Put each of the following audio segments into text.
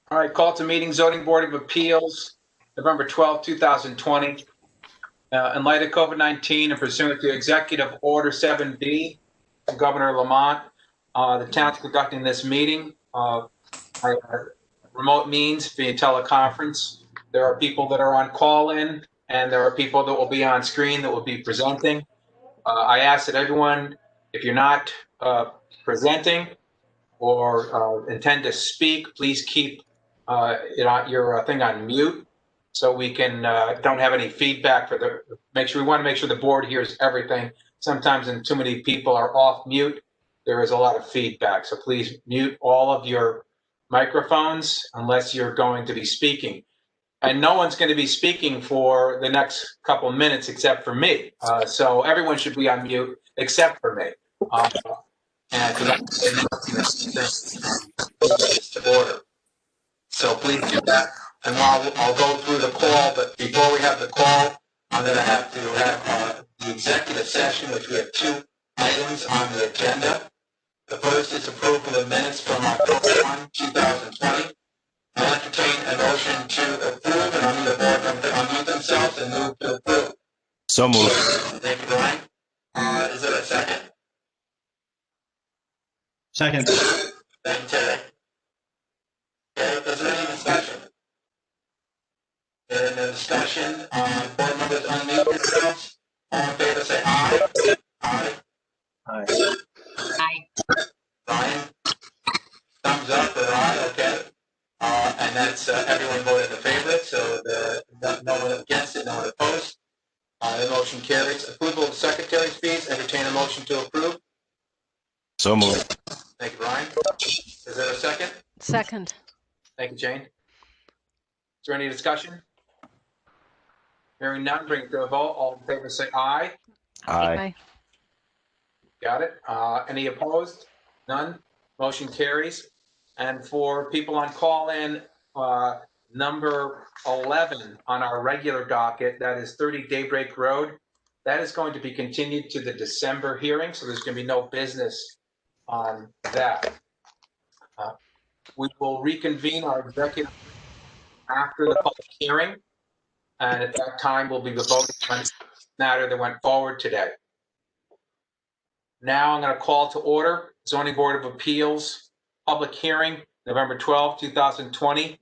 All right, call to meeting, Zoning Board of Appeals, November 12, 2020. In light of COVID-19 and pursuant to Executive Order 7B from Governor Lamont, the town's conducting this meeting by remote means via teleconference. There are people that are on call-in, and there are people that will be on screen that will be presenting. I ask that everyone, if you're not presenting or intend to speak, please keep your thing on mute so we can don't have any feedback for the we want to make sure the board hears everything. Sometimes when too many people are off mute, there is a lot of feedback. So please mute all of your microphones unless you're going to be speaking. And no one's going to be speaking for the next couple of minutes except for me. So everyone should be on mute except for me. And order. So please do that. And while I'll go through the call, but before we have the call, I'm going to have the executive session, which we have 2 items on the agenda. The first is approval of minutes from October 1, 2020. I'll entertain a motion to approve, and I'll need the board member to unmute themselves and move to approve. So moved. Thank you, Brian. Is there a second? Second. Thank you, Terry. Okay, is there any discussion? In the discussion, board members unmute themselves. All in favor, say aye. Aye. Aye. Aye. Brian? Thumbs up or aye, okay. And that's everyone voted in favor, so no one against it, no one opposed. The motion carries. Approval of the secretary's fees. Entertain a motion to approve. So moved. Thank you, Brian. Is there a second? Second. Thank you, Jane. Is there any discussion? Hearing none, bring it to a vote. All in favor say aye. Aye. Got it. Any opposed? None. Motion carries. And for people on call-in, number 11 on our regular docket, that is 30 Daybreak Road. That is going to be continued to the December hearing, so there's going to be no business on that. We will reconvene our executive after the public hearing, and at that time we'll be voting on the matter that went forward today. Now I'm going to call to order Zoning Board of Appeals public hearing, November 12, 2020.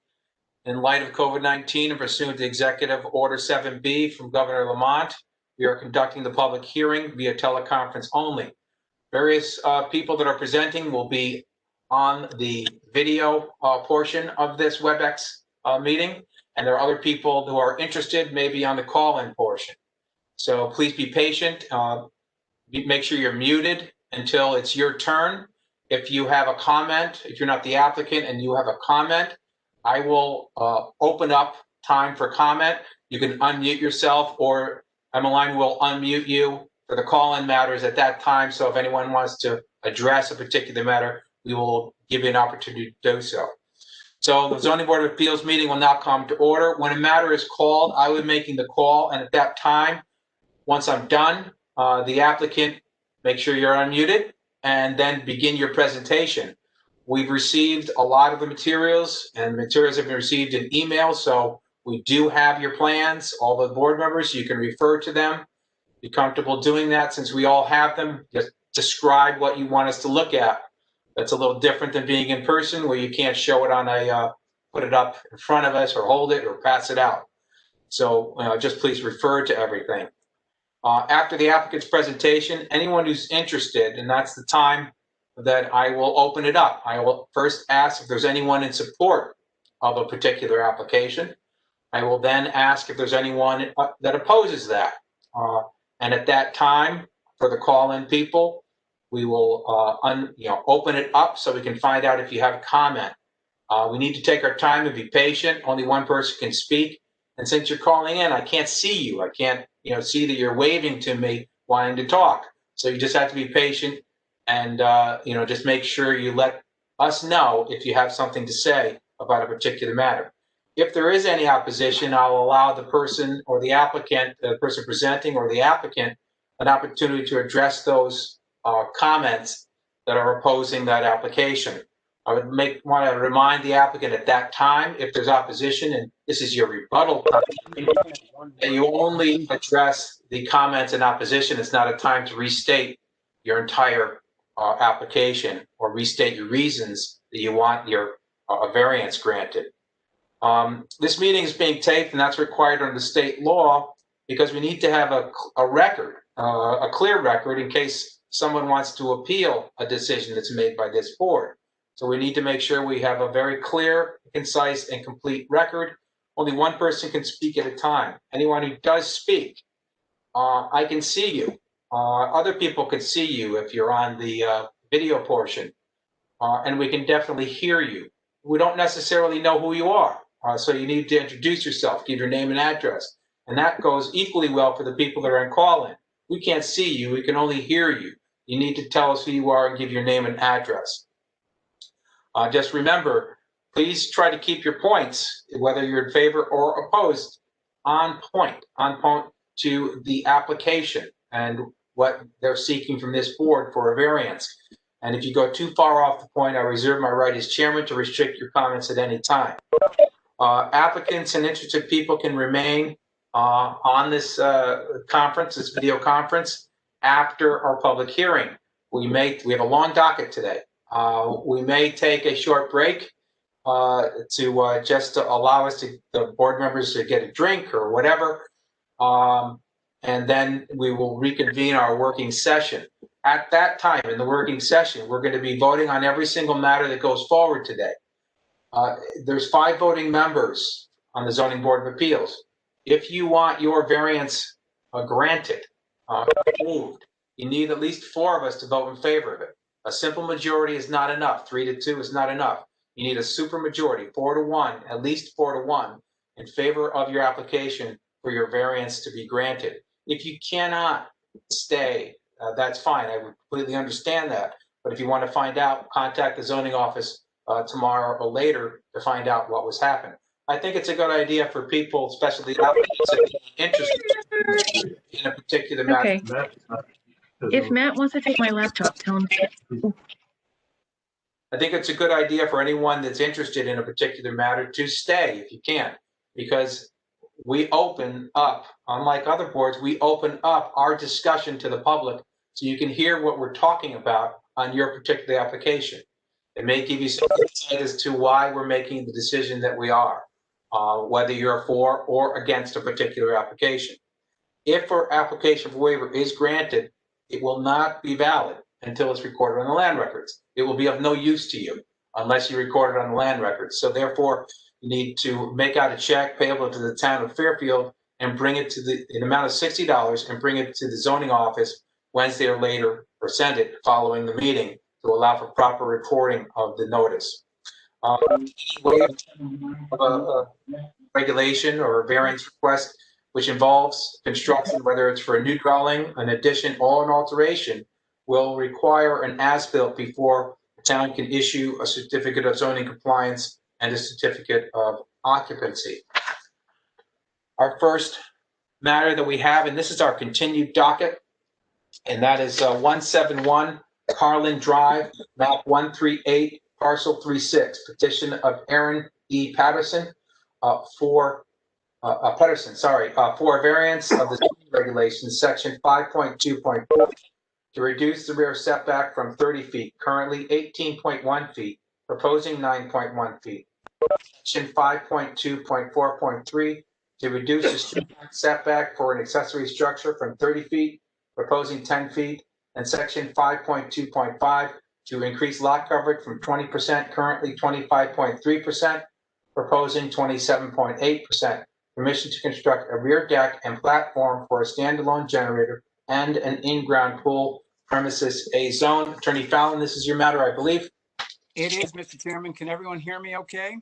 In light of COVID-19 and pursuant to Executive Order 7B from Governor Lamont, we are conducting the public hearing via teleconference only. Various people that are presenting will be on the video portion of this WebEx meeting, and there are other people who are interested maybe on the call-in portion. So please be patient. Make sure you're muted until it's your turn. If you have a comment, if you're not the applicant and you have a comment, I will open up time for comment. You can unmute yourself, or Emmeline will unmute you for the call-in matters at that time. So if anyone wants to address a particular matter, we will give you an opportunity to do so. So the Zoning Board of Appeals meeting will now come to order. When a matter is called, I will be making the call, and at that time, once I'm done, the applicant, make sure you're unmuted, and then begin your presentation. We've received a lot of the materials, and materials have been received in email, so we do have your plans, all the board members, you can refer to them. Be comfortable doing that since we all have them. Just describe what you want us to look at. That's a little different than being in person where you can't show it on put it up in front of us or hold it or pass it out. So just please refer to everything. After the applicant's presentation, anyone who's interested, and that's the time that I will open it up. I will first ask if there's anyone in support of a particular application. I will then ask if there's anyone that opposes that. And at that time, for the call-in people, we will open it up so we can find out if you have a comment. We need to take our time and be patient. Only one person can speak. And since you're calling in, I can't see you. I can't see that you're waving to me wanting to talk. So you just have to be patient and just make sure you let us know if you have something to say about a particular matter. If there is any opposition, I'll allow the person or the applicant, the person presenting or the applicant, an opportunity to address those comments that are opposing that application. I would want to remind the applicant at that time, if there's opposition, and this is your rebuttal time, that you only address the comments in opposition. It's not a time to restate your entire application or restate your reasons that you want your variance granted. This meeting is being taped, and that's required under the state law because we need to have a record, a clear record, in case someone wants to appeal a decision that's made by this board. So we need to make sure we have a very clear, concise, and complete record. Only one person can speak at a time. Anyone who does speak, I can see you. Other people can see you if you're on the video portion, and we can definitely hear you. We don't necessarily know who you are, so you need to introduce yourself, give your name and address, and that goes equally well for the people that are on call-in. We can't see you, we can only hear you. You need to tell us who you are and give your name and address. Just remember, please try to keep your points, whether you're in favor or opposed, on point to the application and what they're seeking from this board for a variance. And if you go too far off the point, I reserve my right as chairman to restrict your comments at any time. Applicants and interested people can remain on this conference, this video conference, after our public hearing. We have a long docket today. We may take a short break to just to allow the board members to get a drink or whatever. And then we will reconvene our working session. At that time, in the working session, we're going to be voting on every single matter that goes forward today. There's 5 voting members on the Zoning Board of Appeals. If you want your variance granted, approved, you need at least 4 of us to vote in favor of it. A simple majority is not enough. 3 to 2 is not enough. You need a super majority, 4 to 1, at least 4 to 1, in favor of your application for your variance to be granted. If you cannot stay, that's fine. I would completely understand that. But if you want to find out, contact the zoning office tomorrow or later to find out what was happening. I think it's a good idea for people, especially the applicants, that are interested in a particular matter. Okay. If Matt wants to take my laptop, tell him. I think it's a good idea for anyone that's interested in a particular matter to stay if you can, because we open up, unlike other boards, we open up our discussion to the public so you can hear what we're talking about on your particular application. It may give you some insight as to why we're making the decision that we are, whether you're for or against a particular application. If our application for waiver is granted, it will not be valid until it's recorded on the land records. It will be of no use to you unless you record it on the land records. So therefore, you need to make out a check payable to the town of Fairfield and bring it to an amount of $60 and bring it to the zoning office Wednesday or later, or send it following the meeting to allow for proper recording of the notice. Regulation or variance request which involves construction, whether it's for a new dwelling, an addition, or an alteration, will require an as-built before the town can issue a certificate of zoning compliance and a certificate of occupancy. Our first matter that we have, and this is our continued docket, and that is 171 Carlin Drive, map 138, parcel 36, petition of Aaron E. Patterson for a variance of the zoning regulations, section 5.2.4, to reduce the rear setback from 30 feet, currently 18.1 feet, proposing 9.1 feet. Section 5.2.4.3, to reduce the street setback for an accessory structure from 30 feet, proposing 10 feet. And section 5.2.5, to increase lot coverage from 20%, currently 25.3%, proposing 27.8%. Permission to construct a rear deck and platform for a standalone generator and an in-ground pool, premises A zone. Attorney Fallon, this is your matter, I believe. It is, Mr. Chairman. Can everyone hear me okay?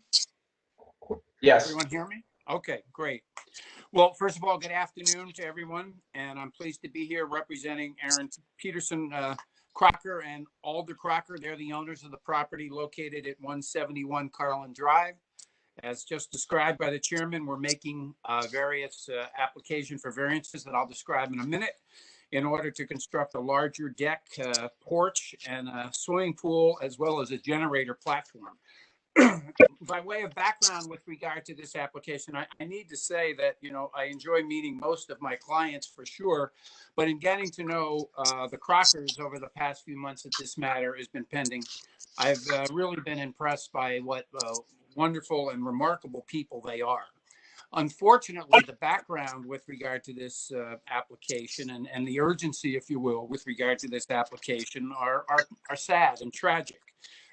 Yes. Everyone hear me? Okay, great. Well, first of all, good afternoon to everyone, and I'm pleased to be here representing Aaron Peterson Crocker and Alder Crocker. They're the owners of the property located at 171 Carlin Drive. As just described by the chairman, we're making various application for variances that I'll describe in a minute. in order to construct a larger deck, porch, and a swimming pool, as well as a generator platform. By way of background with regard to this application, I need to say that, I enjoy meeting most of my clients for sure, but in getting to know the Crockers over the past few months that this matter has been pending, I've really been impressed by what wonderful and remarkable people they are. Unfortunately, the background with regard to this application and the urgency, if you will, with regard to this application are sad and tragic.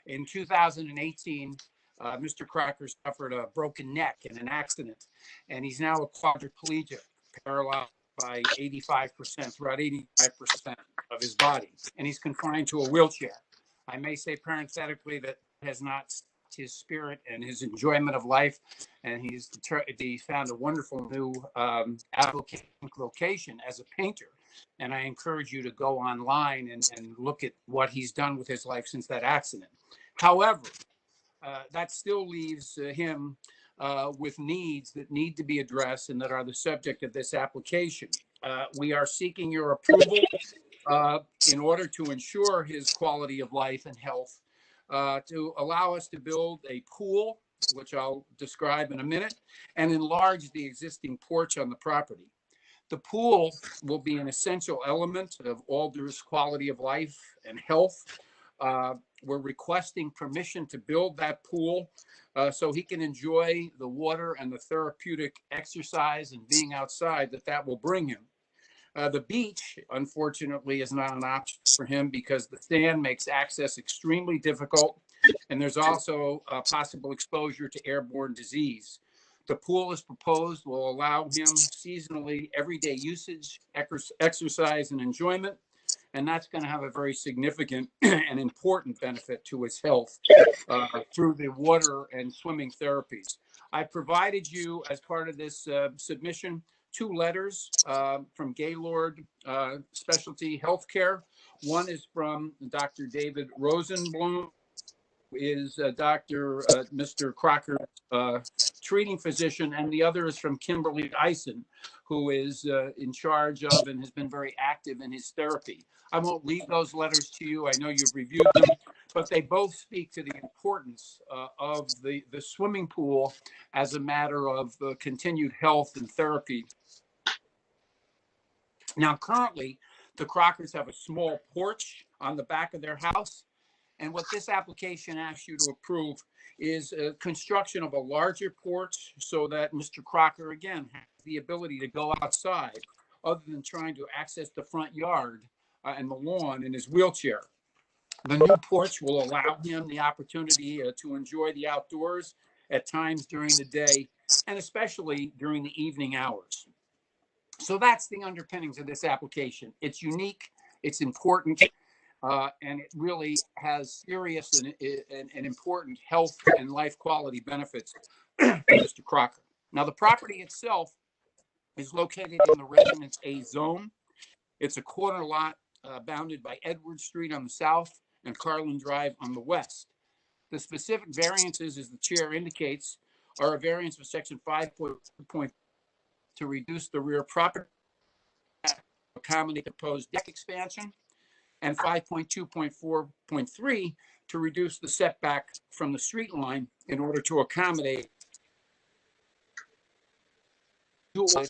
In 2018, Mr. Crocker suffered a broken neck in an accident, and he's now a quadriplegic, paralyzed by 85%, throughout 85% of his body, and he's confined to a wheelchair. I may say parenthetically that has not his spirit and his enjoyment of life, and he found a wonderful new vocation as a painter. And I encourage you to go online and look at what he's done with his life since that accident. However, that still leaves him with needs that need to be addressed and that are the subject of this application. We are seeking your approval in order to ensure his quality of life and health, to allow us to build a pool, which I'll describe in a minute, and enlarge the existing porch on the property. The pool will be an essential element of Alder's quality of life and health. We're requesting permission to build that pool so he can enjoy the water and the therapeutic exercise and being outside that will bring him. The beach, unfortunately, is not an option for him because the sand makes access extremely difficult, and there's also a possible exposure to airborne disease. The pool, as proposed, will allow him seasonally everyday usage, exercise, and enjoyment, and that's going to have a very significant and important benefit to his health through the water and swimming therapies. I provided you, as part of this submission, 2 letters from Gaylord Specialty Healthcare. One is from Dr. David Rosenblum, who is Mr. Crocker's treating physician, and the other is from Kimberly Eisen, who is in charge of and has been very active in his therapy. I won't read those letters to you. I know you've reviewed them, but they both speak to the importance of the swimming pool as a matter of continued health and therapy. Now, currently, the Crockers have a small porch on the back of their house. And what this application asks you to approve is construction of a larger porch so that Mr. Crocker, again, has the ability to go outside other than trying to access the front yard and the lawn in his wheelchair. The new porch will allow him the opportunity to enjoy the outdoors at times during the day and especially during the evening hours. So that's the underpinnings of this application. It's unique, it's important, and it really has serious and important health and life quality benefits for Mr. Crocker. Now, the property itself is located in the Residence A zone. It's a corner lot bounded by Edward Street on the south and Carlin Drive on the west. The specific variances, as the chair indicates, are a variance of section 5.2 to reduce the rear property, accommodate the proposed deck expansion, and 5.2.4.3 to reduce the setback from the street line in order to accommodate.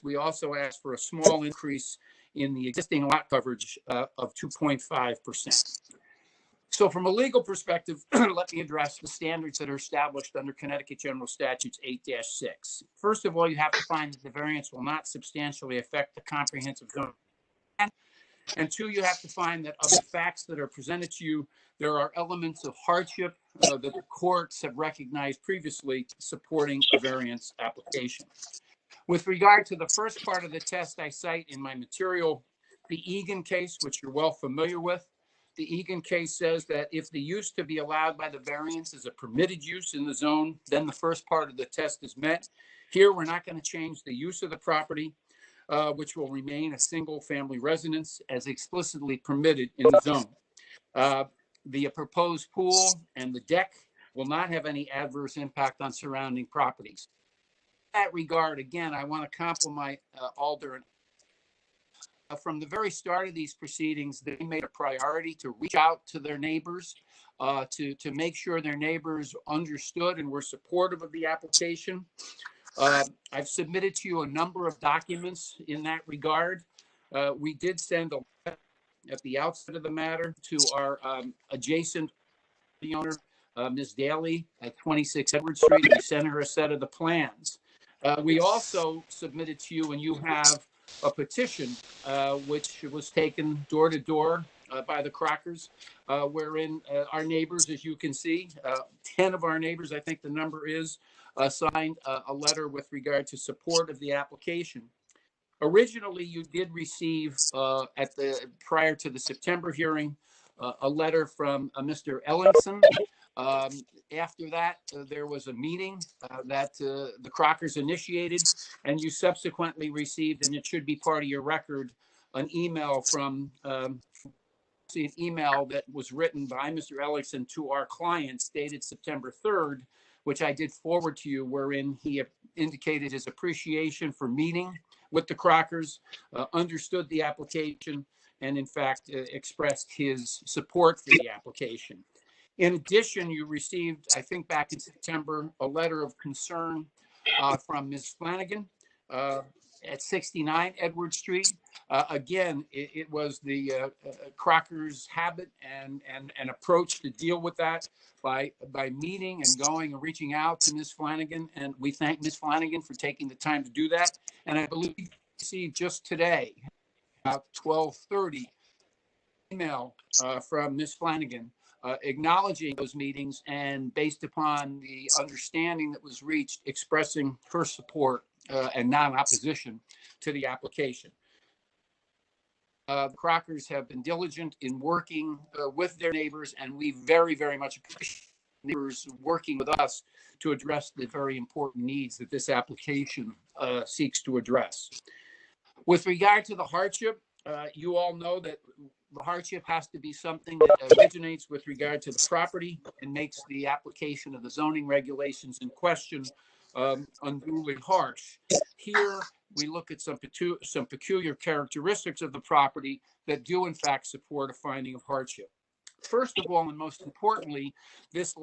We also asked for a small increase in the existing lot coverage of 2.5%. So from a legal perspective, let me address the standards that are established under Connecticut General Statutes 8-6. First of all, you have to find that the variance will not substantially affect the comprehensive zone. And 2, you have to find that of the facts that are presented to you, there are elements of hardship that the courts have recognized previously supporting a variance application. With regard to the first part of the test I cite in my material, the Egan case, which you're well familiar with, the Egan case says that if the use to be allowed by the variance is a permitted use in the zone, then the first part of the test is met. Here, we're not going to change the use of the property, which will remain a single-family residence as explicitly permitted in the zone. The proposed pool and the deck will not have any adverse impact on surrounding properties. In that regard, again, I want to compliment Alder from the very start of these proceedings, they made a priority to reach out to their neighbors, to make sure their neighbors understood and were supportive of the application. I've submitted to you a number of documents in that regard. We did send a letter at the outset of the matter to our adjacent owner, Ms. Daly at 26 Edward Street. We sent her a set of the plans. We also submitted to you, and you have a petition, which was taken door to door by the Crockers, wherein our neighbors, as you can see, 10 of our neighbors, I think the number is, signed a letter with regard to support of the application. Originally, you did receive prior to the September hearing, a letter from Mr. Ellingson. After that, there was a meeting that the Crockers initiated, and you subsequently received, and it should be part of your record, an email from an email that was written by Mr. Ellingson to our clients dated September 3rd, which I did forward to you, wherein he indicated his appreciation for meeting with the Crockers, understood the application, and in fact expressed his support for the application. In addition, you received, I think back in September, a letter of concern from Ms. Flanagan at 69 Edward Street. Again, it was the Crockers' habit and approach to deal with that by meeting and going and reaching out to Ms. Flanagan. And we thank Ms. Flanagan for taking the time to do that. And I believe you see just today, about 12:30, email from Ms. Flanagan acknowledging those meetings and based upon the understanding that was reached, expressing her support and non-opposition to the application. The Crockers have been diligent in working with their neighbors, and we very, very much appreciate neighbors working with us to address the very important needs that this application seeks to address. With regard to the hardship, you all know that the hardship has to be something that originates with regard to the property and makes the application of the zoning regulations in question unduly harsh. Here, we look at some peculiar characteristics of the property that do in fact support a finding of hardship. First of all, and most importantly, this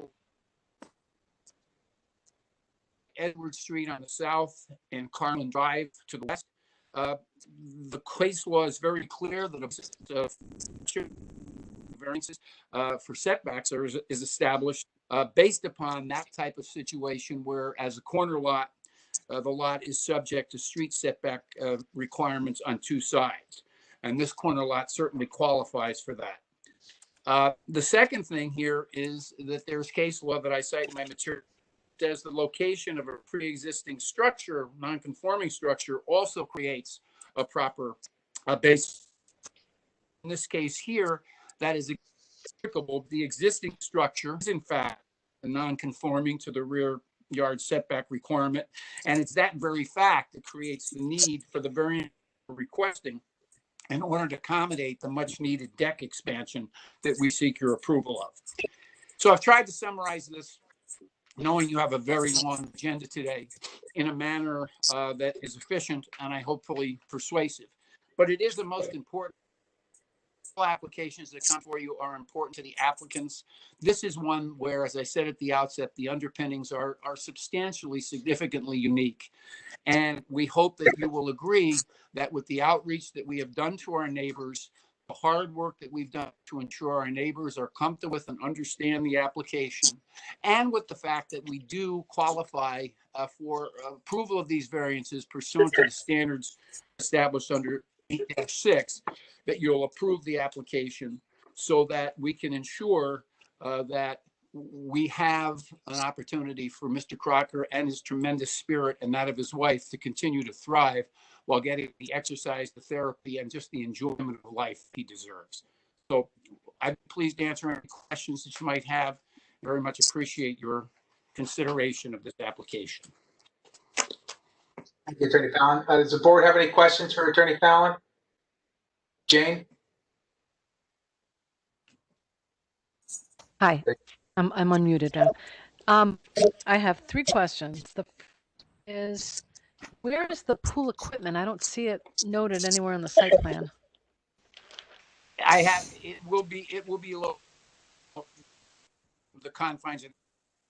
Edward Street on the south and Carlin Drive to the west. The case law is very clear that variances for setbacks is established based upon that type of situation where, as a corner lot, the lot is subject to street setback requirements on two sides. And this corner lot certainly qualifies for that. The second thing here is that there's case law that I cite in my material says the location of a pre-existing structure, non-conforming structure, also creates a proper base. In this case here, that is applicable. The existing structure is in fact non-conforming to the rear yard setback requirement, and it's that very fact that creates the need for the variance requesting in order to accommodate the much-needed deck expansion that we seek your approval of. So I've tried to summarize this, knowing you have a very long agenda today, in a manner that is efficient and I hopefully persuasive. But it is the most important. Applications that come for you are important to the applicants. This is one where, as I said at the outset, the underpinnings are substantially, significantly unique. And we hope that you will agree that with the outreach that we have done to our neighbors, the hard work that we've done to ensure our neighbors are comfortable with and understand the application, and with the fact that we do qualify for approval of these variances pursuant to the standards established under 8-6, that you'll approve the application so that we can ensure that we have an opportunity for Mr. Crocker and his tremendous spirit and that of his wife to continue to thrive while getting the exercise, the therapy, and just the enjoyment of life he deserves. So I'm pleased to answer any questions that you might have. Very much appreciate your consideration of this application. Thank you, Attorney Fallon. Does the board have any questions for Attorney Fallon? Jane? Hi, I'm unmuted now. I have three questions. The first is, where is the pool equipment? I don't see it noted anywhere in the site plan. it will be low, the confines are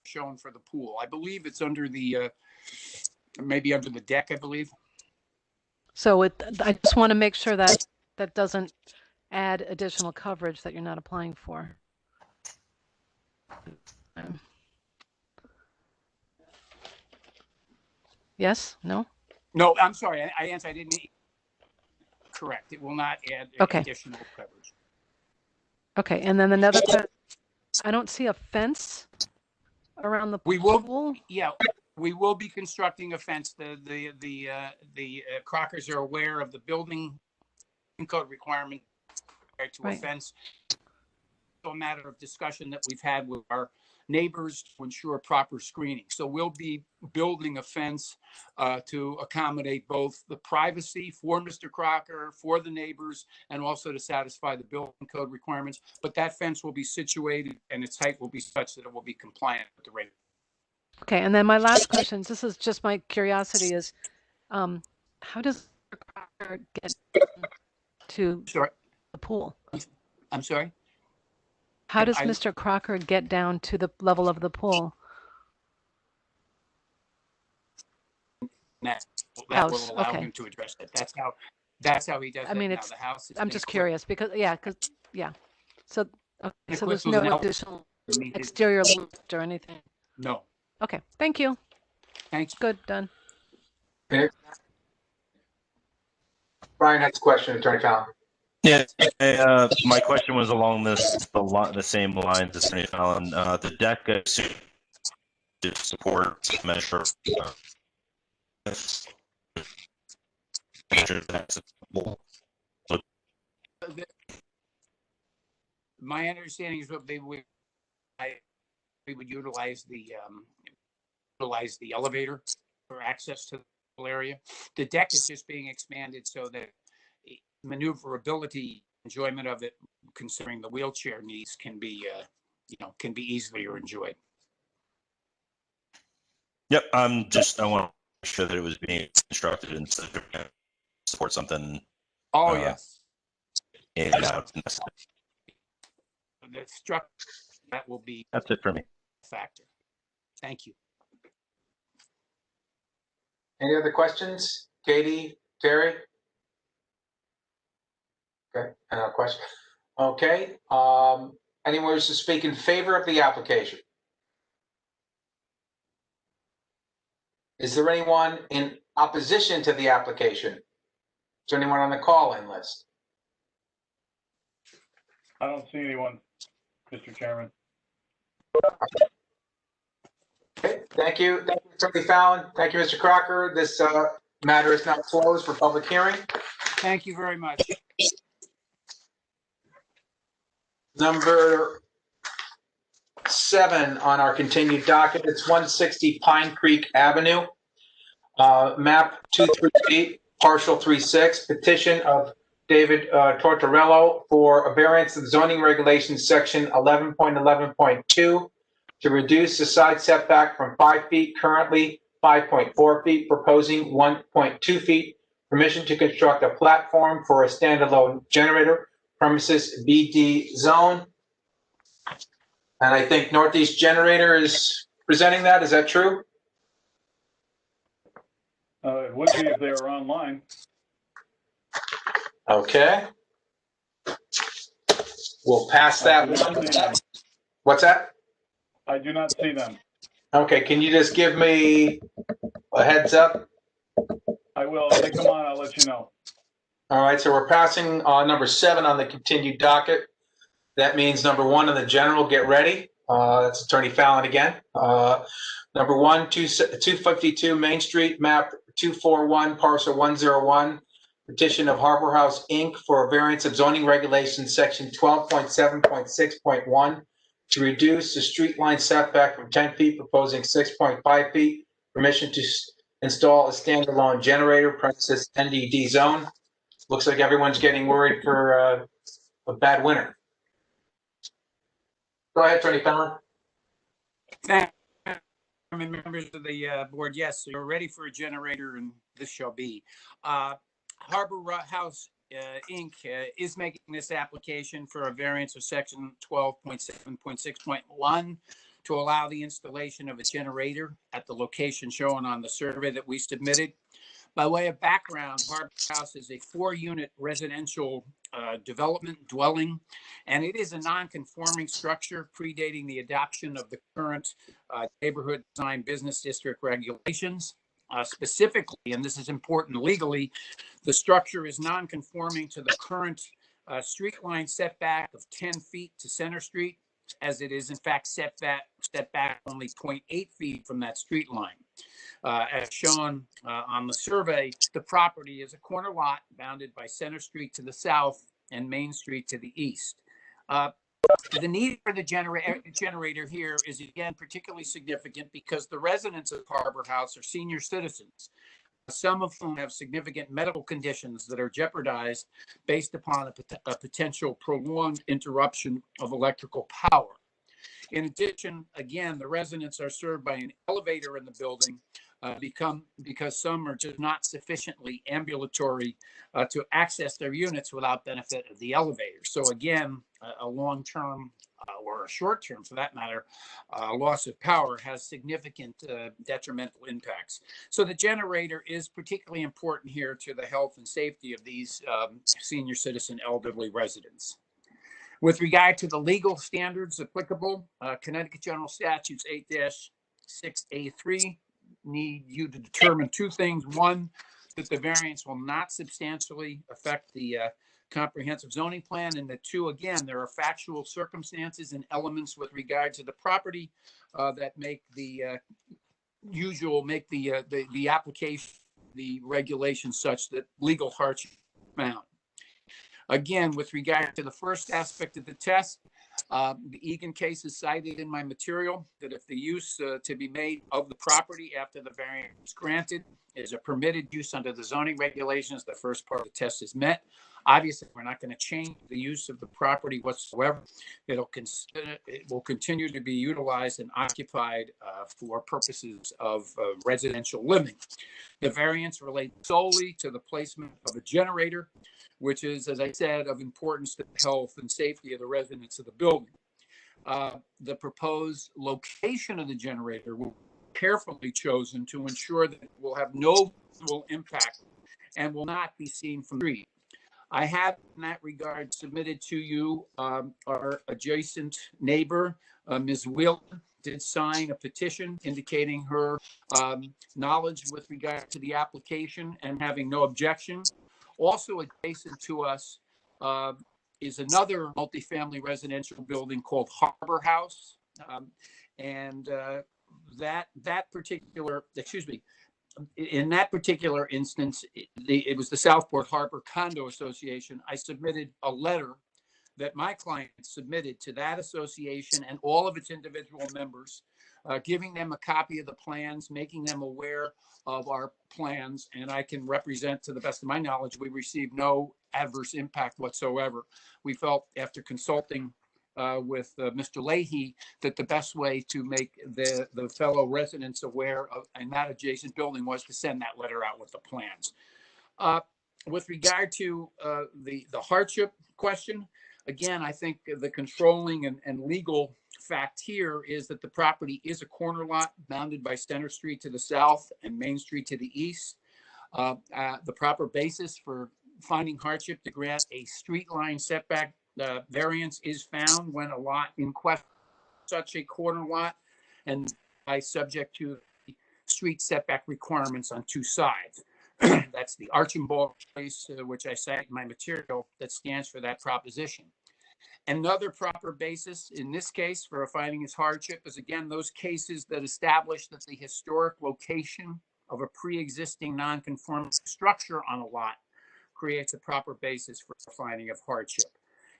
shown for the pool. I believe it's under the, maybe under the deck, I believe. So I just want to make sure that that doesn't add additional coverage that you're not applying for. Yes? No? No, I'm sorry. I answered. I didn't. Correct. It will not add Okay. additional coverage. Okay. And then another question. I don't see a fence around the pool. Yeah, we will be constructing a fence. The Crockers are aware of the building code requirement to a fence. It's a matter of discussion that we've had with our neighbors to ensure proper screening. So we'll be building a fence to accommodate both the privacy for Mr. Crocker, for the neighbors, and also to satisfy the building code requirements. But that fence will be situated and its height will be such that it will be compliant with the rate. Okay, and then my last question, this is just my curiosity, is how does Mr. Crocker get to the pool? I'm sorry? How does Mr. Crocker get down to the level of the pool? That will allow him to address it. That's how he does it. I mean, it's, now, the house I'm just curious because, So, so there's no additional exterior lift or anything? No. Okay, thank you. Thanks. Good, done. Okay. Brian has a question, Attorney Fallon. Yeah, my question was along the same lines as Attorney Fallon. The deck to support measure. My understanding is what we would utilize the elevator for access to the pool area. The deck is just being expanded so that maneuverability, enjoyment of it, considering the wheelchair needs, can be easily enjoyed. Yep, I want to make sure that it was being constructed and support something. Oh, yes. In and out. The structure, that will be. That's it for me. Factor. Thank you. Any other questions? Katie, Terry? Okay, another question. Okay, anyone who's to speak in favor of the application? Is there anyone in opposition to the application? Is there anyone on the call-in list? I don't see anyone, Mr. Chairman. Okay, thank you. Thank you, Attorney Fallon. Thank you, Mr. Crocker. This matter is now closed for public hearing. Thank you very much. Number 7 on our continued docket, it's 160 Pine Creek Avenue, map 238, partial 36, petition of David Tortorello for a variance of zoning regulations section 11.11.2 to reduce the side setback from 5 feet, currently 5.4 feet, proposing 1.2 feet, permission to construct a platform for a standalone generator, premises BD zone. And I think Northeast Generator is presenting that. Is that true? It would be if they were online. Okay. We'll pass that one. What's that? I do not see them. Okay, can you just give me a heads up? I will. If they come on, I'll let you know. All right, so we're passing number 7 on the continued docket. That means number 1 on the general, get ready. That's Attorney Fallon again. Number 1, 252 Main Street, map 241, parcel 101. Petition of Harbor House, Inc. for a variance of zoning regulations, section 12.7.6.1 to reduce the street line setback from 10 feet, proposing 6.5 feet. Permission to install a standalone generator, premises NDD zone. Looks like everyone's getting worried for a bad winter. Go ahead, Attorney Fallon. Thank you, members of the board. Yes, so you're ready for a generator, and this shall be. Harbor House Inc. Is making this application for a variance of section 12.7.6.1 to allow the installation of a generator at the location shown on the survey that we submitted. By way of background, Harbor House is a 4-unit residential development dwelling, and it is a non-conforming structure predating the adoption of the current neighborhood design business district regulations. Specifically, and this is important legally, the structure is non-conforming to the current street line setback of 10 feet to Center Street, as it is in fact set back only 0.8 feet from that street line. As shown on the survey, the property is a corner lot bounded by Center Street to the south and Main Street to the east. The need for the generator here is again particularly significant because the residents of Harbor House are senior citizens, some of whom have significant medical conditions that are jeopardized based upon a potential prolonged interruption of electrical power. In addition, again, the residents are served by an elevator in the building because some are just not sufficiently ambulatory to access their units without benefit of the elevator. So again, a long-term or a short-term, for that matter, loss of power has significant detrimental impacts. So the generator is particularly important here to the health and safety of these senior citizen elderly residents. With regard to the legal standards applicable, Connecticut General Statutes 8-6A3 need you to determine 2 things. One, that the variance will not substantially affect the comprehensive zoning plan, and that 2, again, there are factual circumstances and elements with regard to the property that make the application, the regulation such that legal hardship is found. Again, with regard to the first aspect of the test, the Egan case is cited in my material that if the use to be made of the property after the variance is granted is a permitted use under the zoning regulations, the first part of the test is met. Obviously, we're not going to change the use of the property whatsoever. It will continue to be utilized and occupied for purposes of residential living. The variance relates solely to the placement of a generator, which is, as I said, of importance to the health and safety of the residents of the building. The proposed location of the generator will be carefully chosen to ensure that it will have no visual impact and will not be seen from the street. I have, in that regard, submitted to you our adjacent neighbor, Ms. Wheeler, did sign a petition indicating her knowledge with regard to the application and having no objection. Also adjacent to us is another multifamily residential building called Arbor House. In that particular instance, it was the Southport Harbor Condo Association. I submitted a letter that my client submitted to that association and all of its individual members, giving them a copy of the plans, making them aware of our plans, and I can represent, to the best of my knowledge, we received no adverse impact whatsoever. We felt, after consulting with Mr. Leahy, that the best way to make the fellow residents aware of in that adjacent building was to send that letter out with the plans. With regard to the hardship question, again, I think the controlling and legal fact here is that the property is a corner lot bounded by Center Street to the south and Main Street to the east. The proper basis for finding hardship to grant a street line setback variance is found when a lot in question, such a corner lot, and by subject to the street setback requirements on 2 sides. That's the Archibald case, which I cite in my material, that stands for that proposition. Another proper basis in this case for a finding as hardship is, again, those cases that establish that the historic location of a pre-existing non-conforming structure on a lot creates a proper basis for a finding of hardship.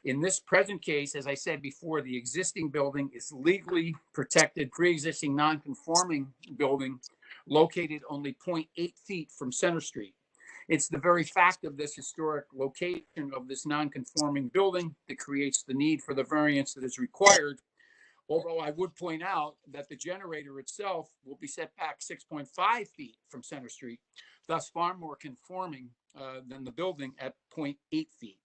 In this present case, as I said before, the existing building is legally protected, pre-existing non-conforming building located only 0.8 feet from Center Street. It's the very fact of this historic location of this non-conforming building that creates the need for the variance that is required Although I would point out that the generator itself will be set back 6.5 feet from Center Street, thus far more conforming than the building at 0.8 feet.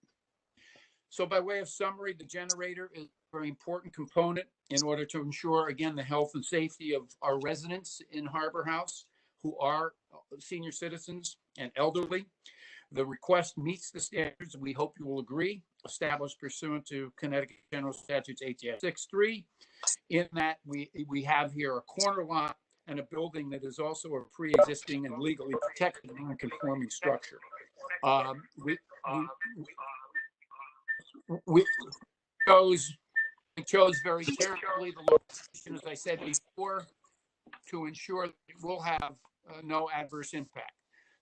So by way of summary, the generator is a very important component in order to ensure, again, the health and safety of our residents in Harbor House, who are senior citizens and elderly. The request meets the standards, we hope you will agree, established pursuant to Connecticut General Statutes 8-63, in that we have here a corner lot and a building that is also a pre-existing and legally protected non-conforming structure. We chose very carefully the location, as I said before, to ensure that it will have no adverse impact.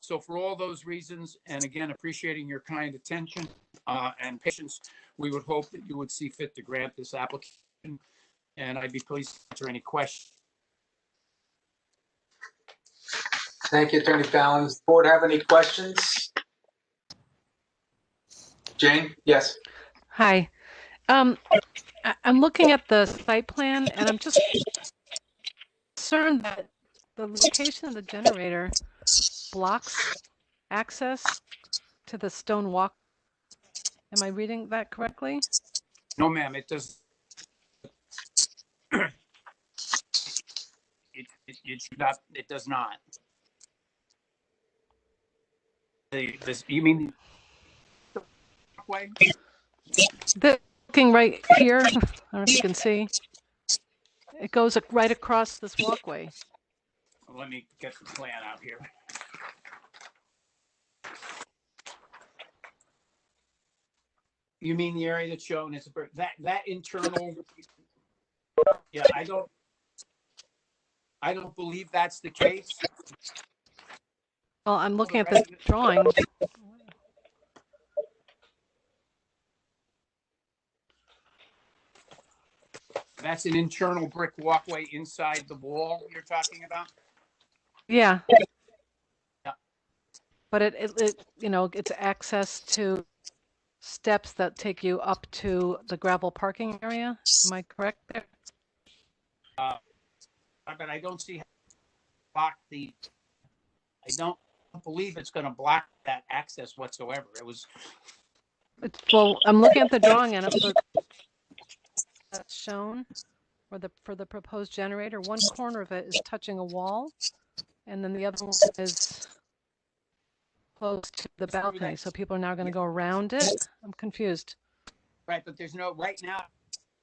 So for all those reasons, and again, appreciating your kind attention and patience, we would hope that you would see fit to grant this application. And I'd be pleased to answer any questions. Thank you, Attorney Fallon. Does the board have any questions? Jane? Yes. Hi. I'm looking at the site plan and I'm just concerned that the location of the generator blocks access to the stone walk. Am I reading that correctly? No, ma'am, it does. It does not. You mean the walkway? Looking right here, I don't know if you can see. It goes right across this walkway. Let me get the plan out here. You mean the area that's shown as that internal? Yeah, I don't believe that's the case. Well, I'm looking at the drawing. That's an internal brick walkway inside the wall you're talking about? Yeah. Yeah. But it you know, it's access to steps that take you up to the gravel parking area. Am I correct there? But I don't see how to block the. I don't believe it's going to block that access whatsoever. Well, I'm looking at the drawing and that's shown for the proposed generator. One corner of it is touching a wall, and then the other one is close to the balcony. So people are now going to go around it. I'm confused. Right, but there's no right now.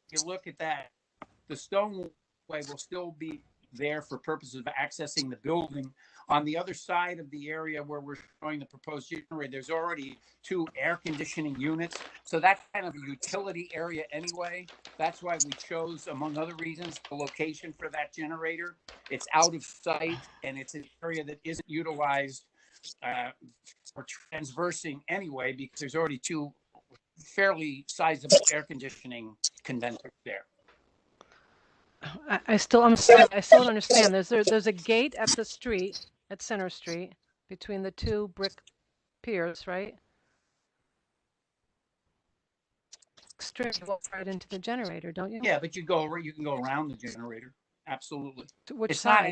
You look at that, the stone way will still be there for purposes of accessing the building. On the other side of the area where we're showing the proposed generator, there's already 2 air conditioning units. So that's kind of a utility area anyway. That's why we chose, among other reasons, the location for that generator. It's out of sight and it's an area that isn't utilized for transversing anyway, because there's already 2 fairly sizable air conditioning condensers there. I'm sorry, I still don't understand. There's a gate at the street, at Center Street, between the 2 brick piers, right? Straight walk right into the generator, don't you? Yeah, but you can go around the generator. Absolutely. To which It's side? not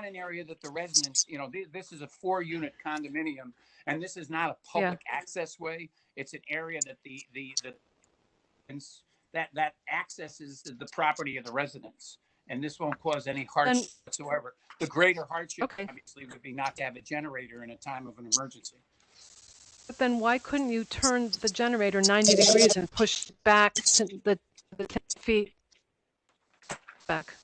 an area that the residents, this is a 4-unit condominium, and this is not a public access way. It's an area that that accesses the property of the residents, and this won't cause any hardship whatsoever. The greater hardship, obviously, would be not to have a generator in a time of an emergency. But then why couldn't you turn the generator 90 degrees and push back to the 10 feet back?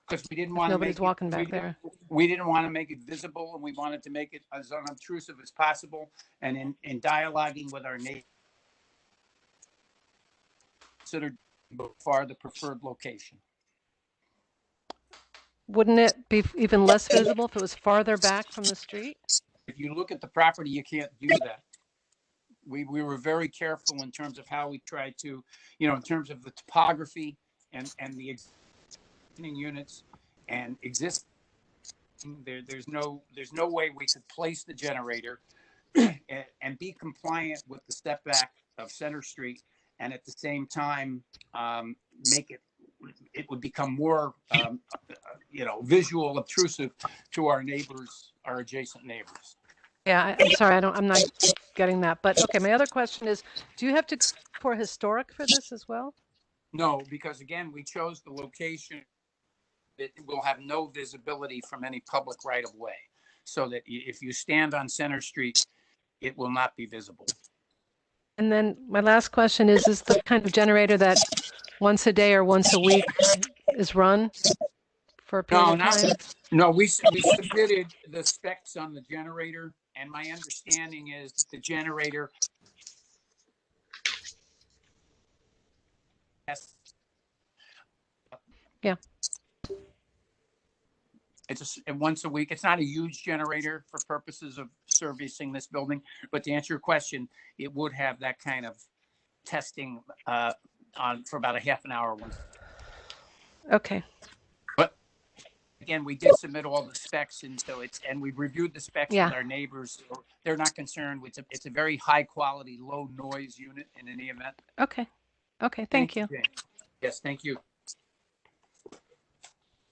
Because we didn't want to nobody's walking back there. We didn't want to make it visible, and we wanted to make it as unobtrusive as possible. And in dialoguing with our neighbors, considered by far the preferred location. Wouldn't it be even less visible if it was farther back from the street? If you look at the property, you can't do that. We were very careful in terms of how we tried to, in terms of the topography and the existing units and existing. There's no way we could place the generator and be compliant with the step back of Center Street, and at the same time make it it would become more, visual, obtrusive to our neighbors, our adjacent neighbors. Yeah, I'm sorry, I'm not getting that. But okay, my other question is, do you have to for historic for this as well? No, because again, we chose the location. It will have no visibility from any public right of way, so that if you stand on Center Street, it will not be visible. And then my last question is this the kind of generator that once a day or once a week is run for a period of time? No, we submitted the specs on the generator, and my understanding is that the generator has. Yeah. It's once a week. It's not a huge generator for purposes of servicing this building, but to answer your question, it would have that kind of testing on for about a half an hour once. Okay. But again, we did submit all the specs, and we reviewed the specs Yeah. with our neighbors. So they're not concerned. It's a very high quality, low noise unit in any event. Okay. Okay. Thank you. Jane. Yes, thank you.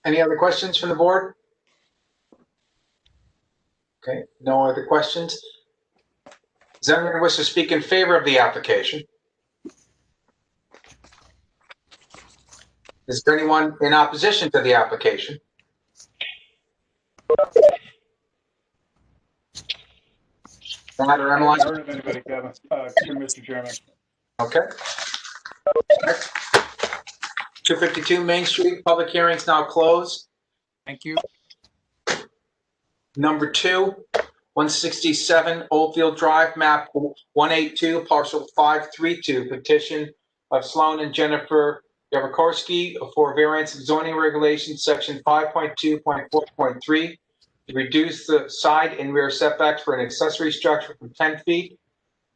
Any other questions from the board? Okay, no other questions. Does anyone wish to speak in favor of the application? Is there anyone in opposition to the application? Matt or I Emily? haven't heard of anybody, Kevin, Mr. Chairman. Okay. 252 Main Street, public hearings now closed. Thank you. Number 2, 167 Oldfield Drive, map 182, parcel 532, petition of Sloan and Jennifer Yavorkorski for variance of zoning regulations, section 5.2.4.3, to reduce the side and rear setbacks for an accessory structure from 10 feet,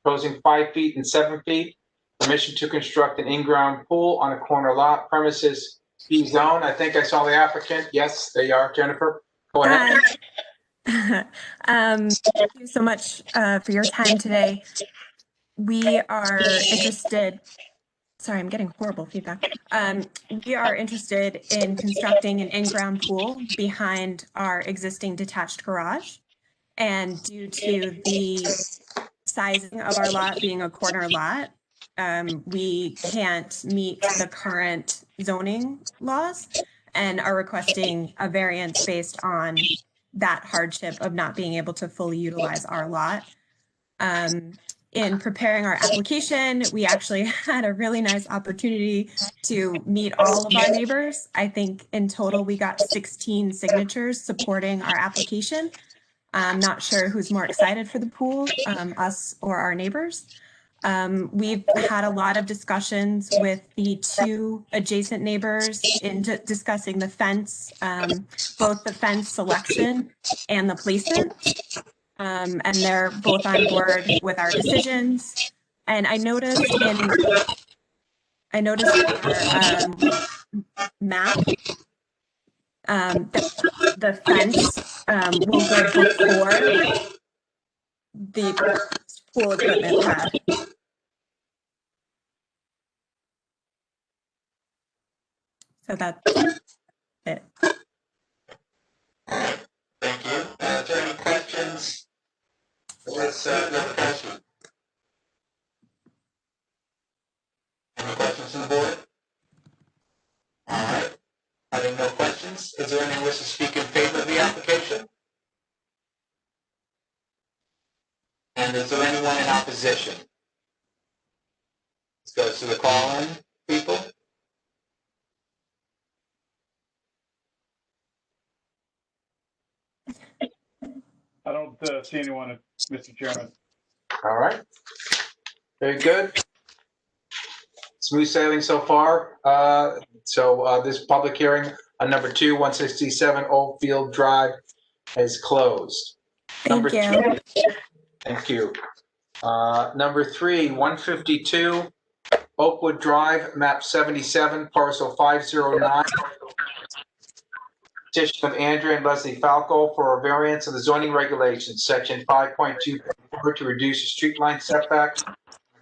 proposing 5 feet and 7 feet. Permission to construct an in-ground pool on a corner lot, premises B zone. I think I saw the applicant. Yes, they are. Jennifer, go ahead. Thank you so much for your time today. We are interested, sorry, I'm getting horrible feedback. We are interested in constructing an in-ground pool behind our existing detached garage. And due to the sizing of our lot being a corner lot, we can't meet the current zoning laws and are requesting a variance based on that hardship of not being able to fully utilize our lot. In preparing our application, we actually had a really nice opportunity to meet all of our neighbors. I think in total we got 16 signatures supporting our application. I'm not sure who's more excited for the pool, us or our neighbors. We've had a lot of discussions with the 2 adjacent neighbors in discussing the fence, both the fence selection and the placement. And they're both on board with our decisions. And I noticed our map, the fence will go before the pool equipment pad. So that's it. Thank you. Are there any questions? Let's have a question. Any questions from the board? All right. Having no questions, is there anyone who wishes to speak in favor of the application? And is there anyone in opposition? This goes to the call-in people. I don't see anyone, Mr. Chairman. All right. Very good. Smooth sailing so far. This public hearing on number 2, 167 Oldfield Drive is closed. Thank you. Thank you. Number 3, 152 Oakwood Drive, map 77, parcel 509. Petition of Andrea and Leslie Falco for a variance of the zoning regulations, section 5.2.4, to reduce the street line setback.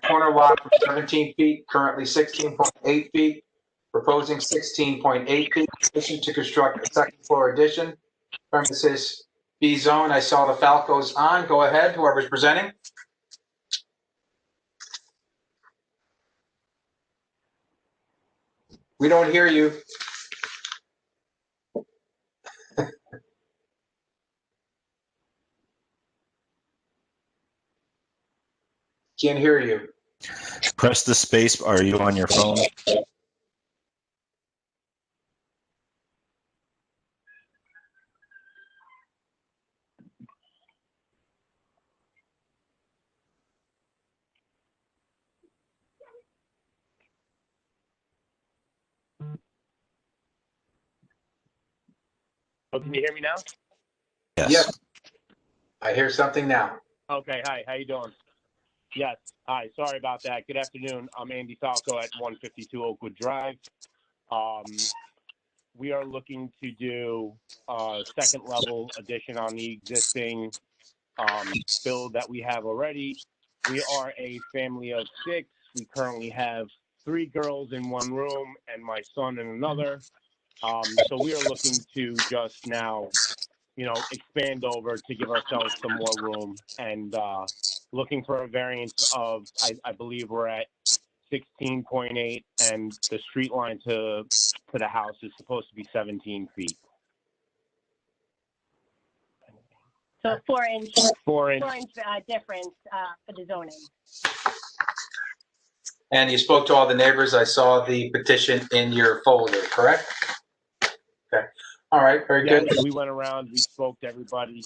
Corner lot from 17 feet, currently 16.8 feet, proposing 16.8 feet, petition to construct a second floor addition, premises B zone. I saw the Falcos on. Go ahead, whoever's presenting. We don't hear you. Can't hear you. Press the space. Are you on your phone? Oh, can you hear me now? Yes. Yes. I hear something now. Okay, hi, how you doing? Yes, hi, sorry about that. Good afternoon. I'm Andy Falco at 152 Oakwood Drive. We are looking to do a second level addition on the existing build that we have already. We are a family of 6. We currently have 3 girls in one room and my son in another. So we are looking to just now, expand over to give ourselves some more room, and looking for a variance of, I believe we're at 16.8, and the street line to the house is supposed to be 17 feet. So 4 inch, 4 inch. 4 inch difference for the zoning. And you spoke to all the neighbors. I saw the petition in your folder, correct? Okay. All right, very good. We went around, we spoke to everybody.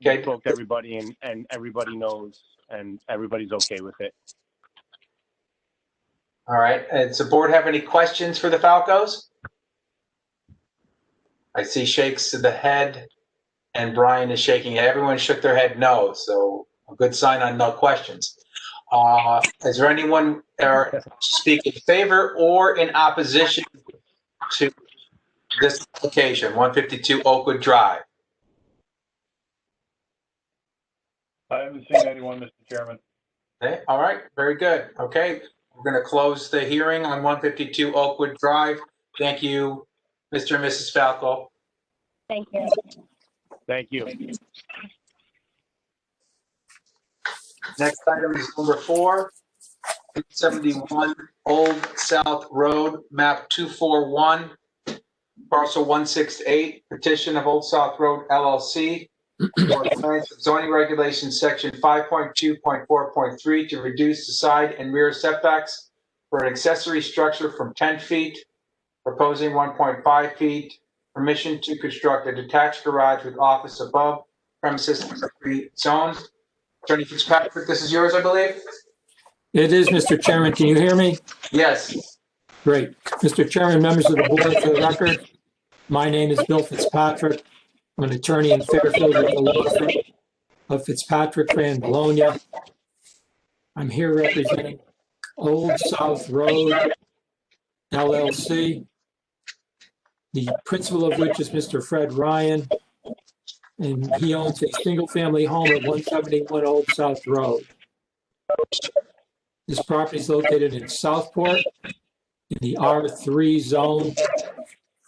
Okay. We spoke to everybody, and everybody knows, and everybody's okay with it. All right. Does the board have any questions for the Falcos? I see shakes of the head, and Brian is shaking. Everyone shook their head no, so a good sign on no questions. Is there anyone speak in favor or in opposition to this application, 152 Oakwood Drive? I haven't seen anyone, Mr. Chairman. Okay, all right, very good. Okay, we're going to close the hearing on 152 Oakwood Drive. Thank you, Mr. and Mrs. Falco. Thank you. Thank you. Next item is number 4, 71 Old South Road, map 241, parcel 168, petition of Old South Road LLC for variance of zoning regulations section 5.2.4.3 to reduce the side and rear setbacks for an accessory structure from 10 feet, proposing 1.5 feet, permission to construct a detached garage with office above, premises zoned. Attorney Fitzpatrick, this is yours, I believe? It is, Mr. Chairman. Can you hear me? Yes. Great. Mr. Chairman, members of the board, for the record, my name is Bill Fitzpatrick. I'm an attorney in Fairfield with the law firm of Fitzpatrick, Fran Bologna. I'm here representing Old South Road LLC, the principal of which is Mr. Fred Ryan, and he owns a single-family home at 171 Old South Road. This property is located in Southport in the R3 zone,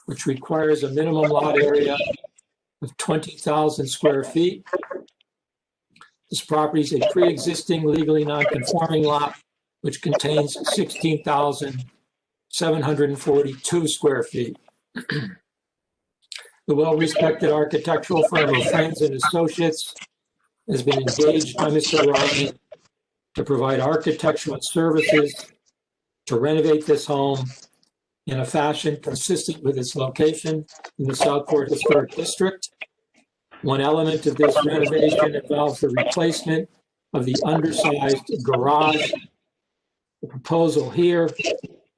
which requires a minimum lot area of 20,000 square feet. This property is a pre-existing legally non-conforming lot, which contains 16,742 square feet. The well-respected architectural firm of Friends and Associates has been engaged by Mr. Ryan to provide architectural services to renovate this home in a fashion consistent with its location in the Southport Historic District. One element of this renovation involves the replacement of the undersized garage. The proposal here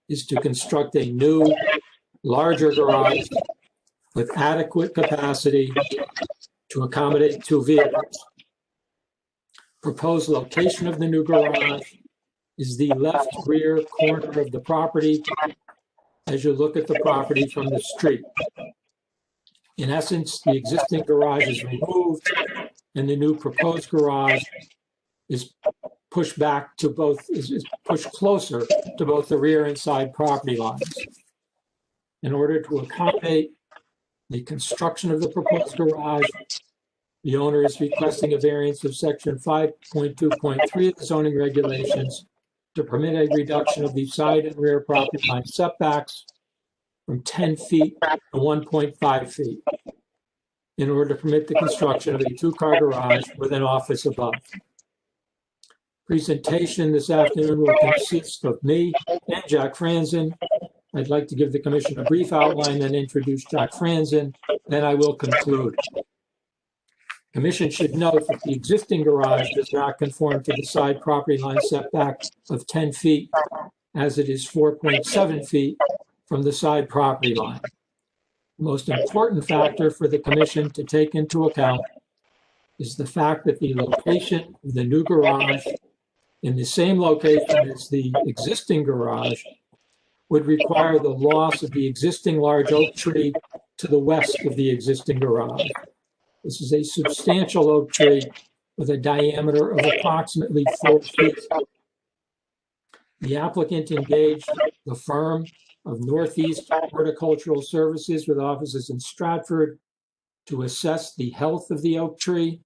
is to construct a new, larger garage with adequate capacity to accommodate 2 vehicles. Proposed location of the new garage is the left rear corner of the property as you look at the property from the street. In essence, the existing garage is removed and the new proposed garage is pushed back to both, is pushed closer to both the rear and side property lines. In order to accommodate the construction of the proposed garage, the owner is requesting a variance of section 5.2.3 of the zoning regulations to permit a reduction of the side and rear property line setbacks from 10 feet to 1.5 feet in order to permit the construction of a two-car garage with an office above. Presentation this afternoon will consist of me and Jack Franzen. I'd like to give the commission a brief outline and introduce Jack Franzen, then I will conclude. Commission should note that the existing garage does not conform to the side property line setback of 10 feet, as it is 4.7 feet from the side property line. The most important factor for the commission to take into account is the fact that the location of the new garage in the same location as the existing garage would require the loss of the existing large oak tree to the west of the existing garage. This is a substantial oak tree with a diameter of approximately 4 feet. The applicant engaged the firm of Northeast Horticultural Services with offices in Stratford to assess the health of the oak tree.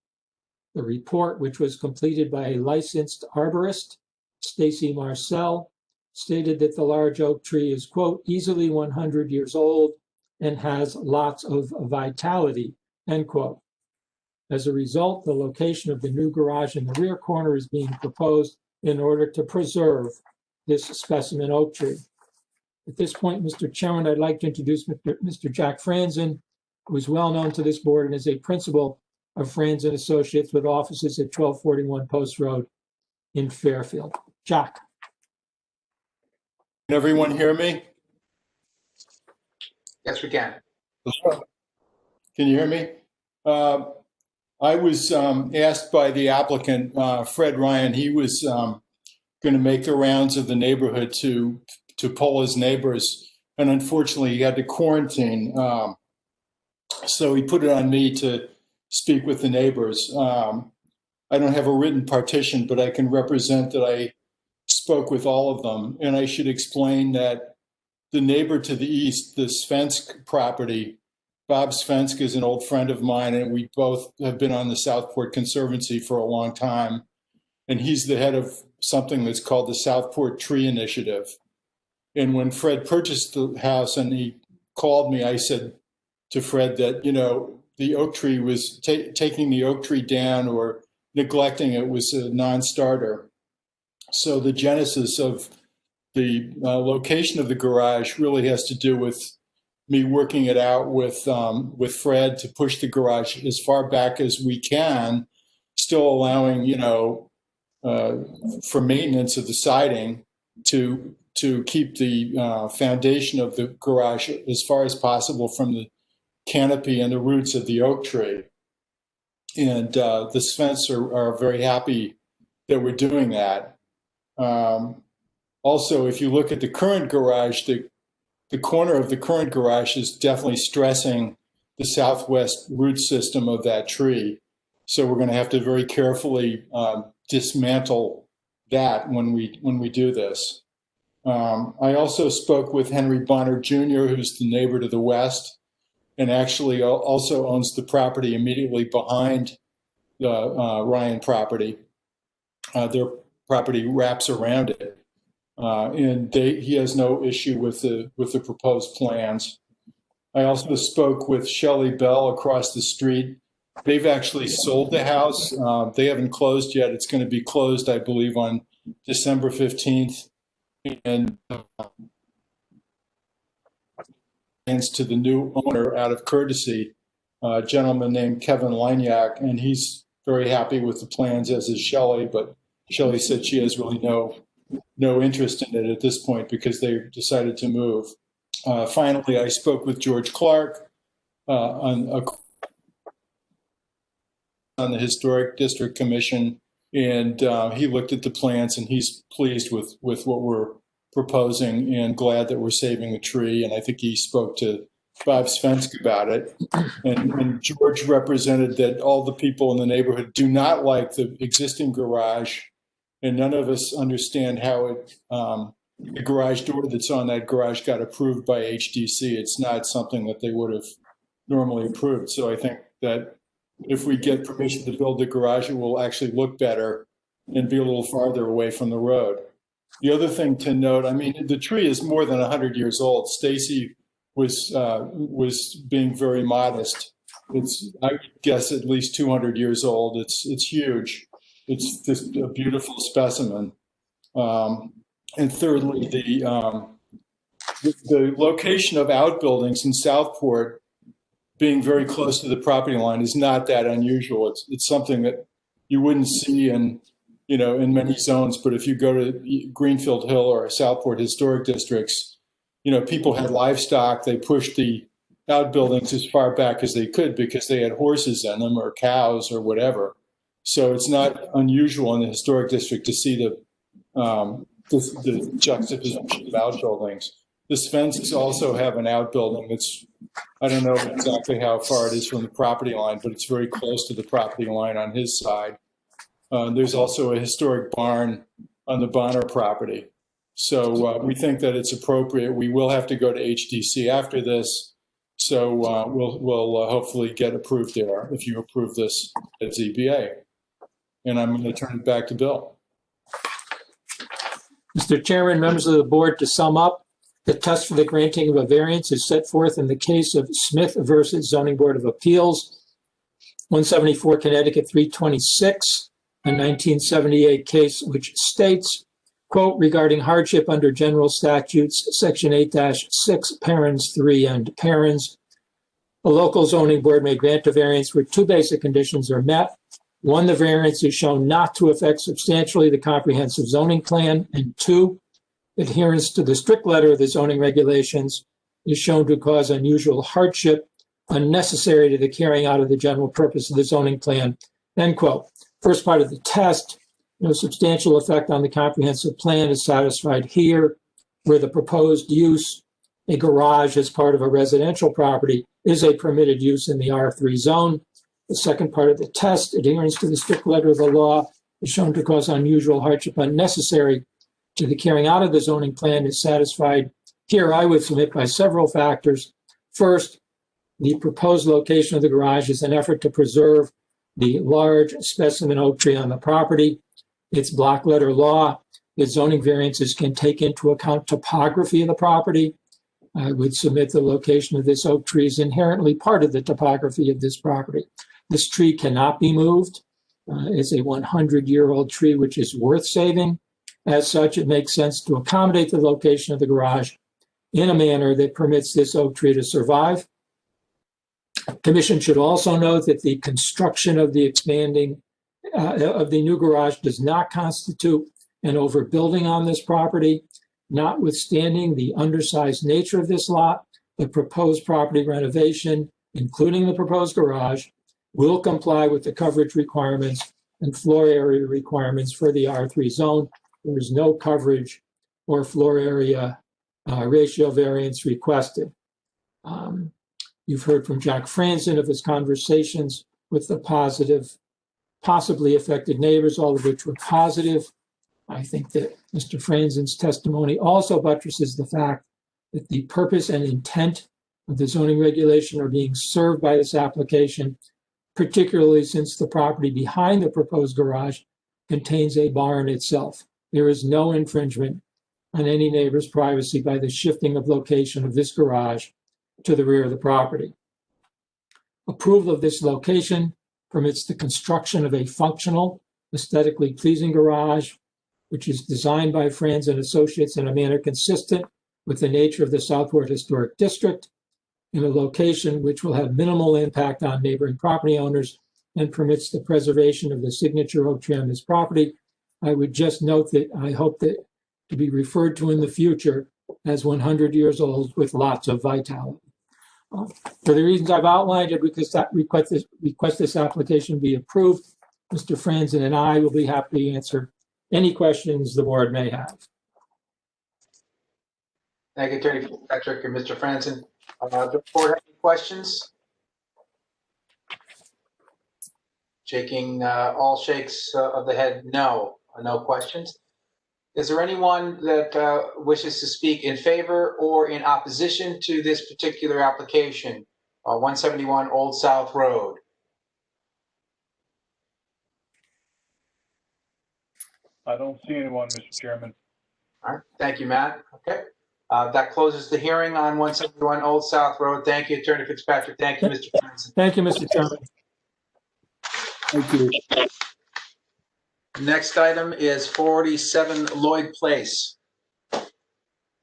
The report, which was completed by a licensed arborist, Stacy Marcel, stated that the large oak tree is, quote, easily 100 years old and has lots of vitality, end quote. As a result, the location of the new garage in the rear corner is being proposed in order to preserve this specimen oak tree. At this point, Mr. Chairman, I'd like to introduce Mr. Jack Franzen, who is well known to this board and is a principal of Franzen Associates with offices at 1241 Post Road in Fairfield. Jack. Can everyone hear me? Yes, we can. Can you hear me? I was asked by the applicant, Fred Ryan, he was going to make the rounds of the neighborhood to poll his neighbors. And unfortunately, he had to quarantine. So he put it on me to speak with the neighbors. I don't have a written partition, but I can represent that I spoke with all of them. And I should explain that the neighbor to the east, the Svensk property, Bob Svensk is an old friend of mine, and we both have been on the Southport Conservancy for a long time. And he's the head of something that's called the Southport Tree Initiative. And when Fred purchased the house and he called me, I said to Fred that, you know, the oak tree was taking the oak tree down or neglecting it was a non-starter. So the genesis of the location of the garage really has to do with me working it out with Fred to push the garage as far back as we can, still allowing, you know, for maintenance of the siding to keep the foundation of the garage as far as possible from the canopy and the roots of the oak tree. And the Svens are very happy that we're doing that. Also, if you look at the current garage, the corner of the current garage is definitely stressing the southwest root system of that tree. So we're going to have to very carefully dismantle that when we do this. I also spoke with Henry Bonner Jr., who's the neighbor to the west, and actually also owns the property immediately behind the Ryan property. Their property wraps around it. And he has no issue with the proposed plans. I also spoke with Shelley Bell across the street. They've actually sold the house. They haven't closed yet. It's going to be closed, I believe, on December 15th. And to the new owner out of courtesy, a gentleman named Kevin Lignac, and he's very happy with the plans, as is Shelley, but Shelley said she has really no interest in it at this point because they decided to move. Finally, I spoke with George Clark on the Historic District Commission, and he looked at the plans and he's pleased with what we're proposing and glad that we're saving a tree. And I think he spoke to Bob Svensk about it. And George represented that all the people in the neighborhood do not like the existing garage and none of us understand how the garage door that's on that garage got approved by HDC. It's not something that they would have normally approved. So I think that if we get permission to build the garage, it will actually look better and be a little farther away from the road. The other thing to note, I mean, the tree is more than 100 years old. Stacy was being very modest. It's, I would guess, at least 200 years old. It's huge. It's just a beautiful specimen. And thirdly, the location of Outbuildings in Southport being very close to the property line is not that unusual. It's something that you wouldn't see in many zones. But if you go to Greenfield Hill or Southport historic districts, people had livestock. They pushed the outbuildings as far back as they could because they had horses in them or cows or whatever. So it's not unusual in the historic district to see the juxtaposition of outbuildings. This fences also have an outbuilding that's, I don't know exactly how far it is from the property line, but it's very close to the property line on his side. There's also a historic barn on the Bonner property. So we think that it's appropriate. We will have to go to HDC after this. So we'll hopefully get approved there if you approve this at ZBA. And I'm going to turn it back to Bill. Mr. Chairman, members of the board, to sum up, the test for the granting of a variance is set forth in the case of Smith versus Zoning Board of Appeals, 174 Connecticut 326, a 1978 case which states, quote, regarding hardship under general statutes, section 8-6, parens 3 and parens, a local zoning board may grant a variance where two basic conditions are met. One, the variance is shown not to affect substantially the comprehensive zoning plan, and two, adherence to the strict letter of the zoning regulations is shown to cause unusual hardship unnecessary to the carrying out of the general purpose of the zoning plan, end quote. First part of the test, no substantial effect on the comprehensive plan is satisfied here, where the proposed use, a garage as part of a residential property, is a permitted use in the R3 zone. The second part of the test, adherence to the strict letter of the law, is shown to cause unusual hardship unnecessary to the carrying out of the zoning plan is satisfied. Here, I would submit by several factors. First, the proposed location of the garage is an effort to preserve the large specimen oak tree on the property. It's block letter law. The zoning variances can take into account topography of the property. I would submit the location of this oak tree is inherently part of the topography of this property. This tree cannot be moved. It's a 100-year-old tree, which is worth saving. As such, it makes sense to accommodate the location of the garage in a manner that permits this oak tree to survive. Commission should also note that the construction of the of the new garage does not constitute an overbuilding on this property. Notwithstanding the undersized nature of this lot, the proposed property renovation, including the proposed garage, will comply with the coverage requirements and floor area requirements for the R3 zone. There is no coverage or floor area ratio variance requested. You've heard from Jack Franzen of his conversations with the possibly affected neighbors, all of which were positive. I think that Mr. Franzen's testimony also buttresses the fact that the purpose and intent of the zoning regulation are being served by this application, particularly since the property behind the proposed garage contains a barn itself. There is no infringement on any neighbor's privacy by the shifting of location of this garage to the rear of the property. Approval of this location permits the construction of a functional, aesthetically pleasing garage, which is designed by Franz and Associates in a manner consistent with the nature of the Southport Historic District, in a location which will have minimal impact on neighboring property owners and permits the preservation of the signature oak tree on this property. I would just note that I hope that to be referred to in the future as 100 years old with lots of vitality. For the reasons I've outlined, I request this application be approved. Mr. Franzen and I will be happy to answer any questions the board may have. Thank you, Attorney Patrick and Mr. Franzen. Does the board have any questions? Shaking all shakes of the head, no. No questions. Is there anyone that wishes to speak in favor or in opposition to this particular application? 171 Old South Road. I don't see anyone, Mr. Chairman. All right, thank you, Matt. Okay, that closes the hearing on 171 Old South Road. Thank you, Attorney Fitzpatrick. Thank you, Mr. Franson. Thank you, Mr. Chairman. Thank you. Next item is 47 Lloyd Place.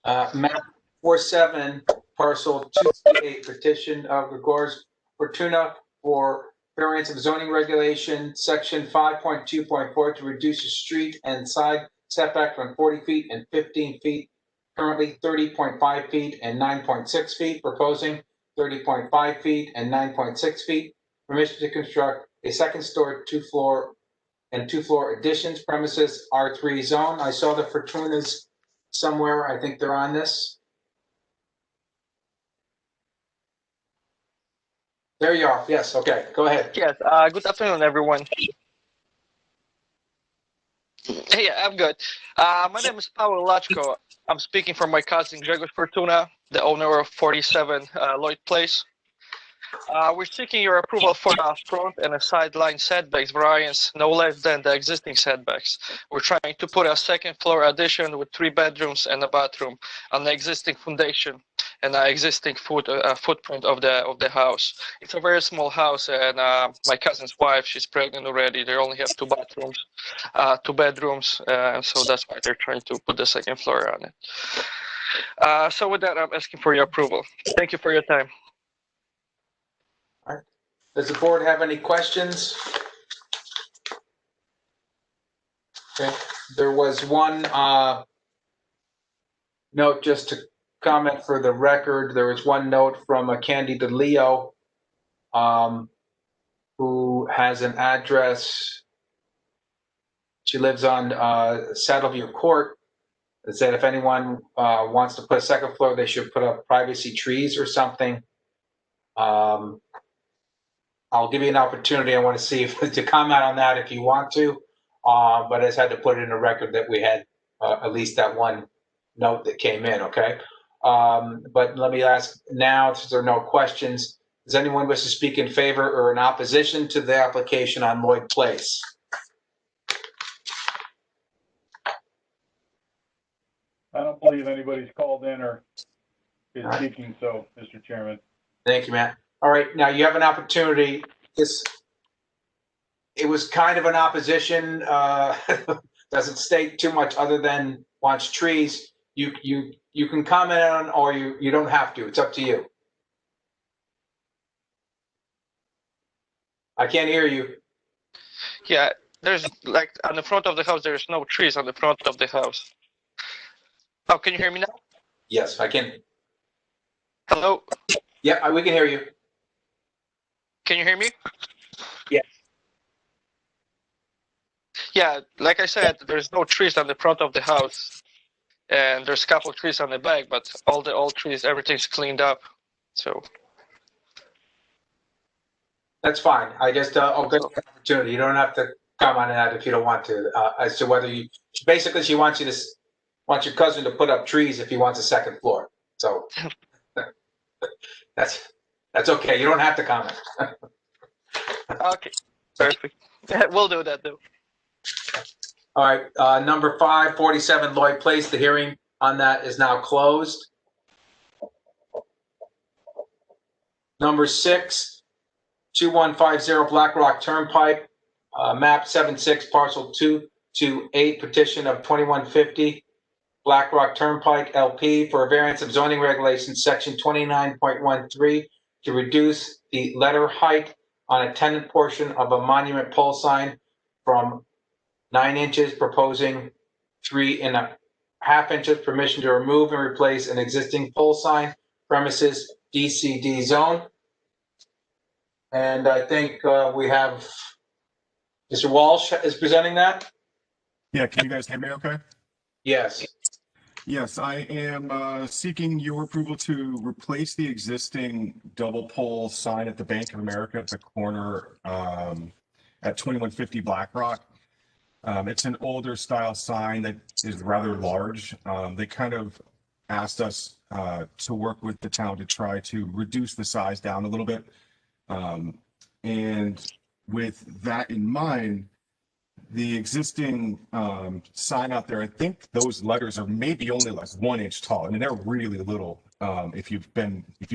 Map 47, Parcel 238, petition of Gregor's Fortuna for variance of zoning regulation, section 5.2.4 to reduce the street and side setback from 40 feet and 15 feet, currently 30.5 feet and 9.6 feet, proposing 30.5 feet and 9.6 feet. Permission to construct a second story, two-floor additions, premises R3 zone. I saw the Fortunas somewhere. I think they're on this. There you are. Yes. Okay. Go ahead. Yes. Good afternoon, everyone. Hey, I'm good. My name is Paweł Lachko. I'm speaking for my cousin Gregor Fortuna, the owner of 47 Lloyd Place. We're seeking your approval for a front and a sideline setbacks variance no less than the existing setbacks. We're trying to put a second floor addition with 3 bedrooms and a bathroom on the existing foundation and an existing footprint of the house. It's a very small house, and my cousin's wife, she's pregnant already. They only have 2 bathrooms, 2 bedrooms, and so that's why they're trying to put the second floor on it. So with that, I'm asking for your approval. Thank you for your time. All right. Does the board have any questions? Okay. There was one note just to comment for the record. There was one note from Candy DeLeo, who has an address. She lives on Saddleview Court. It said if anyone wants to put a second floor, they should put up privacy trees or something. I'll give you an opportunity. I want to see if to comment on that if you want to, but I just had to put it in the record that we had at least that one note that came in. Okay. But let me ask now, since there are no questions, does anyone wish to speak in favor or in opposition to the application on Lloyd Place? I don't believe anybody's called in or is speaking, so, Mr. Chairman. Thank you, Matt. All right, now you have an opportunity. It was kind of an opposition. Doesn't state too much other than wants trees. You can comment on, or you don't have to. It's up to you. I can't hear you. Yeah, there's like on the front of the house, there's no trees on the front of the house. Oh, can you hear me now? Yes, I can. Hello? Yeah, we can hear you. Can you hear me? Yeah. Yeah, like I said, there's no trees on the front of the house. And there's a couple of trees on the back, but all the old trees, everything's cleaned up. So that's fine. I just I'll give you an opportunity. You don't have to comment on that if you don't want to. As to whether you basically she wants your cousin to put up trees if he wants a second floor. So that's okay. You don't have to comment. Okay, perfect. We'll do that though. All right, number 5, 47 Lloyd Place. The hearing on that is now closed. Number 6, 2150 Black Rock Turnpike, map 76, parcel 228, petition of 2150 Black Rock Turnpike LP for a variance of zoning regulations, section 29.13, to reduce the letter height on a tenant portion of a monument pole sign from 9 inches, proposing 3.5 inches. Permission to remove and replace an existing pole sign, premises DCD zone. And I think we have Mr. Walsh is presenting that. Yeah, can you guys hear me okay? Yes. Yes, I am seeking your approval to replace the existing double pole sign at the Bank of America at the corner at 2150 Black Rock. It's an older style sign that is rather large. They kind of asked us to work with the town to try to reduce the size down a little bit. And with that in mind, the existing sign out there, I think those letters are maybe only like 1 inch tall. I mean, they're really little if you've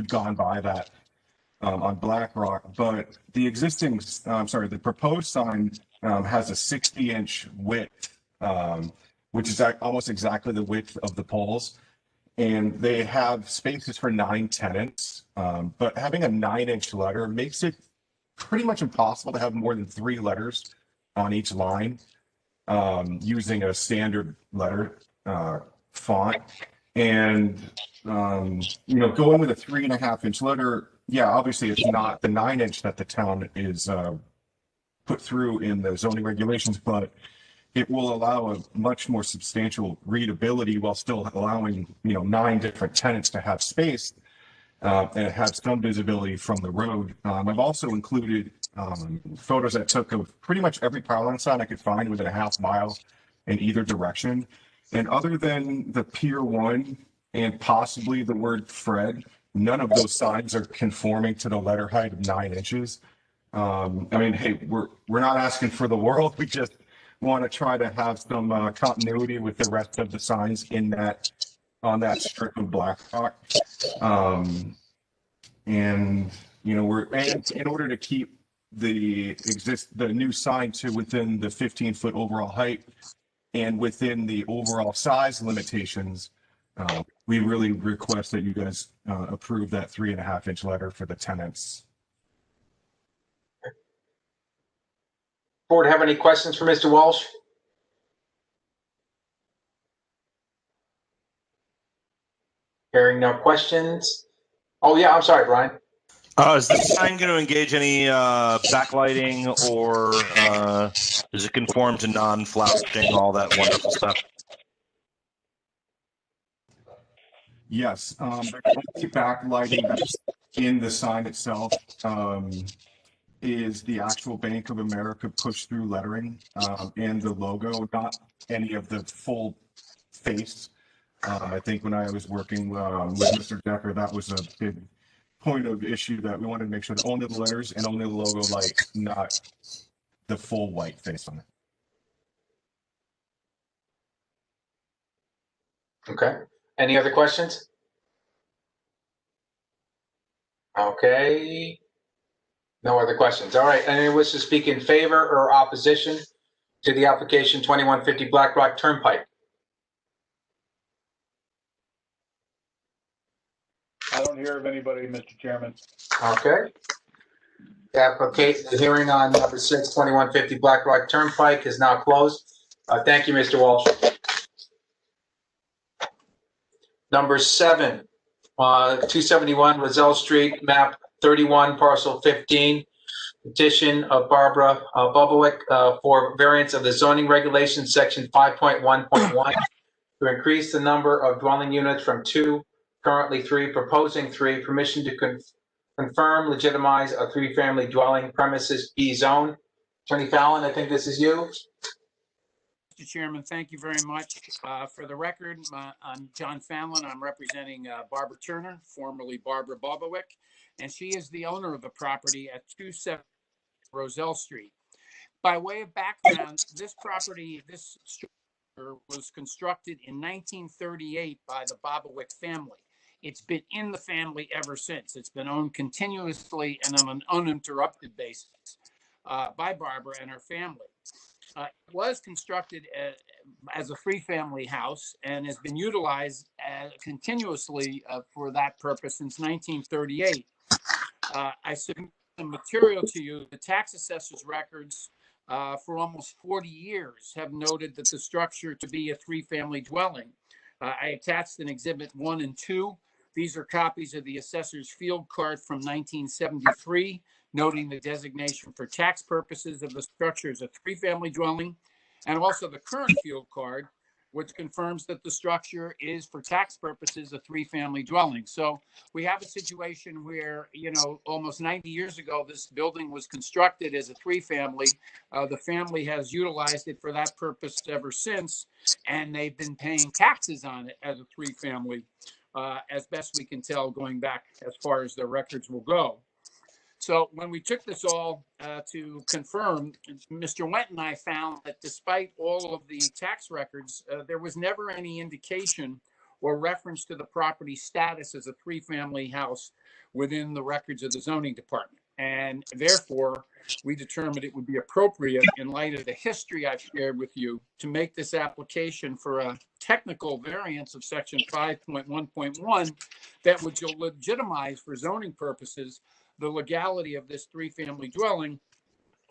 gone by that on Black Rock. But the existing, the proposed sign has a 60-inch width, which is almost exactly the width of the poles. And they have spaces for 9 tenants. But having a 9-inch letter makes it pretty much impossible to have more than 3 letters on each line using a standard letter font. And, going with a 3.5-inch letter, yeah, obviously it's not the 9-inch that the town is put through in the zoning regulations, but it will allow a much more substantial readability while still allowing, 9 different tenants to have space and have some visibility from the road. I've also included photos I took of pretty much every power line sign I could find within a half mile in either direction. And other than the Pier 1 and possibly the word Fred, none of those signs are conforming to the letter height of 9 inches. Hey, we're not asking for the world. We just want to try to have some continuity with the rest of the signs on that strip of Black Rock. In order to keep the new sign to within the 15-foot overall height and within the overall size limitations, we really request that you guys approve that 3.5-inch letter for the tenants. Board have any questions for Mr. Walsh? Hearing no questions. Oh, yeah, I'm sorry, Brian. Is the sign going to engage any backlighting, or does it conform to non-flashing, all that wonderful stuff? Yes, the only backlighting that's in the sign itself is the actual Bank of America push-through lettering and the logo, not any of the full face. I think when I was working with Mr. Decker, that was a big point of issue, that we wanted to make sure that only the letters and only the logo light, not the full white face on it. Okay. Any other questions? Okay. No other questions. All right. Anyone wish to speak in favor or opposition to the application 2150 Black Rock Turnpike? I don't hear of anybody, Mr. Chairman. Okay. The hearing on number 6, 2150 Black Rock Turnpike is now closed. Thank you, Mr. Walsh. Number 7, 271 Roselle Street, map 31, parcel 15. Petition of Barbara Bobowick for variance of the zoning regulations, section 5.1.1, to increase the number of dwelling units from 2, currently 3, proposing 3, permission to confirm, legitimize a 3-family dwelling premises B zone. Attorney Fallon, I think this is you. Mr. Chairman, thank you very much. For the record, I'm John Fallon. I'm representing Barbara Turner, formerly Barbara Bobowick, and she is the owner of the property at 270 Roselle Street. By way of background, this property, this structure was constructed in 1938 by the Bobowick family. It's been in the family ever since. It's been owned continuously and on an uninterrupted basis by Barbara and her family. It was constructed as a 3-family house and has been utilized continuously for that purpose since 1938. I submit the material to you. The tax assessor's records for almost 40 years have noted that the structure to be a 3-family dwelling. I attached an exhibit 1 and 2. These are copies of the assessor's field card from 1973, noting the designation for tax purposes of the structure as a 3-family dwelling, and also the current field card, which confirms that the structure is, for tax purposes, a three-family dwelling. So we have a situation where, you know, almost 90 years ago, this building was constructed as a three-family. The family has utilized it for that purpose ever since, and they've been paying taxes on it as a three-family, as best we can tell, going back as far as their records will go. So when we took this all to confirm, Mr. Went and I found that despite all of the tax records, there was never any indication or reference to the property status as a three-family house within the records of the zoning department. And therefore, we determined it would be appropriate, in light of the history I've shared with you, to make this application for a technical variance of section 5.1.1 that would legitimize, for zoning purposes, the legality of this three-family dwelling,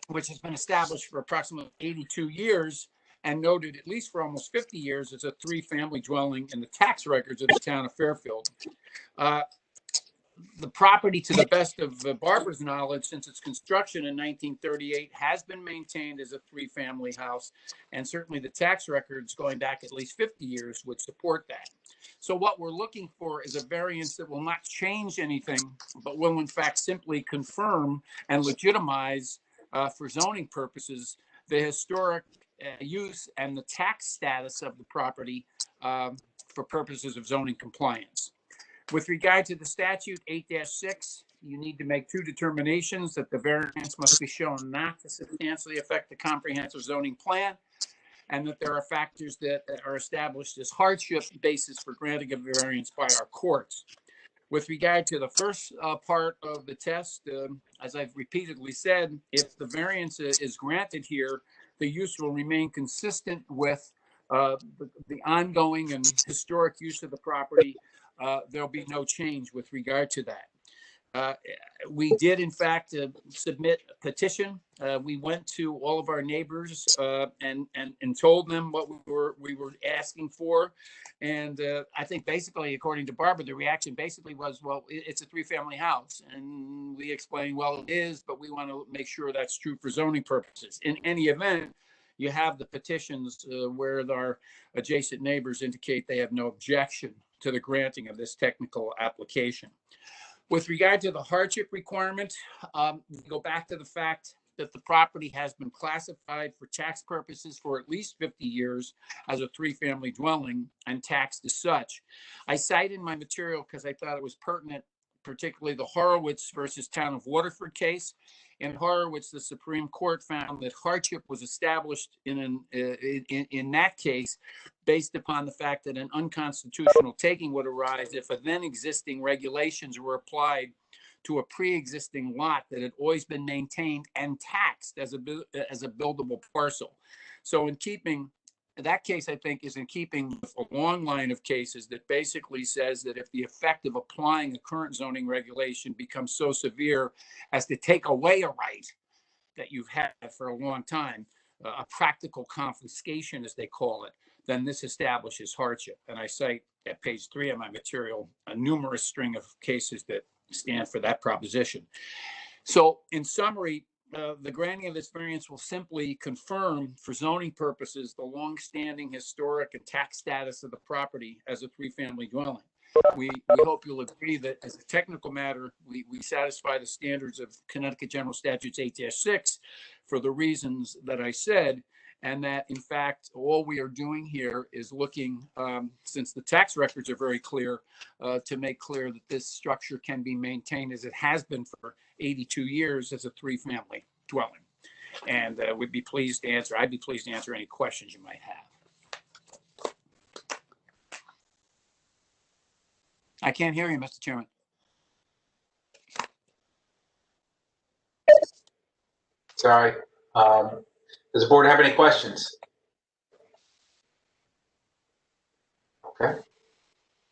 which has been established for approximately 82 years and noted at least for almost 50 years as a three-family dwelling in the tax records of the town of Fairfield. The property, to the best of Barbara's knowledge, since its construction in 1938, has been maintained as a three-family house, and certainly the tax records going back at least 50 years would support that. So what we're looking for is a variance that will not change anything, but will in fact simply confirm and legitimize, for zoning purposes, the historic use and the tax status of the property for purposes of zoning compliance. With regard to the statute 8-6, you need to make two determinations: that the variance must be shown not to substantially affect the comprehensive zoning plan, and that there are factors that are established as hardship basis for granting a variance by our courts. With regard to the first part of the test, as I've repeatedly said, if the variance is granted here, the use will remain consistent with the ongoing and historic use of the property. There'll be no change with regard to that. We did, in fact, submit a petition. We went to all of our neighbors and told them what we were asking for. And I think basically, according to Barbara, the reaction basically was, well, it's a three-family house. And we explained, well, it is, but we want to make sure that's true for zoning purposes. In any event, you have the petitions where our adjacent neighbors indicate they have no objection to the granting of this technical application. With regard to the hardship requirement, we go back to the fact that the property has been classified for tax purposes for at least 50 years as a three-family dwelling and taxed as such. I cite in my material, because I thought it was pertinent, particularly the Horowitz versus Town of Waterford case. In Horowitz, the Supreme Court found that hardship was established in that case based upon the fact that an unconstitutional taking would arise if a then existing regulations were applied to a pre-existing lot that had always been maintained and taxed as a buildable parcel. So in keeping, that case, I think, is in keeping with a long line of cases that basically says that if the effect of applying a current zoning regulation becomes so severe as to take away a right that you've had for a long time, a practical confiscation, as they call it, then this establishes hardship. And I cite at page 3 of my material a numerous string of cases that stand for that proposition. So in summary, the granting of this variance will simply confirm, for zoning purposes, the long-standing historic and tax status of the property as a three-family dwelling. We hope you'll agree that as a technical matter, we satisfy the standards of Connecticut General Statutes 8-6 for the reasons that I said, and that in fact, all we are doing here is looking, since the tax records are very clear, to make clear that this structure can be maintained as it has been for 82 years as a three-family dwelling. And I'd be pleased to answer any questions you might have. I can't hear you, Mr. Chairman. Sorry. Does the board have any questions? Okay.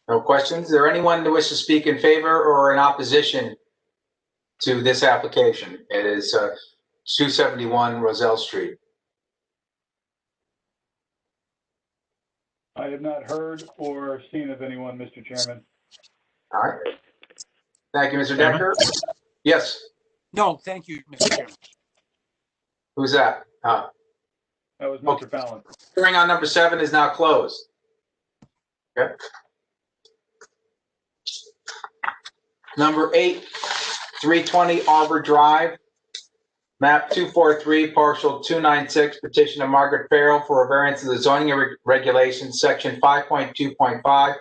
No questions. Is there anyone who wishes to speak in favor or in opposition to this application? It is 271 Roselle Street. I have not heard or seen of anyone, Mr. Chairman. All right. Thank you, Mr. Decker. Yes. No, thank you, Mr. Chairman. Who's that? That was Mr. Fallon. Hearing on number 7 is now closed. Okay. Number 8, 320 Arbor Drive, map 243, parcel 296, petition of Margaret Farrell for a variance of the zoning regulations, section 5.2.5,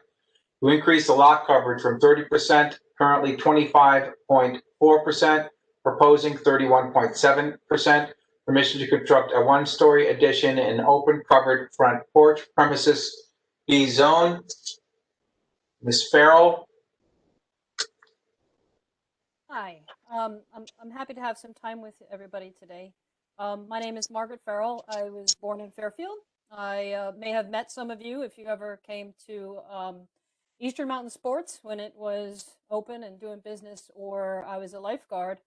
to increase the lot coverage from 30%, currently 25.4%, proposing 31.7%, permission to construct a one-story addition in open covered front porch premises B zone. Ms. Farrell. Hi, I'm happy to have some time with everybody today. My name is Margaret Farrell. I was born in Fairfield. I may have met some of you if you ever came to Eastern Mountain Sports when it was open and doing business, or I was a lifeguard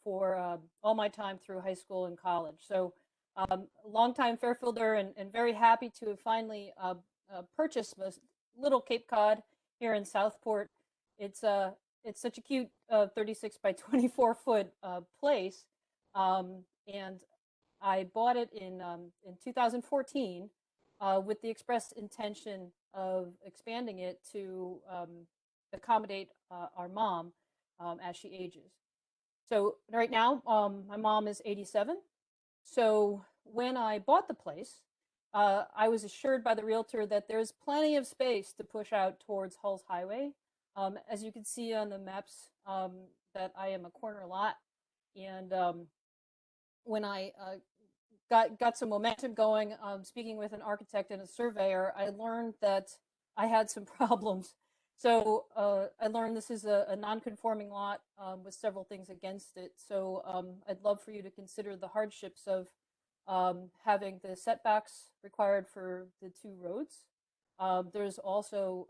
for all my time through high school and college. So longtime Fairfielder and very happy to have finally purchased this little Cape Cod here in Southport. It's such a cute 36 by 24 foot place, and I bought it in 2014 with the express intention of expanding it to accommodate our mom as she ages. So right now, my mom is 87. So when I bought the place, I was assured by the realtor that there's plenty of space to push out towards Hulls Highway. As you can see on the maps, that I am a corner lot, and when I got some momentum going, speaking with an architect and a surveyor, I learned that I had some problems. So I learned this is a non-conforming lot with several things against it. So I'd love for you to consider the hardships of having the setbacks required for the two roads. There's also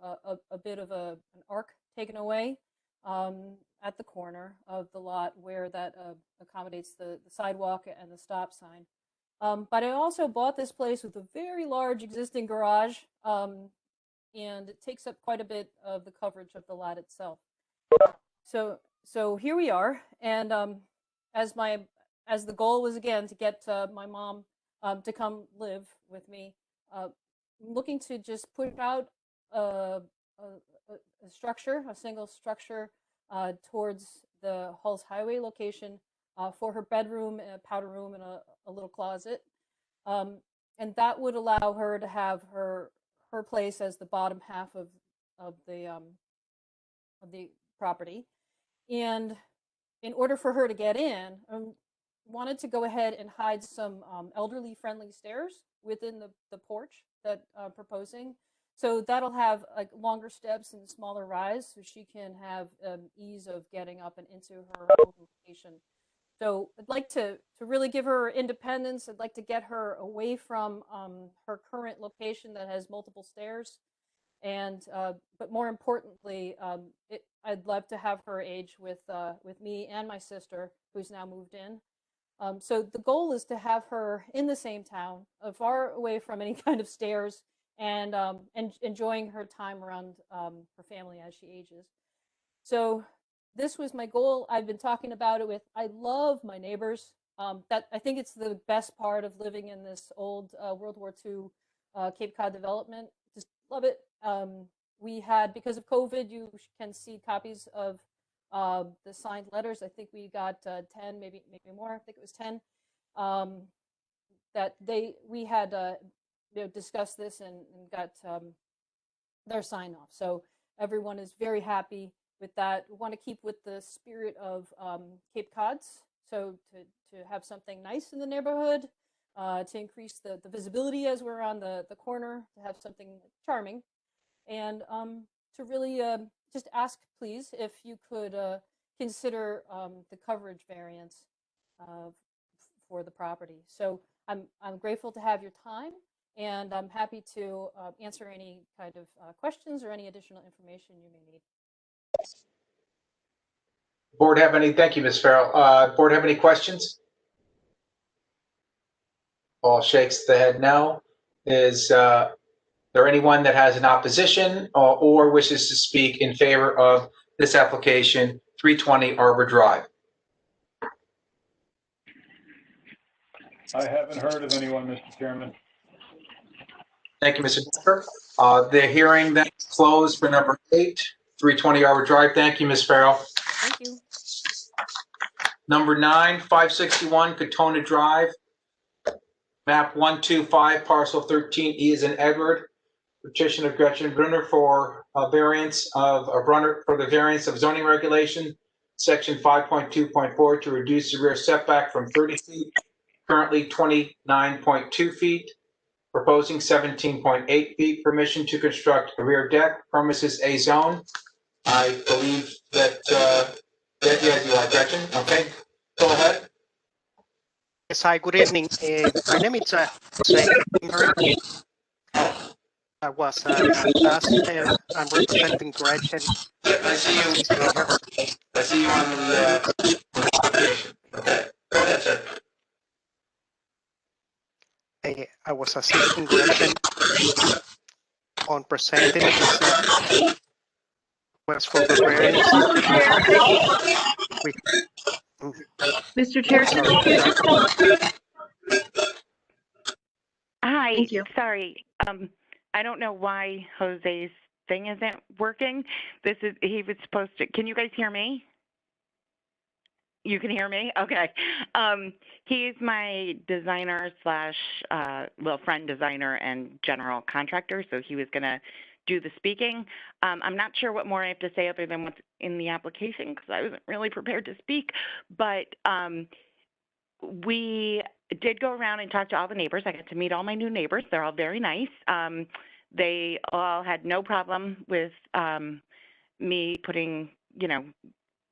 a bit of an arc taken away at the corner of the lot where that accommodates the sidewalk and the stop sign. But I also bought this place with a very large existing garage, and it takes up quite a bit of the coverage of the lot itself. So here we are, and as the goal was again to get my mom to come live with me, looking to just put out a structure, a single structure towards the Hulls Highway location for her bedroom, a powder room, and a little closet. And that would allow her to have her place as the bottom half of the property. And in order for her to get in, I wanted to go ahead and hide some elderly friendly stairs within the porch that I'm proposing. So that'll have like longer steps and smaller rise, so she can have ease of getting up and into her own location. So I'd like to really give her independence. I'd like to get her away from her current location that has multiple stairs. And but more importantly, I'd love to have her age with me and my sister, who's now moved in. So the goal is to have her in the same town, far away from any kind of stairs, and enjoying her time around her family as she ages. So this was my goal. I've been talking about it with, I love my neighbors. That I think it's the best part of living in this old World War II Cape Cod development. Just love it. We had, because of COVID, you can see copies of the signed letters. I think we got 10, maybe more. I think it was 10. That we had discussed this and got their sign off. So everyone is very happy with that. We want to keep with the spirit of Cape Cods. So to have something nice in the neighborhood, to increase the visibility as we're on the corner, to have something charming, and to really just ask, please, if you could consider the coverage variance for the property. So I'm grateful to have your time, and I'm happy to answer any kind of questions or any additional information you may need. Board have any? Thank you, Ms. Farrell. Board have any questions? Paul shakes the head no. Is there anyone that has an opposition or wishes to speak in favor of this application, 320 Arbor Drive? I haven't heard of anyone, Mr. Chairman. Thank you, Mr. Decker. The hearing then closed for number 8, 320 Arbor Drive. Thank you, Ms. Farrell. Thank you. Number 9, 561 Katona Drive, map 125, parcel 13E is in Edward. Petition of Gretchen Brunner for a variance of the variance of zoning regulation, section 5.2.4, to reduce the rear setback from 30 feet, currently 29.2 feet, proposing 17.8 feet. Permission to construct a rear deck, premises A zone. I believe that, yeah, you are, Gretchen. Okay, go ahead. Yes, hi, good evening. My name is I was asked, I'm representing Gretchen. I see you. I see you on the application. Okay, go ahead, sir. I was assisting Gretchen on presenting the request for the variance. Mr. Chair, can you mute yourself? Hi. Thank you. Sorry. I don't know why Jose's thing isn't working. He was supposed to. Can you guys hear me? You can hear me? Okay. He's my designer slash friend designer and general contractor, so he was going to do the speaking. I'm not sure what more I have to say other than what's in the application because I wasn't really prepared to speak, but we did go around and talk to all the neighbors. I got to meet all my new neighbors. They're all very nice. They all had no problem with me putting,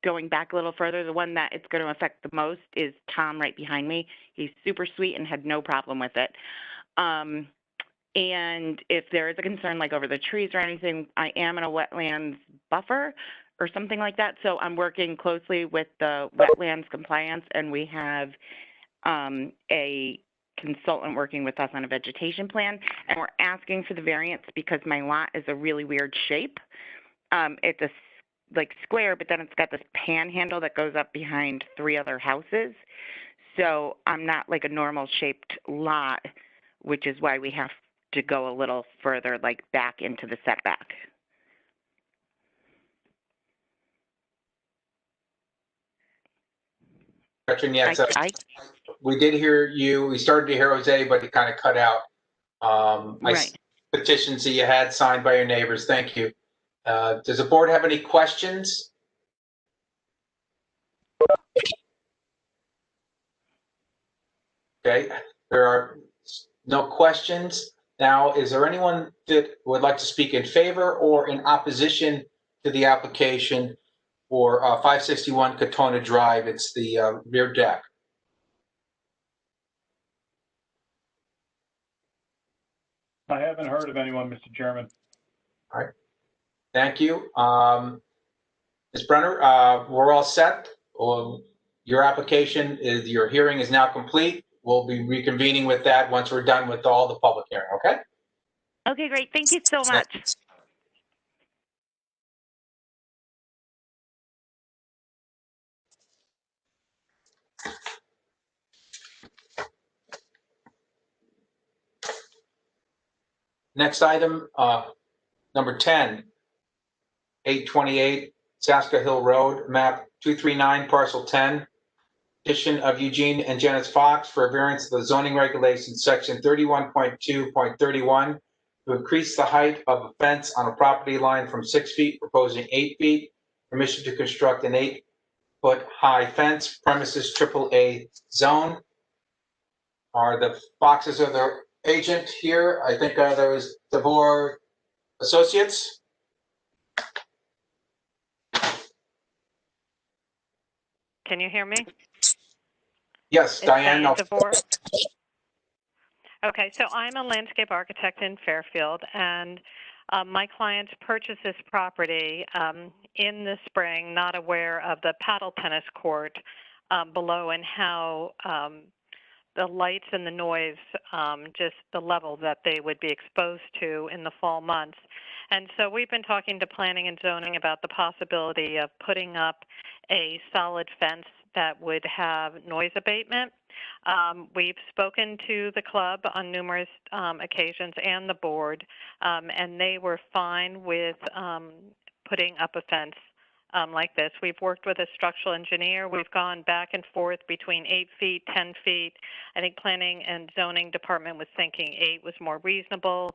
going back a little further. The one that it's going to affect the most is Tom right behind me. He's super sweet and had no problem with it. And if there is a concern like over the trees or anything, I am in a wetlands buffer or something like that. So I'm working closely with the wetlands compliance, and we have a consultant working with us on a vegetation plan, and we're asking for the variance because my lot is a really weird shape. It's a square, but then it's got this panhandle that goes up behind 3 other houses. So I'm not like a normal shaped lot, which is why we have to go a little further, back into the setback. Gretchen, yes, we did hear you. We started to hear Jose, but he kind of cut out. Right. Petitions that you had signed by your neighbors. Thank you. Does the board have any questions? Okay, there are no questions. Now, is there anyone that would like to speak in favor or in opposition to the application for 561 Katona Drive? It's the rear deck. I haven't heard of anyone, Mr. Chairman. All right. Thank you. Ms. Brenner, we're all set. Your application, your hearing is now complete. We'll be reconvening with that once we're done with all the public hearing, okay? Okay, great. Thank you so much. Next item, number 10, 828 Saska Hill Road, map 239, parcel 10. Petition of Eugene and Janice Fox for a variance of the zoning regulations, section 31.2.31, to increase the height of a fence on a property line from 6 feet, proposing 8 feet. Permission to construct an 8-foot high fence, premises AAA zone. Are the Foxes are the agent here? I think there was DeVore Associates. Can you hear me? Yes, Diane. DeVore. Okay, so I'm a landscape architect in Fairfield, and my client purchased this property in the spring, not aware of the paddle tennis court below and how the lights and the noise, just the level that they would be exposed to in the fall months. And so we've been talking to planning and zoning about the possibility of putting up a solid fence that would have noise abatement. We've spoken to the club on numerous occasions and the board, and they were fine with putting up a fence like this. We've worked with a structural engineer. We've gone back and forth between 8 feet, 10 feet. I think planning and zoning department was thinking 8 was more reasonable.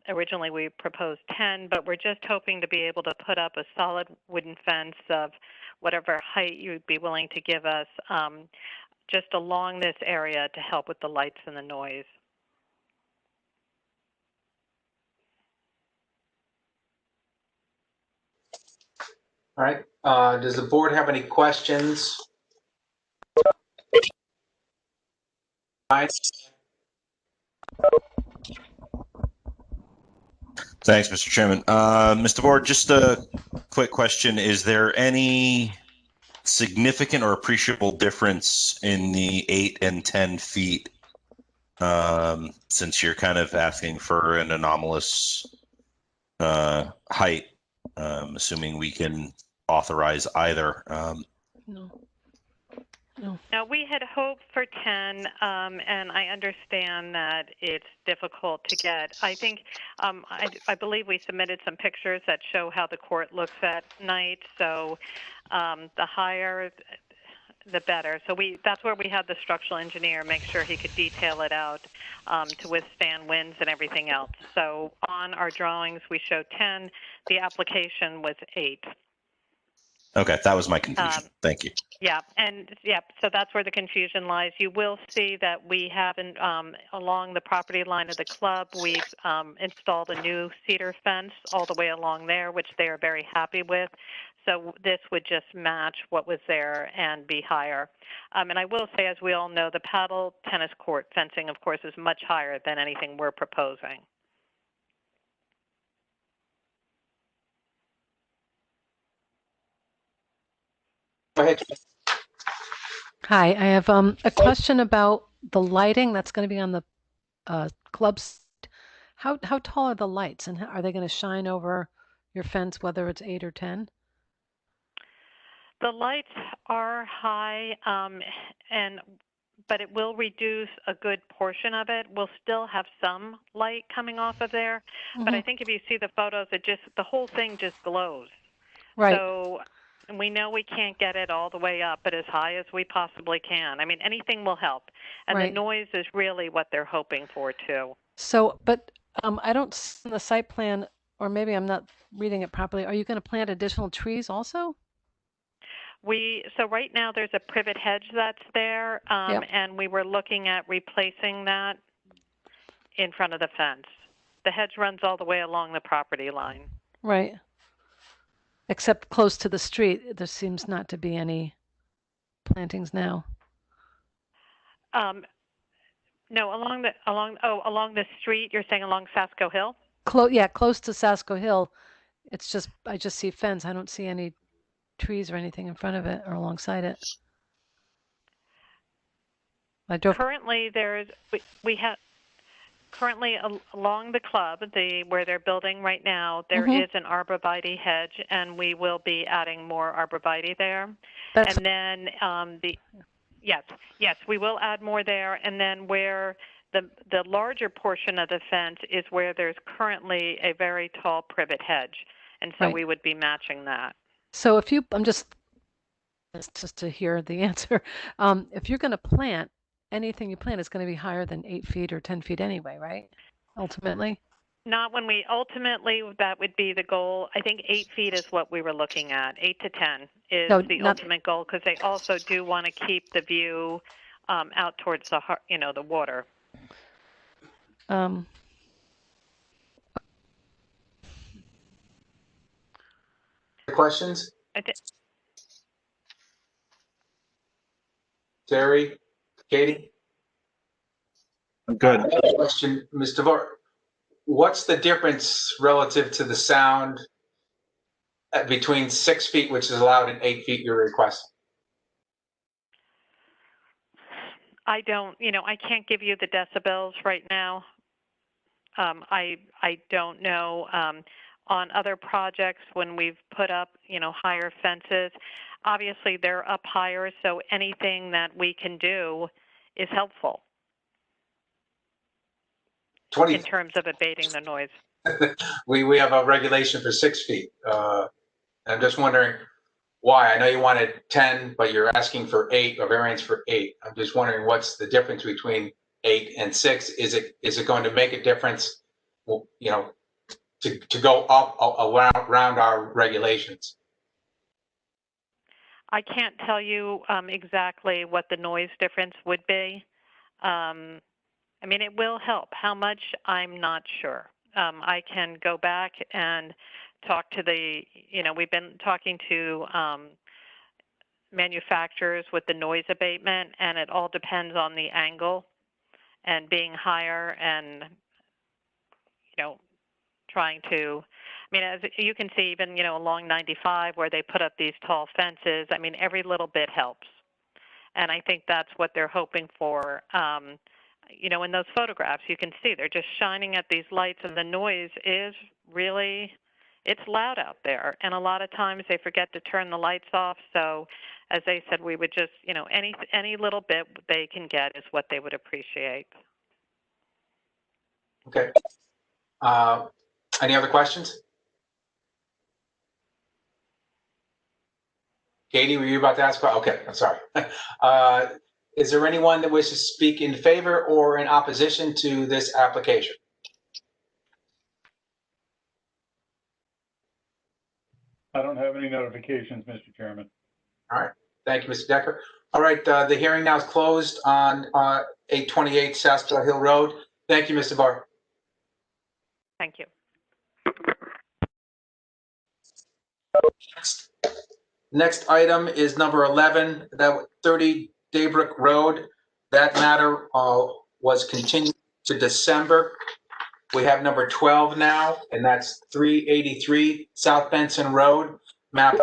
Originally we proposed 10, but we're just hoping to be able to put up a solid wooden fence of whatever height you'd be willing to give us, just along this area to help with the lights and the noise. All right. Does the board have any questions? Thanks, Mr. Chairman. Mr. Board, just a quick question. Is there any significant or appreciable difference in the 8 and 10 feet, since you're kind of asking for an anomalous height, assuming we can authorize either? No. No. Now, we had hoped for 10, and I understand that it's difficult to get. I think, I believe we submitted some pictures that show how the court looks at night, so the higher, the better. So that's where we had the structural engineer make sure he could detail it out to withstand winds and everything else. So on our drawings, we show 10. The application was 8. Okay, that was my confusion. Thank you. Yeah, and so that's where the confusion lies. You will see that we haven't, along the property line of the club, we've installed a new cedar fence all the way along there, which they are very happy with. So this would just match what was there and be higher. And I will say, as we all know, the paddle tennis court fencing, of course, is much higher than anything we're proposing. Go ahead. Hi, I have a question about the lighting that's going to be on the clubs. How tall are the lights, and are they going to shine over your fence, whether it's 8 or 10? The lights are high, but it will reduce a good portion of it. We'll still have some light coming off of there, but I think if you see the photos, the whole thing just glows. Right. So we know we can't get it all the way up, but as high as we possibly can. I mean, anything will help. And Right. the noise is really what they're hoping for, too. So, but I don't see the site plan, or maybe I'm not reading it properly. Are you going to plant additional trees also? So right now there's a privet hedge that's there, and we were looking at replacing that in front of the fence. The hedge runs all the way along the property line. Right. Except close to the street, there seems not to be any plantings now. No, along the street. You're saying along Sasco Hill? Close to Sasco Hill. It's just I just see fence. I don't see any trees or anything in front of it or alongside it. Currently, we have along the club, where they're building right now, there is an arborvitae hedge, and we will be adding more arborvitae there. And then yes, we will add more there. And then where the larger portion of the fence is where there's currently a very tall privet hedge, and so we would be matching that. So I'm just to hear the answer. If you're going to plant, anything you plant is going to be higher than 8 feet or 10 feet anyway, right? Ultimately? Not when ultimately, that would be the goal. I think 8 feet is what we were looking at. 8 to 10 is the ultimate goal, because they also do want to keep the view out towards the water. Questions? Terry, Katie? I'm good. Question, Mr. Var. What's the difference relative to the sound between 6 feet, which is allowed, and 8 feet you're requesting? I can't give you the decibels right now. I don't know. On other projects, when we've put up, higher fences, obviously they're up higher, so anything that we can do is helpful 20, in terms of abating the noise. we have a regulation for 6 feet. I'm just wondering why. I know you wanted 10, but you're asking for 8, a variance for 8. I'm just wondering what's the difference between 8 and 6? Is it going to make a difference, you know, to go up around our regulations? I can't tell you exactly what the noise difference would be. I mean, it will help. How much, I'm not sure. I can go back and talk to the, you know, we've been talking to manufacturers with the noise abatement, and it all depends on the angle and being higher and, you know, trying to, I mean, as you can see, even, you know, along 95 where they put up these tall fences, I mean, every little bit helps. And I think that's what they're hoping for. You know, in those photographs, you can see they're just shining at these lights, and the noise is really, it's loud out there. And a lot of times they forget to turn the lights off. So as they said, we would just, you know, any little bit they can get is what they would appreciate. Okay. Any other questions? Katie, were you about to ask? Okay, I'm sorry. Is there anyone that wishes to speak in favor or in opposition to this application? I don't have any notifications, Mr. Chairman. All right. Thank you, Mr. Decker. All right. The hearing now is closed on 828 Southport Hill Road. Thank you, Mr. Barr. Thank you. Next item is number 11, that 30 Daybrook Road. That matter was continued to December. We have number 12 now, and that's 383 South Benson Road, map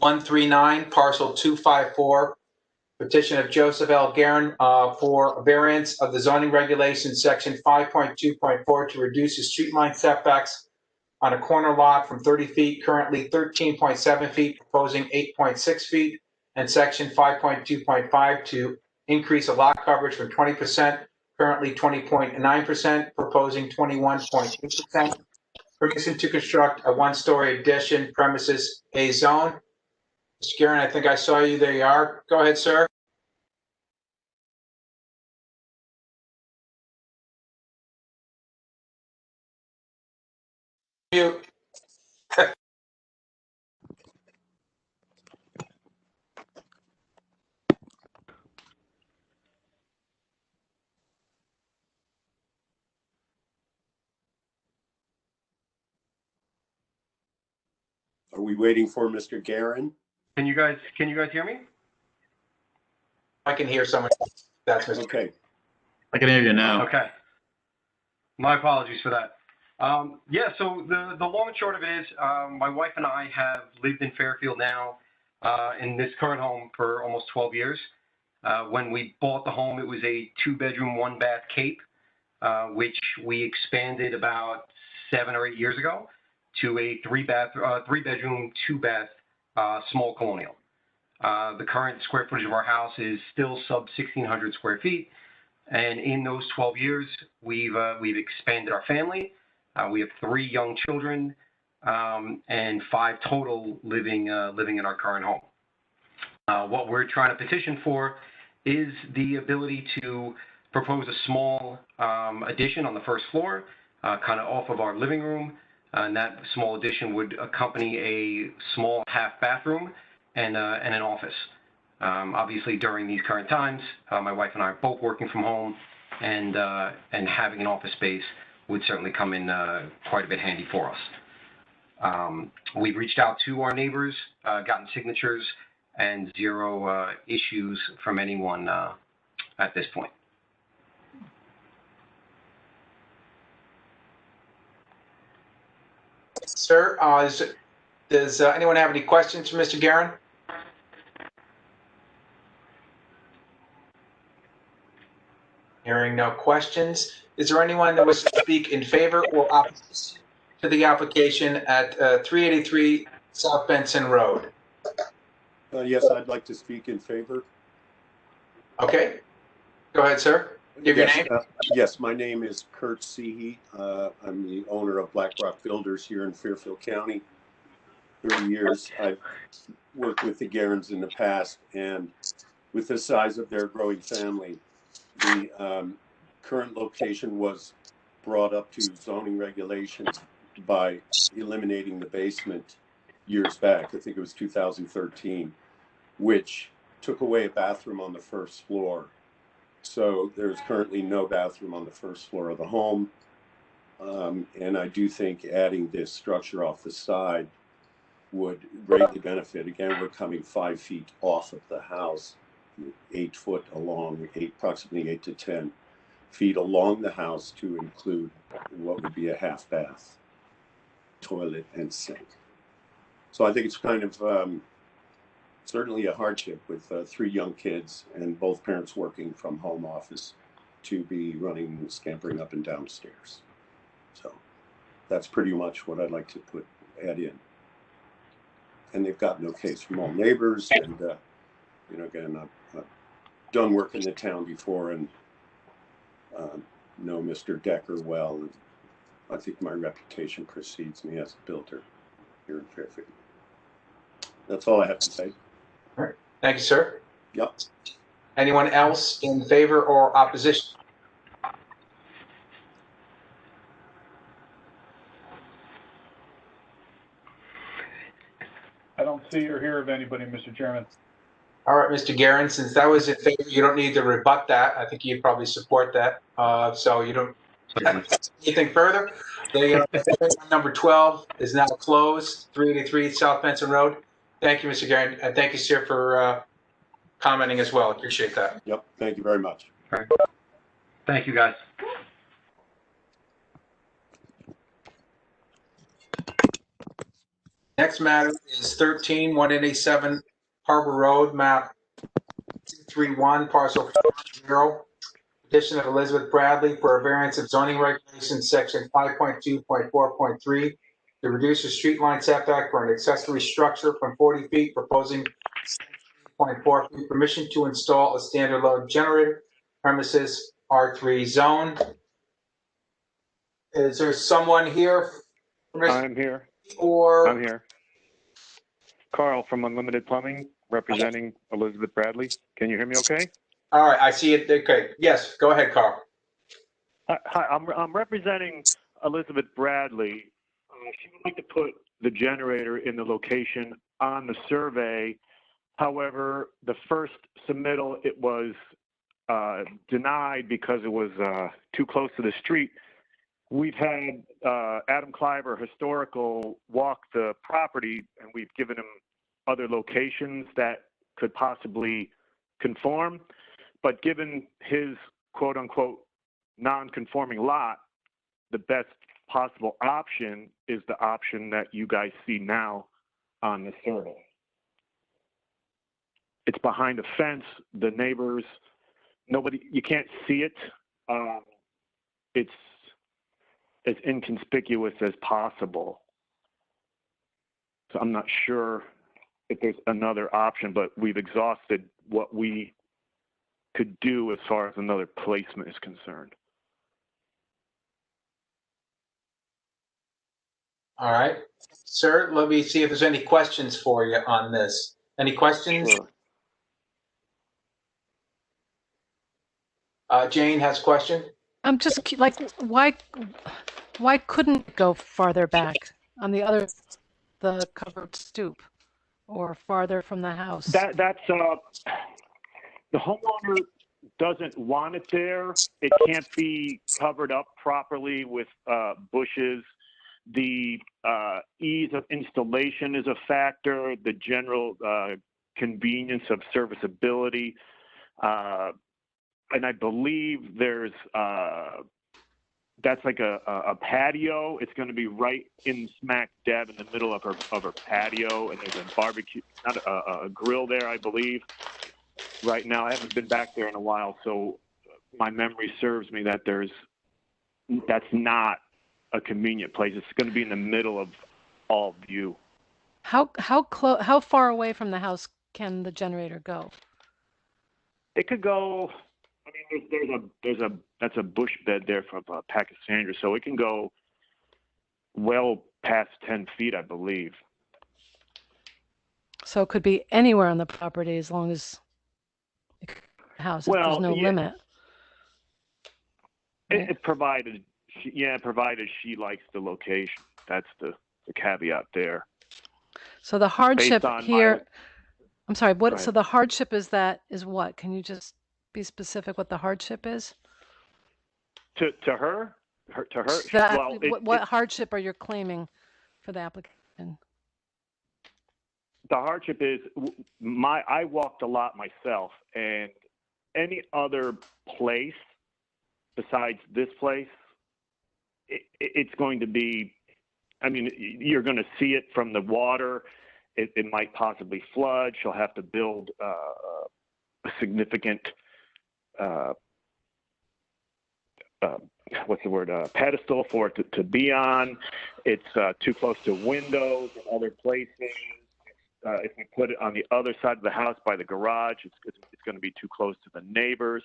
139, parcel 254. Petition of Joseph L. Guerin for a variance of the zoning regulations, section 5.2.4, to reduce the street line setbacks on a corner lot from 30 feet, currently 13.7 feet, proposing 8.6 feet, and section 5.2.5 to increase the lot coverage from 20%, currently 20.9%, proposing 21.8%. Permission to construct a one-story addition, premises A zone. Mr. Guerin, I think I saw you. There you are. Go ahead, sir. Mute. Are we waiting for Mr. Guerin? Can you guys hear me? I can hear someone. That's Mr. Okay. I can hear you now. Okay. My apologies for that. Yeah, so the long and short of it is my wife and I have lived in Fairfield now in this current home for almost 12 years. When we bought the home, it was a 2-bedroom, 1-bath Cape, which we expanded about 7 or 8 years ago to a 3-bedroom, 2-bath small colonial. The current square footage of our house is still sub 1,600 square feet. And in those 12 years, we've expanded our family. We have 3 young children and 5 total living in our current home. What we're trying to petition for is the ability to propose a small addition on the first floor, kind of off of our living room. And that small addition would accompany a small half bathroom and an office. Obviously, during these current times, my wife and I are both working from home, and having an office space would certainly come in quite a bit handy for us. We've reached out to our neighbors, gotten signatures, and 0 issues from anyone at this point. Sir, does anyone have any questions for Mr. Guerin? Hearing no questions, is there anyone that wishes to speak in favor or opposition to the application at 383 South Benson Road? Yes, I'd like to speak in favor. Okay, go Go ahead, sir. Give your name. Yes, my name is Kurt Seehey. I'm the owner of Black Rock Builders here in Fairfield County. 30 years. I've worked with the Garens in the past, and with the size of their growing family, the current location was brought up to zoning regulations by eliminating the basement years back. I think it was 2013, which took away a bathroom on the first floor. So there's currently no bathroom on the first floor of the home. And I do think adding this structure off the side would greatly benefit. Again, we're coming 5 feet off of the house, 8 foot along, approximately 8 to 10 feet along the house to include what would be a half bath, toilet and sink. So I think it's kind of certainly a hardship with 3 young kids and both parents working from home office to be running, scampering up and downstairs. So that's pretty much what I'd like to add in. And they've gotten no case from all neighbors. And, you know, again, I've done work in the town before and know Mr. Decker well. And I think my reputation precedes me as a builder here in Fairfield. That's all I have to say. All right. Thank you, sir. Yep. Anyone else in favor or opposition? I don't see or hear of anybody, Mr. Chairman. All right, Mr. Guerin, since that was in favor, you don't need to rebut that. I think you'd probably support that. So you don't. Anything further? Number 12 is now closed. 383 South Benson Road. Thank you, Mr. Guerin. And thank you, sir, for commenting as well. Appreciate that. Yep. Thank you very much. All right. Thank you, guys. Next matter is 13-187 Arbor Road, map 231, parcel 40. Petition of Elizabeth Bradley for a variance of zoning regulations, section 5.2.4.3, to reduce the street line setback for an accessory structure from 40 feet, proposing 0.4 feet. Permission to install a standalone generator, premises R3 zone. Is there someone here? I'm here. Or I'm here. Carl from Unlimited Plumbing, representing Elizabeth Bradley. Can you hear me okay? All right, I see it. Okay. Yes, go ahead, Carl. Hi, I'm representing Elizabeth Bradley. She would like to put the generator in the location on the survey. However, the first submittal, it was denied because it was too close to the street. We've had Adam Cliver, historical, walk the property, and we've given him other locations that could possibly conform. But given his quote unquote non-conforming lot, the best possible option is the option that you guys see now on the survey. It's behind a fence. The neighbors, nobody, you can't see it. It's as inconspicuous as possible. So I'm not sure if there's another option, but we've exhausted what we could do as far as another placement is concerned. All right, sir, let me see if there's any questions for you on this. Any questions? Sure. Jane has a question. I'm just like, why couldn't it go farther back on the covered stoop or farther from the house? That's the homeowner doesn't want it there. It can't be covered up properly with bushes. The ease of installation is a factor. The general convenience of serviceability. And I believe there's that's like a patio. It's going to be right in smack dab in the middle of her patio, and there's a barbecue, not a grill there, I believe. Right now, I haven't been back there in a while, so my memory serves me that that's not a convenient place. It's going to be in the middle of all view. How far away from the house can the generator go? It could go mean, that's a bush bed there from Pachysandra, so it can go well past 10 feet, I believe. So it could be anywhere on the property as long as the house, if there's no limit. It provided she likes the location. That's the caveat there. So the hardship here, I'm sorry, Go ahead. so the hardship is what? Can you just be specific what the hardship is? To her? What hardship are you claiming for the application? The hardship is I walked a lot myself, and any other place besides this place, it's going to be, I mean, you're going to see it from the water. It might possibly flood. She'll have to build a significant, pedestal for it to be on. It's too close to windows and other places. If we put it on the other side of the house by the garage, it's going to be too close to the neighbors.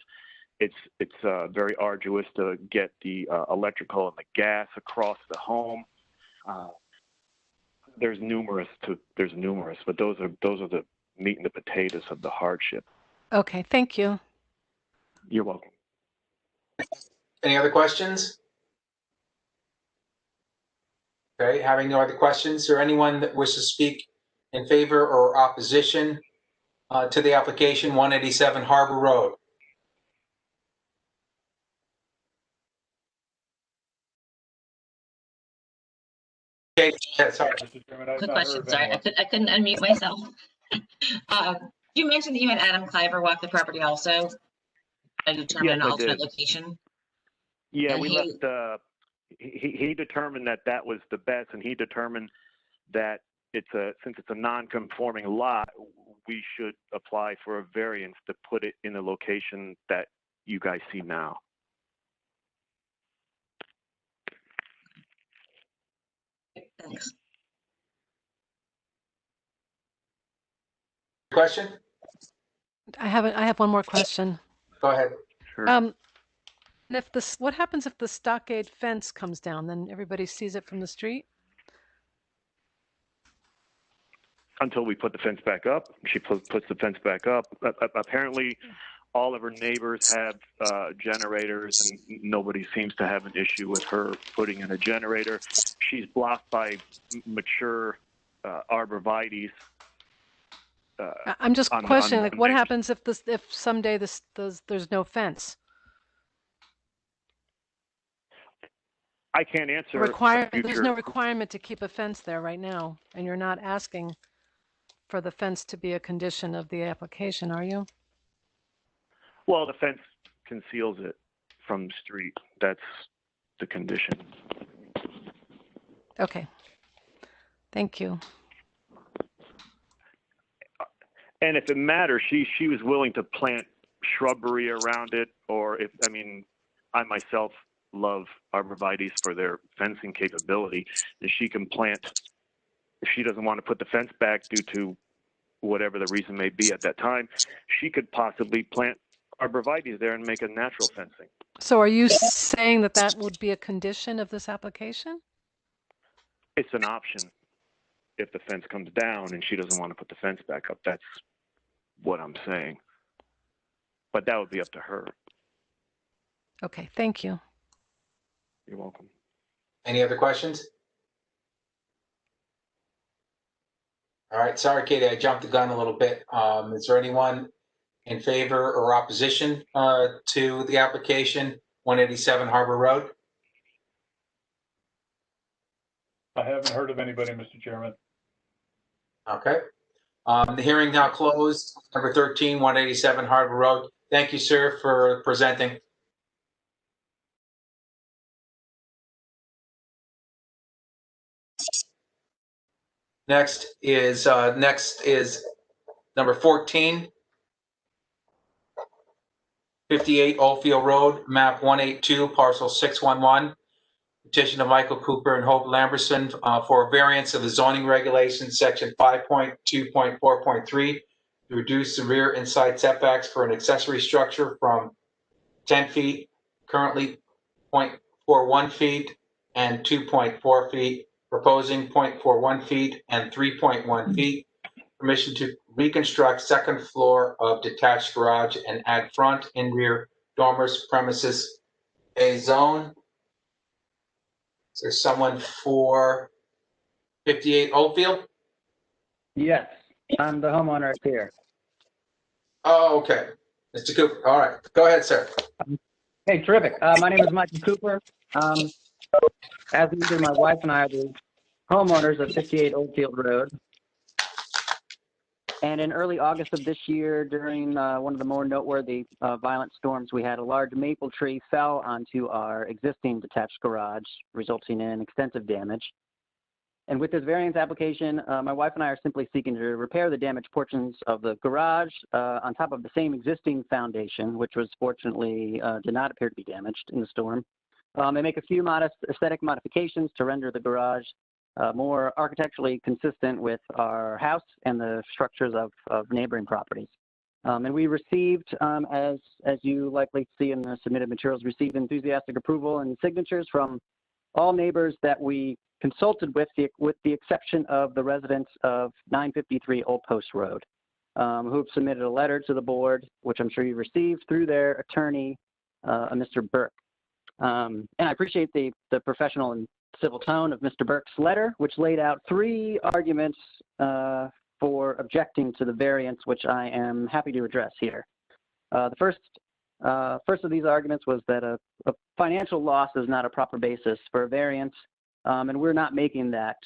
It's very arduous to get the electrical and the gas across the home. There's numerous, but those are the meat and the potatoes of the hardship. Okay, thank you. You're welcome. Any other questions? Okay, having no other questions, is there anyone that wishes to speak in favor or opposition to the application 187 Harbor Road? Okay, sorry. Quick question, sorry, I couldn't unmute myself. You mentioned that you had Adam Cliver walk the property also and determine an alternate location. Yeah, and we left. He determined that was the best, and he determined that since it's a non-conforming lot, we should apply for a variance to put it in the location that you guys see now. Thanks. Question? I have one more question. Go ahead. Sure. What happens if the stockade fence comes down? Then everybody sees it from the street? Until we put the fence back up. She puts the fence back up. Apparently, all of her neighbors have generators, and nobody seems to have an issue with her putting in a generator. She's blocked by mature arborvitaes. I'm just questioning, like, what happens if someday there's no fence? I can't answer. There's no requirement to keep a fence there right now, and you're not asking for the fence to be a condition of the application, are you? Well, the fence conceals it from the street. That's the condition. Okay. Thank you. And if it matters, she was willing to plant shrubbery around it, or I myself love arborvitaes for their fencing capability. And she can plant, if she doesn't want to put the fence back due to whatever the reason may be at that time, she could possibly plant arborvitaes there and make a natural fencing. So are you saying that would be a condition of this application? It's an option. If the fence comes down and she doesn't want to put the fence back up, that's what I'm saying. But that would be up to her. Okay, thank you. You're welcome. Any other questions? All right, sorry, Katie, I jumped the gun a little bit. Is there anyone in favor or opposition to the application 187 Harbor Road? I haven't heard of anybody, Mr. Chairman. Okay. The hearing now closed. Number 13, 187 Harbor Road. Thank you, sir, for presenting. Next is number 14, 58 Oldfield Road, map 182, parcel 611. Petition of Michael Cooper and Hope Lamberson for a variance of the zoning regulations, section 5.2.4.3, to reduce the rear and side setbacks for an accessory structure from 10 feet, currently 0.41 feet and 2.4 feet, proposing 0.41 feet and 3.1 feet. Permission to reconstruct second floor of detached garage and add front and rear dormers, premises A zone. Is there someone for 58 Oldfield? Yes, I'm the homeowner here. Oh, okay. Mr. Cooper, all right. Go ahead, sir. Hey, terrific. My name is Michael Cooper. As mentioned, my wife and I are the homeowners of 58 Oldfield Road. And in early August of this year, during one of the more noteworthy violent storms, we had a large maple tree fell onto our existing detached garage, resulting in extensive damage. And with this variance application, my wife and I are simply seeking to repair the damaged portions of the garage on top of the same existing foundation, which was fortunately did not appear to be damaged in the storm, and make a few modest aesthetic modifications to render the garage more architecturally consistent with our house and the structures of neighboring properties. And we received, as you likely see in the submitted materials, received enthusiastic approval and signatures from all neighbors that we consulted with the exception of the residents of 953 Old Post Road, who have submitted a letter to the board, which I'm sure you received through their attorney, Mr. Burke. And I appreciate the professional and civil tone of Mr. Burke's letter, which laid out 3 arguments for objecting to the variance, which I am happy to address here. The first of these arguments was that a financial loss is not a proper basis for a variance, and we're not making that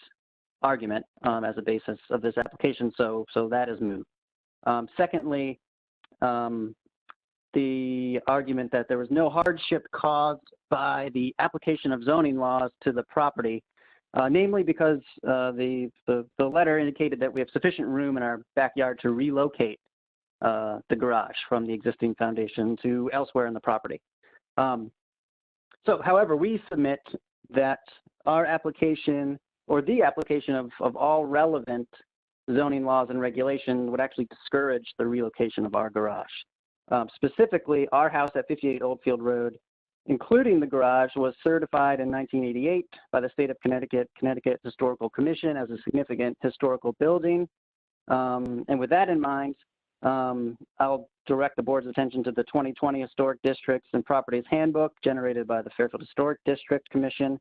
argument as a basis of this application, so that is moot. Secondly, the argument that there was no hardship caused by the application of zoning laws to the property, namely because the letter indicated that we have sufficient room in our backyard to relocate the garage from the existing foundation to elsewhere in the property. So, however, we submit that our application, or the application of all relevant zoning laws and regulation, would actually discourage the relocation of our garage. Specifically, our house at 58 Oldfield Road, including the garage, was certified in 1988 by the state of Connecticut Historical Commission as a significant historical building. And with that in mind, I'll direct the board's attention to the 2020 Historic Districts and Properties Handbook generated by the Fairfield Historic District Commission,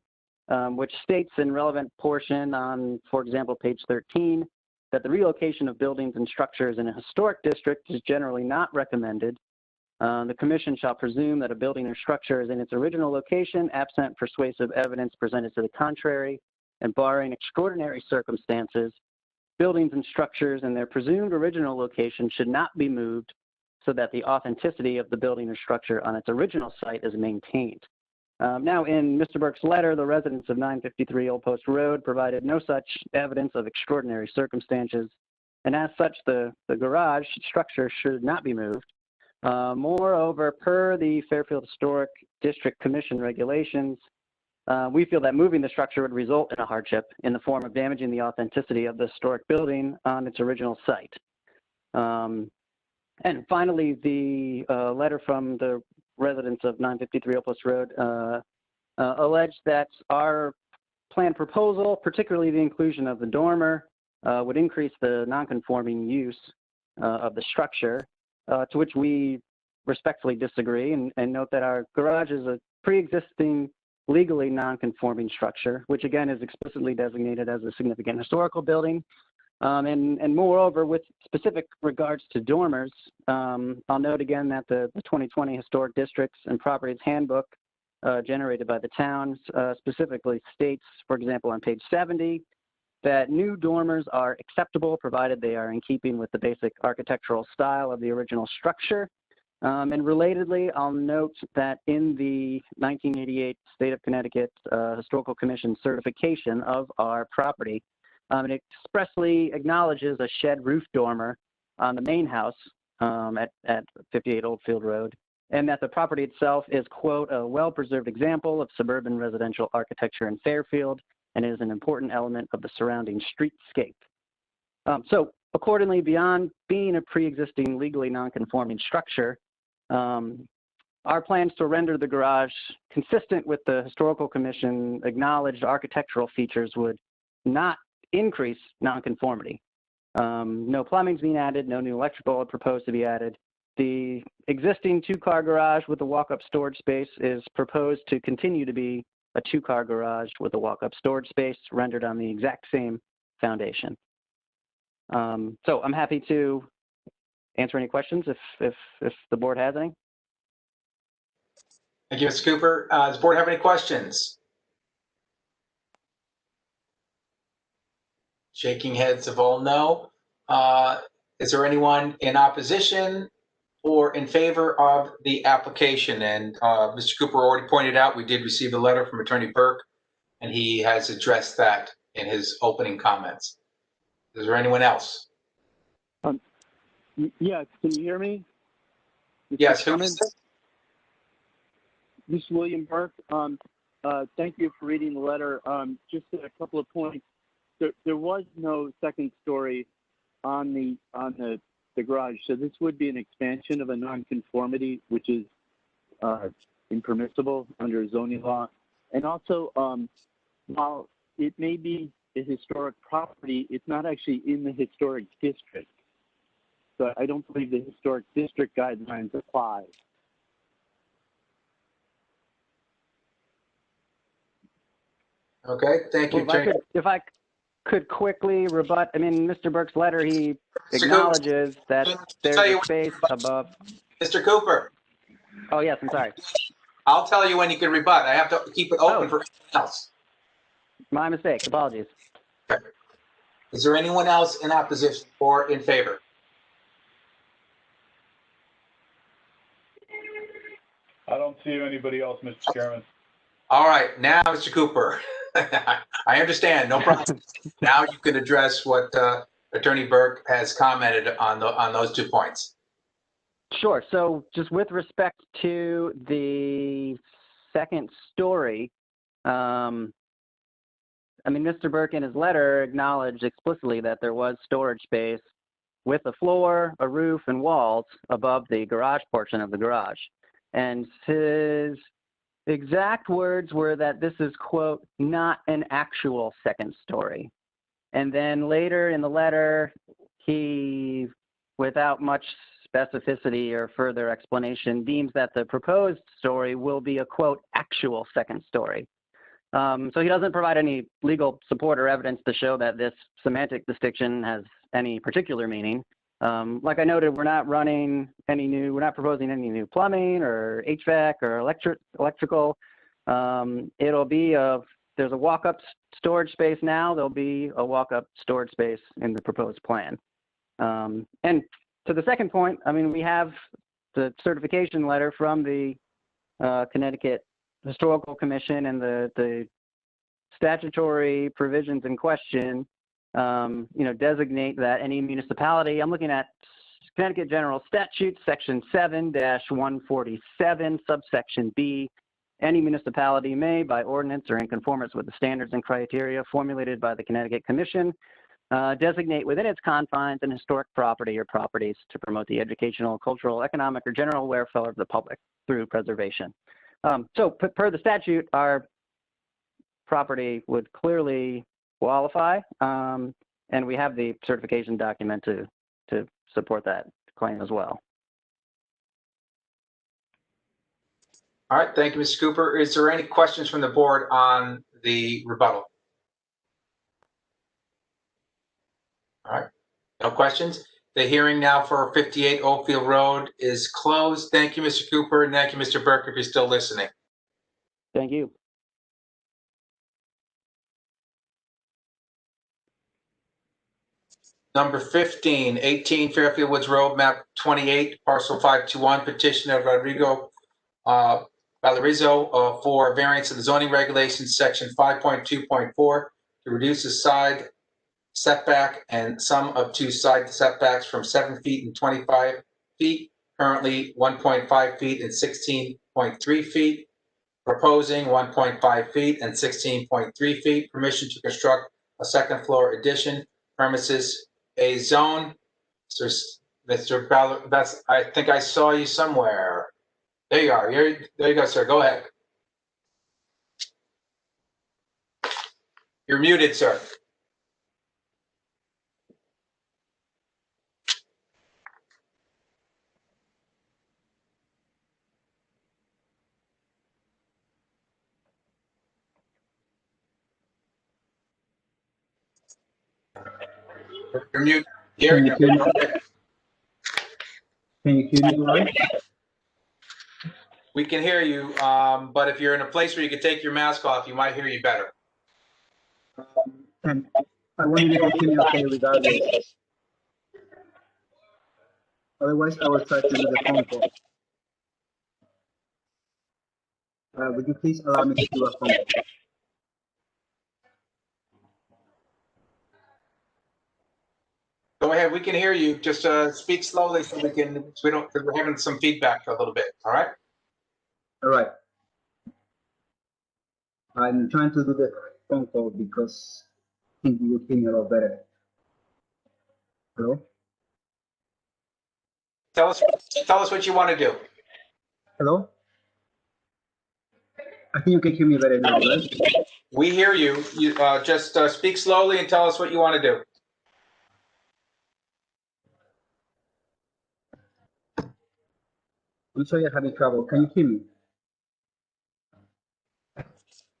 which states in relevant portion on, for example, page 13, that the relocation of buildings and structures in a historic district is generally not recommended. The commission shall presume that a building or structure is in its original location, absent persuasive evidence presented to the contrary, and barring extraordinary circumstances, buildings and structures in their presumed original location should not be moved so that the authenticity of the building or structure on its original site is maintained. Now, in Mr. Burke's letter, the residents of 953 Old Post Road provided no such evidence of extraordinary circumstances, and as such, the garage structure should not be moved. Moreover, per the Fairfield Historic District Commission regulations, we feel that moving the structure would result in a hardship in the form of damaging the authenticity of the historic building on its original site. And finally, the letter from the residents of 953 Old Post Road alleged that our plan proposal, particularly the inclusion of the dormer, would increase the nonconforming use of the structure, to which we respectfully disagree and note that our garage is a pre-existing legally nonconforming structure, which again is explicitly designated as a significant historical building. And moreover, with specific regards to dormers, I'll note again that the 2020 Historic Districts and Properties Handbook generated by the towns specifically states, for example, on page 70, that new dormers are acceptable provided they are in keeping with the basic architectural style of the original structure. And relatedly, I'll note that in the 1988 State of Connecticut Historical Commission certification of our property, it expressly acknowledges a shed roof dormer on the main house at 58 Oldfield Road, and that the property itself is, quote, a well-preserved example of suburban residential architecture in Fairfield and is an important element of the surrounding streetscape. So accordingly, beyond being a pre-existing legally non-conforming structure, our plans to render the garage consistent with the Historical Commission acknowledged architectural features would not increase nonconformity. No plumbing's being added, no new electrical are proposed to be added. The existing two-car garage with a walk-up storage space is proposed to continue to be a two-car garage with a walk-up storage space rendered on the exact same foundation. So I'm happy to answer any questions if the board has any. Thank you, Mr. Cooper. Does the board have any questions? Shaking heads of all no. Is there anyone in opposition or in favor of the application? And Mr. Cooper already pointed out, we did receive a letter from Attorney Burke, and he has addressed that in his opening comments. Is there anyone else? Yeah, can you hear me? Yes, who is this? This is William Burke. Thank you for reading the letter. Just a couple of points. There was no second story on the garage, so this would be an expansion of a nonconformity, which is impermissible under zoning law. And also, while it may be a historic property, it's not actually in the historic district. So I don't believe the historic district guidelines apply. Okay, thank you. Well, if I could quickly rebut, I mean, Mr. Burke's letter, he acknowledges that there's a space above. Mr. Cooper. Oh, yes, I'm sorry. I'll tell you when you can rebut. I have to keep it open for anyone else. My mistake. Apologies. Okay. Is there anyone else in opposition or in favor? I don't see anybody else, Mr. Chairman. All right, now, Mr. Cooper, I understand, no problem. Now you can address what Attorney Burke has commented on those 2 points. Sure. So just with respect to the second story, I mean, Mr. Burke in his letter acknowledged explicitly that there was storage space with a floor, a roof, and walls above the garage portion of the garage. And his exact words were that this is, quote, not an actual second story. And then later in the letter, he, without much specificity or further explanation, deems that the proposed story will be a, quote, actual second story. So he doesn't provide any legal support or evidence to show that this semantic distinction has any particular meaning. Like I noted, we're not proposing any new plumbing or HVAC or electrical. It'll be there's a walk-up storage space now, there'll be a walk-up storage space in the proposed plan. And to the second point, I mean, we have the certification letter from the Connecticut Historical Commission, and the statutory provisions in question designate that any municipality, I'm looking at Connecticut General Statute, Section 7-147, subsection B, any municipality may, by ordinance or in conformance with the standards and criteria formulated by the Connecticut Commission, designate within its confines an historic property or properties to promote the educational, cultural, economic, or general welfare of the public through preservation. So per the statute, our property would clearly qualify, and we have the certification document to support that claim as well. All right, thank you, Mr. Cooper. Is there any questions from the board on the rebuttal? All right, no questions. The hearing now for 58 Oakfield Road is closed. Thank you, Mr. Cooper, and thank you, Mr. Burke, if you're still listening. Thank you. Number 15, 18 Fairfield Woods Road, map 28, parcel 521, petition of Rodrigo Valorizo for variance of the zoning regulations, section 5.2.4, to reduce the side setback and sum of 2 side setbacks from 7 feet and 25 feet, currently 1.5 feet and 16.3 feet, proposing 1.5 feet and 16.3 feet, permission to construct a second floor addition, premises A zone. Mr. Ballard, I think I saw you somewhere. There you are. There you go, sir. Go ahead. You're muted, sir. You're mute. Can you hear me? Can you hear me all right? We can hear you, but if you're in a place where you can take your mask off, you might hear you better. And I wonder if you can hear me okay regardless. Otherwise, I will try to do the phone call. Would you please allow me to do a phone call? Go ahead. We can hear you. Just speak slowly so we don't, because we're having some feedback a little bit. All right. All right. I'm trying to do the phone call because I think you will hear me a lot better. Hello? Tell us what you want to do. Hello? I think you can hear me better now, right? We hear you. You just speak slowly and tell us what you want to do. I'm sorry I'm having trouble. Can you hear me?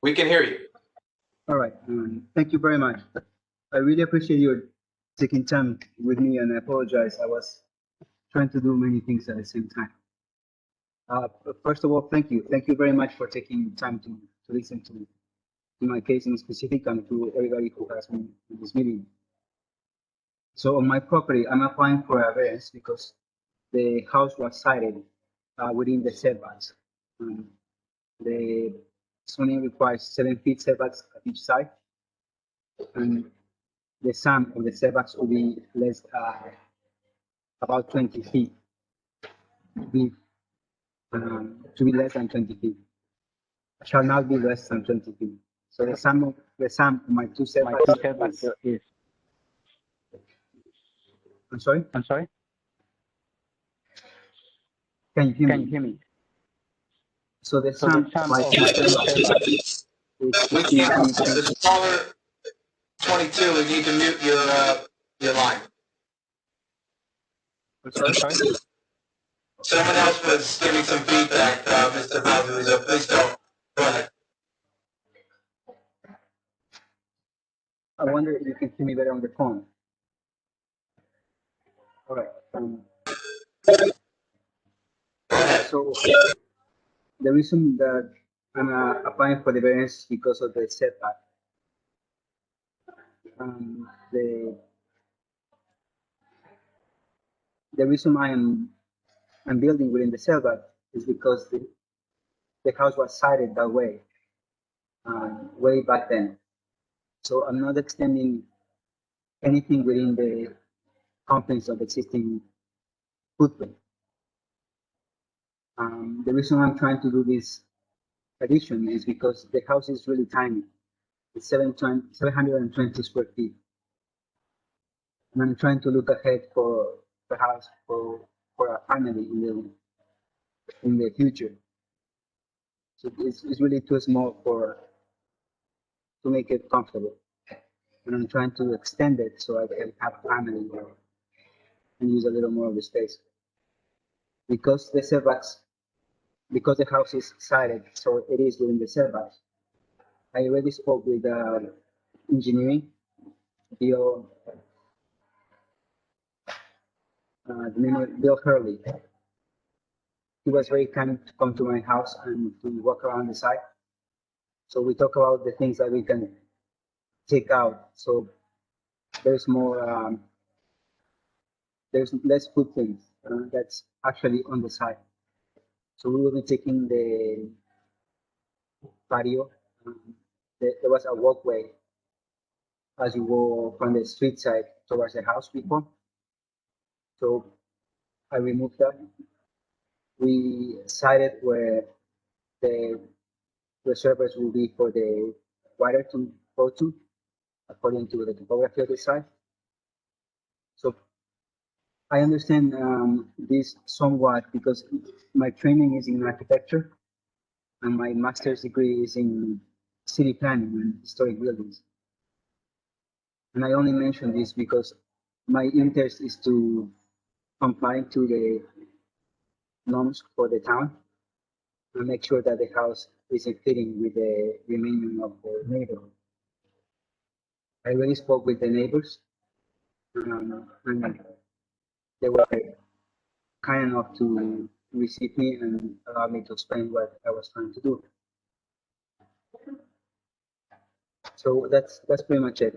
We can hear you. All right. Thank you very much. I really appreciate your taking time with me, and I apologize. I was trying to do many things at the same time. First of all, thank you. Thank you very much for taking time to listen to my case in specific and to everybody who has been in this meeting. So on my property, I'm applying for a variance because the house was sited within the setbacks. The zoning requires 7 feet setbacks at each side, and the sum of the setbacks will be less, about 20 feet. To be less than 20 feet. Shall not be less than 20 feet. So the sum of my two setbacks is. I'm sorry? Can you hear me? So the sum of my two setbacks is. We can't. The caller 22. We need to mute your line. I'm sorry? Someone else was giving some feedback, Mr. Valduzo. Please don't. Go ahead. I wonder if you can hear me better on the phone. All right. So the reason that I'm applying for the variance is because of the setback. The reason I'm building within the setback is because the house was sited that way way back then. So I'm not extending anything within the confines of existing footprint. The reason I'm trying to do this addition is because the house is really tiny. It's 720 square feet. And I'm trying to look ahead for perhaps for a family in the future. So it's really too small to make it comfortable. And I'm trying to extend it so I can have a family and use a little more of the space. Because the setbacks, because the house is sited, so it is within the setbacks. I already spoke with engineering, Bill Hurley. He was very kind to come to my house and to walk around the site. So we talk about the things that we can take out. So there's more, there's less footprints that's actually on the site. So we will be taking the patio. There was a walkway as you go from the street side towards the house before. So I removed that. We decided where the reservoirs will be for the water to go to, according to the topography of the site. So I understand this somewhat because my training is in architecture and my master's degree is in city planning and historic buildings. And I only mention this because my interest is to comply to the norms for the town and make sure that the house is fitting with the remaining of the neighborhood. I already spoke with the neighbors and they were kind enough to receive me and allow me to explain what I was trying to do. So that's pretty much it.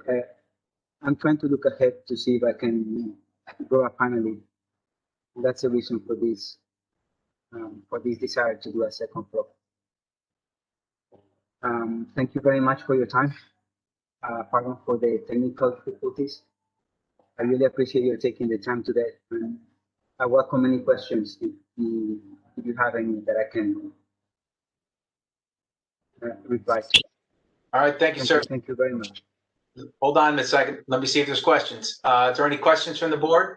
I'm trying to look ahead to see if I can grow a family. That's the reason for this desire to do a second floor. Thank you very much for your time. Pardon for the technical difficulties. I really appreciate you taking the time today. And I welcome any questions if you have any that I can reply to. All right, thank you, sir. Thank you very much. Hold on a second. Let me see if there's questions. Is there any questions from the board?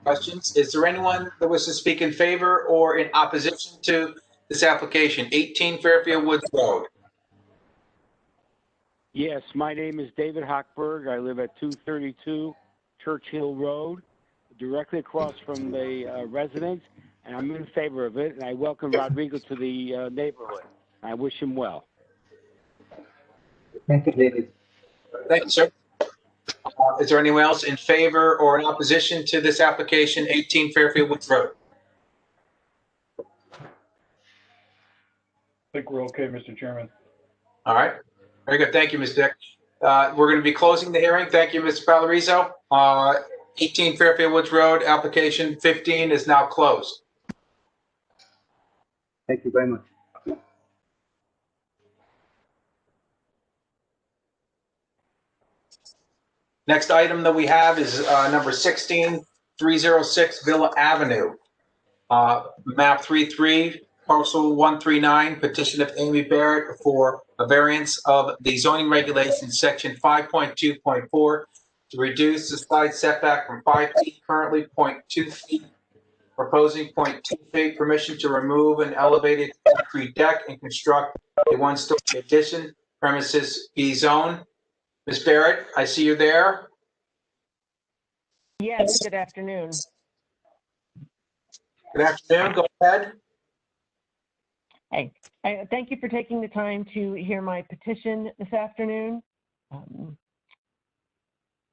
Questions? Is there anyone that wishes to speak in favor or in opposition to this application? 18 Fairfield Woods Road. Yes, my name is David Hochberg. I live at 232 Churchill Road, directly across from the residence, and I'm in favor of it, and I welcome Rodrigo to the neighborhood. I wish him well. Thank you, David. Thank you, sir. Is there anyone else in favor or in opposition to this application, 18 Fairfield Woods Road? I think we're okay, Mr. Chairman. All right. Very good. Thank you, Ms. Dick. We're going to be closing the hearing. Thank you, Mr. Palorizo. 18 Fairfield Woods Road, application 15 is now closed. Thank you very much. Next item that we have is number 16, 306 Villa Avenue. Map 33, Parcel 139, petition of Amy Barrett for a variance of the zoning regulations, section 5.2.4, to reduce the side setback from 5 feet, currently 0.2 feet, proposing 0.2 feet, permission to remove an elevated concrete deck and construct a one-story addition, premises B zone. Ms. Barrett, I see you there. Yes, good afternoon. Good afternoon. Go ahead. Hey, thank you for taking the time to hear my petition this afternoon. I'm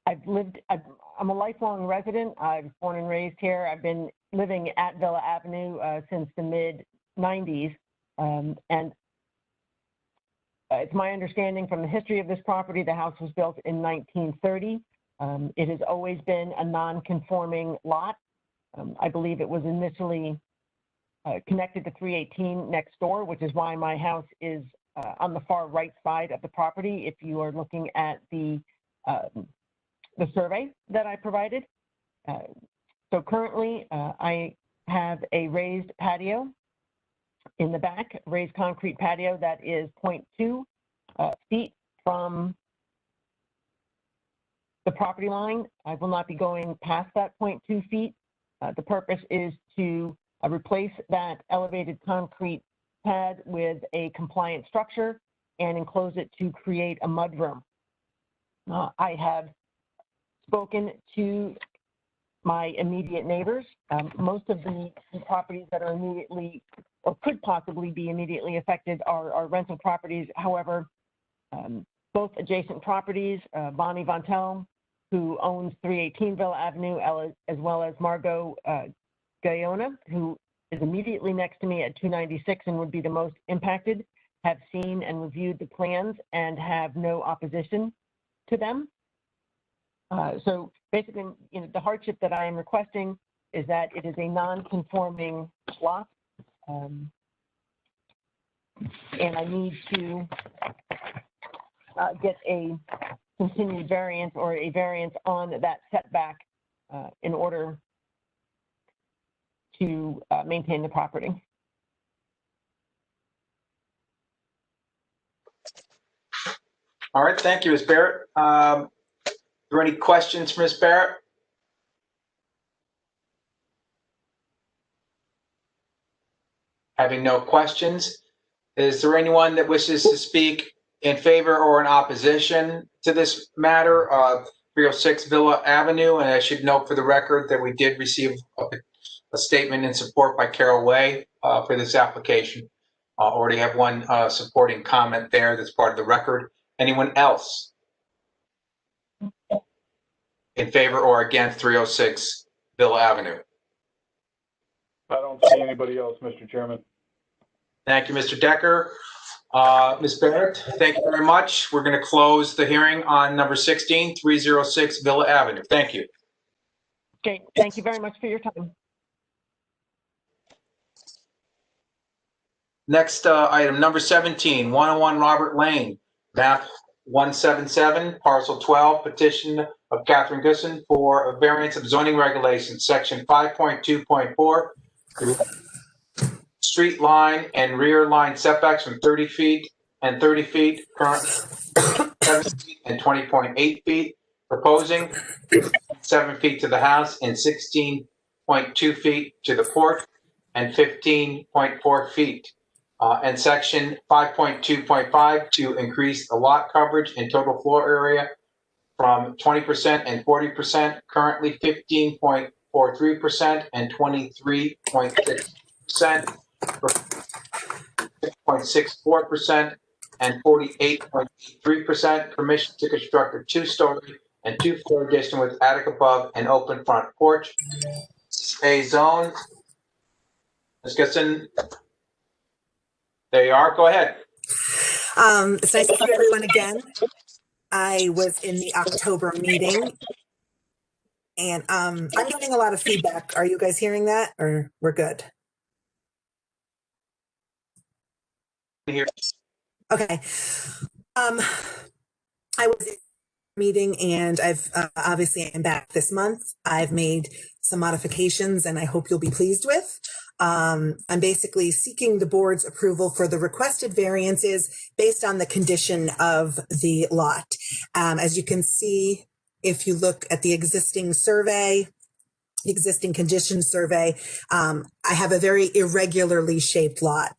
a lifelong resident. I was born and raised here. I've been living at Villa Avenue since the mid-90s. And it's my understanding from the history of this property, the house was built in 1930. It has always been a non-conforming lot. I believe it was initially connected to 318 next door, which is why my house is on the far right side of the property. If you are looking at the survey that I provided. So currently I have a raised patio in the back, raised concrete patio that is 0.2 feet from the property line. I will not be going past that 0.2 feet. The purpose is to replace that elevated concrete pad with a compliant structure and enclose it to create a mudroom. I have spoken to my immediate neighbors. Most of the properties that are immediately or could possibly be immediately affected are rental properties. However, both adjacent properties, Bonnie Von Telm, who owns 318 Villa Avenue, as well as Margot Guyona, who is immediately next to me at 296 and would be the most impacted, have seen and reviewed the plans and have no opposition to them. So basically, the hardship that I am requesting is that it is a non-conforming lot, and I need to get a continued variance or a variance on that setback in order to maintain the property. All right, thank you, Ms. Barrett. there any questions for Ms. Barrett? Having no questions, is there anyone that wishes to speak in favor or in opposition to this matter of 306 Villa Avenue? And I should note for the record that we did receive a statement in support by Carol Way for this application. Already have one supporting comment there that's part of the record. Anyone else in favor or against 306 Villa Avenue? I don't see anybody else, Mr. Chairman. Thank you, Mr. Decker. Ms. Barrett, thank you very much. We're going to close the hearing on number 16, 306 Villa Avenue. Thank you. Okay, thank you very much for your time. Next item, number 17, 101 Robert Lane, map 177, parcel 12, petition of Catherine Gusson for a variance of zoning regulations, section 5.2.4, street line and rear line setbacks from 30 feet and 30 feet, current 7 feet and 20.8 feet, proposing 7 feet to the house and 16.2 feet to the porch and 15.4 feet. And section 5.2.5 to increase the lot coverage and total floor area from 20% and 40%, currently 15.43% and 23.6%, 6.64% and 48.3%. Permission to construct a 2-story and 2-floor addition with attic above and open front porch. A zone. Ms. Gusson. There you are. Go ahead. It's nice to see everyone again. I was in the October meeting, and I'm getting a lot of feedback. Are you guys hearing that, or we're good? Here. Okay. I was in the meeting, and I've obviously am back this month. I've made some modifications, and I hope you'll be pleased with. I'm basically seeking the board's approval for the requested variances based on the condition of the lot. As you can see, if you look at the existing survey, the existing condition survey, I have a very irregularly shaped lot.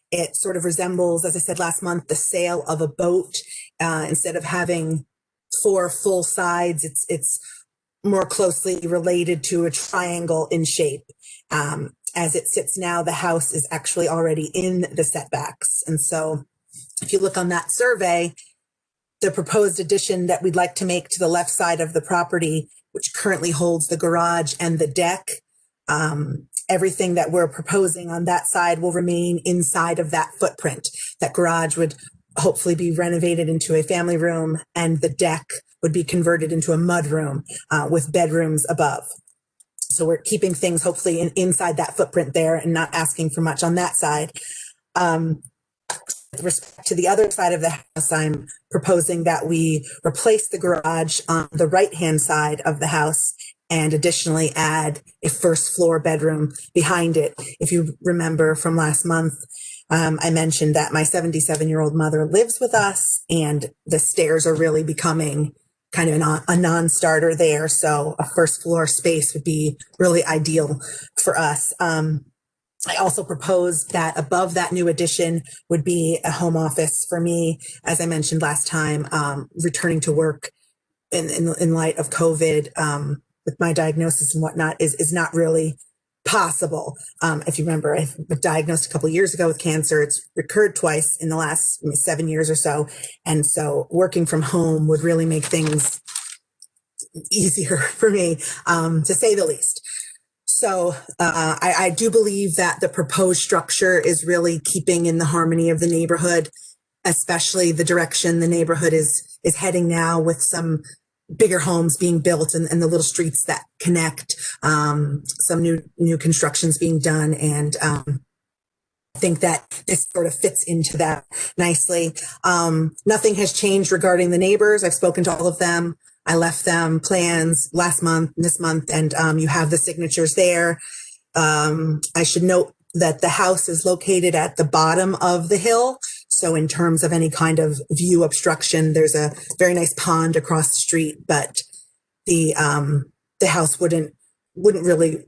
It sort of resembles, as I said last month, the sail of a boat. Instead of having 4 full sides, it's more closely related to a triangle in shape. As it sits now, the house is actually already in the setbacks. And so if you look on that survey, the proposed addition that we'd like to make to the left side of the property, which currently holds the garage and the deck, everything that we're proposing on that side will remain inside of that footprint. That garage would hopefully be renovated into a family room, and the deck would be converted into a mud room with bedrooms above. So we're keeping things hopefully inside that footprint there and not asking for much on that side. With respect to the other side of the house, I'm proposing that we replace the garage on the right-hand side of the house and additionally add a 1st floor bedroom behind it. If you remember from last month, I mentioned that my 77-year-old mother lives with us, and the stairs are really becoming kind of a non-starter there. So a 1st floor space would be really ideal for us. I also proposed that above that new addition would be a home office for me. As I mentioned last time, returning to work in light of COVID with my diagnosis and whatnot is not really possible. If you remember, I was diagnosed a couple of years ago with cancer. It's recurred twice in the last 7 years or so. And so working from home would really make things easier for me, to say the least. So I do believe that the proposed structure is really keeping in the harmony of the neighborhood, especially the direction the neighborhood is heading now with some bigger homes being built and the little streets that connect, some new constructions being done. And I think that this sort of fits into that nicely. Nothing has changed regarding the neighbors. I've spoken to all of them. I left them plans last month, this month, and you have the signatures there. I should note that the house is located at the bottom of the hill. So in terms of any kind of view obstruction, there's a very nice pond across the street, but the house wouldn't really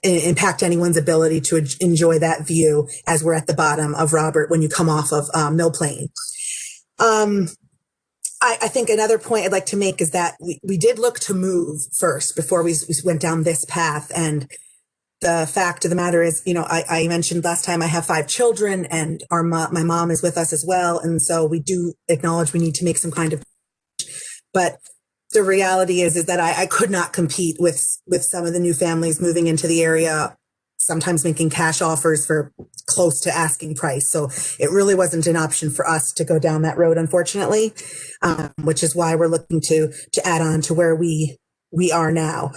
impact anyone's ability to enjoy that view as we're at the bottom of Robert when you come off of Mill Plain. I think another point I'd like to make is that we did look to move first before we went down this path. And the fact of the matter is, you know, I mentioned last time I have 5 children, and my mom is with us as well. And so we do acknowledge we need to make some kind of, but the reality is that I could not compete with some of the new families moving into the area, sometimes making cash offers for close to asking price. So it really wasn't an option for us to go down that road, unfortunately, which is why we're looking to add on to where we are now.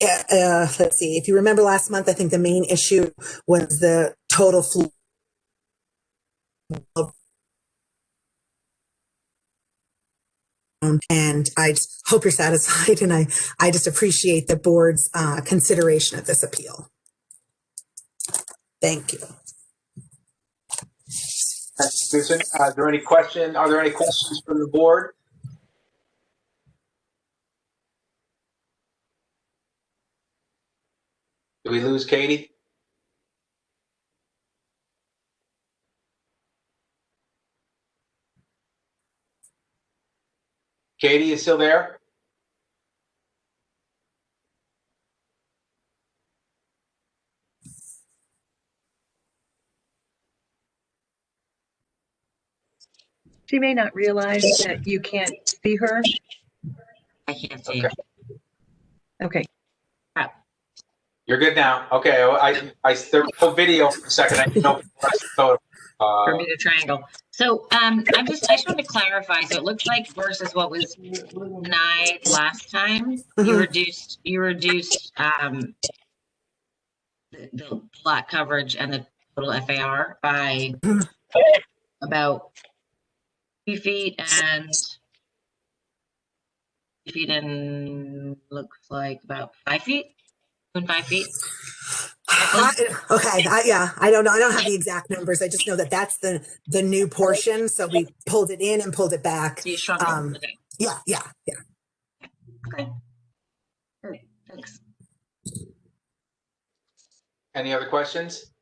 Let's see. If you remember last month, I think the main issue was the total floor. And I just hope you're satisfied, and I just appreciate the board's consideration of this appeal. Thank you. Thank you, Susan. Are there any questions from the board? Did we lose Katie? Katie is still there? She may not realize that you can't see her. I can't see. Okay. You're good now. Okay. There was no video for a second. I didn't know. Bermuda Triangle. So I just wanted to clarify. So it looks like versus what was denied last time, you reduced the lot coverage and the total FAR by about 2 feet and looks like about 5 feet. 5 feet. Okay. I don't know. I don't have the exact numbers. I just know that that's the new portion. So we pulled it in and pulled it back. So you shrunk it. Okay. Yeah. Okay. All right. Thanks. Any other questions?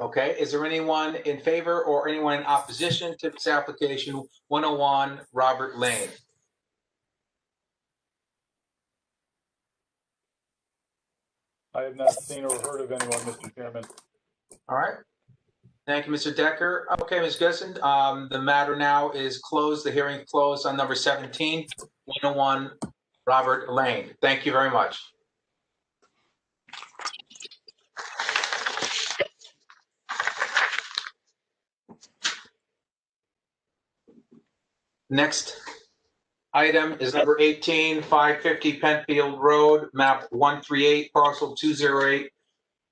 Okay. Is there anyone in favor or anyone in opposition to this application, 101 Robert Lane? I have not seen or heard of anyone, Mr. Chairman. All right. Thank you, Mr. Decker. Okay, Ms. Gusson, the matter now is closed. The hearing closed on number 17, 101 Robert Lane. Thank you very much. Next item is number 18, 550 Penfield Road, map 138, parcel 208,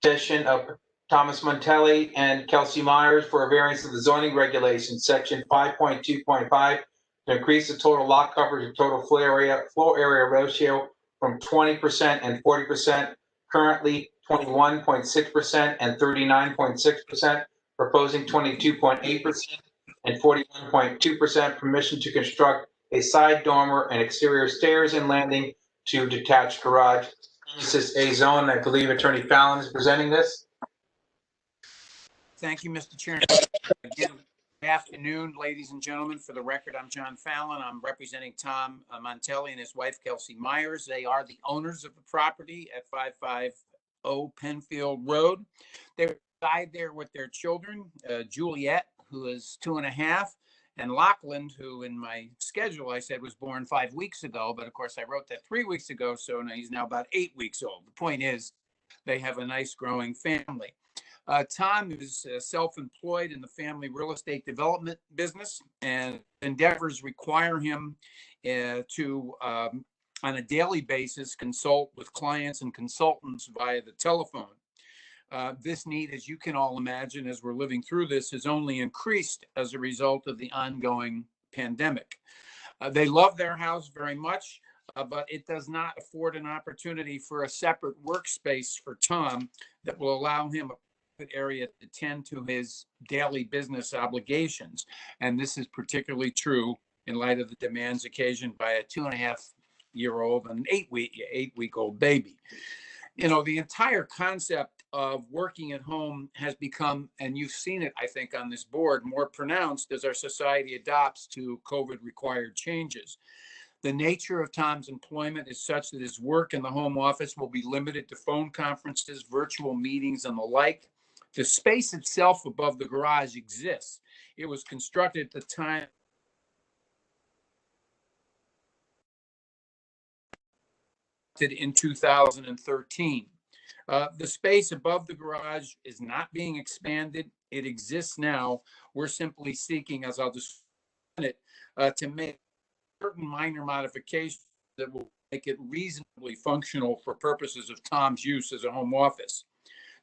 petition of Thomas Montelli and Kelsey Myers for a variance of the zoning regulations, section 5.2.5, to increase the total lot coverage and total floor area ratio from 20% and 40%, currently 21.6% and 39.6%, proposing 22.8% and 41.2%, permission to construct a side dormer and exterior stairs and landing to detached garage. This is a zone. I believe Attorney Fallon is presenting this. Thank you, Mr. Chairman. Again, good afternoon, ladies and gentlemen. For the record, I'm John Fallon. I'm representing Tom Montelli and his wife, Kelsey Myers. They are the owners of the property at 550 Penfield Road. They reside there with their children, Juliet, who is 2.5, and Lachlan, who in my schedule I said was born 5 weeks ago, but of course I wrote that 3 weeks ago, so now he's now about 8 weeks old. The point is, they have a nice growing family. Tom is self-employed in the family real estate development business, and endeavors require him to, on a daily basis, consult with clients and consultants via the telephone. This need, as you can all imagine, as we're living through this, has only increased as a result of the ongoing pandemic. They love their house very much, but it does not afford an opportunity for a separate workspace for Tom that will allow him a area to tend to his daily business obligations. And this is particularly true in light of the demands occasioned by a 2.5-year-old and an 8-week-old baby. You know, the entire concept of working at home has become, and you've seen it, I think, on this board, more pronounced as our society adopts to COVID-required changes. The nature of Tom's employment is such that his work in the home office will be limited to phone conferences, virtual meetings, and the like. The space itself above the garage exists. It was constructed at the time in 2013. The space above the garage is not being expanded. It exists now. We're simply seeking, as I'll describe it, to make certain minor modifications that will make it reasonably functional for purposes of Tom's use as a home office.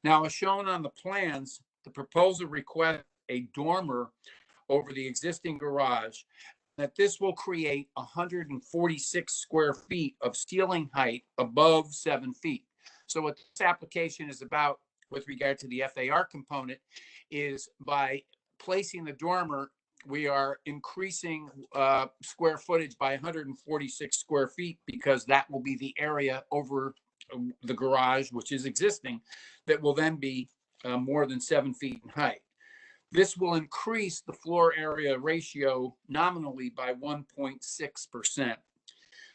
Now, as shown on the plans, the proposal requests a dormer over the existing garage, that this will create 146 square feet of ceiling height above 7 feet. So what this application is about with regard to the FAR component is by placing the dormer, we are increasing square footage by 146 square feet because that will be the area over the garage, which is existing, that will then be more than 7 feet in height. This will increase the floor area ratio nominally by 1.6%.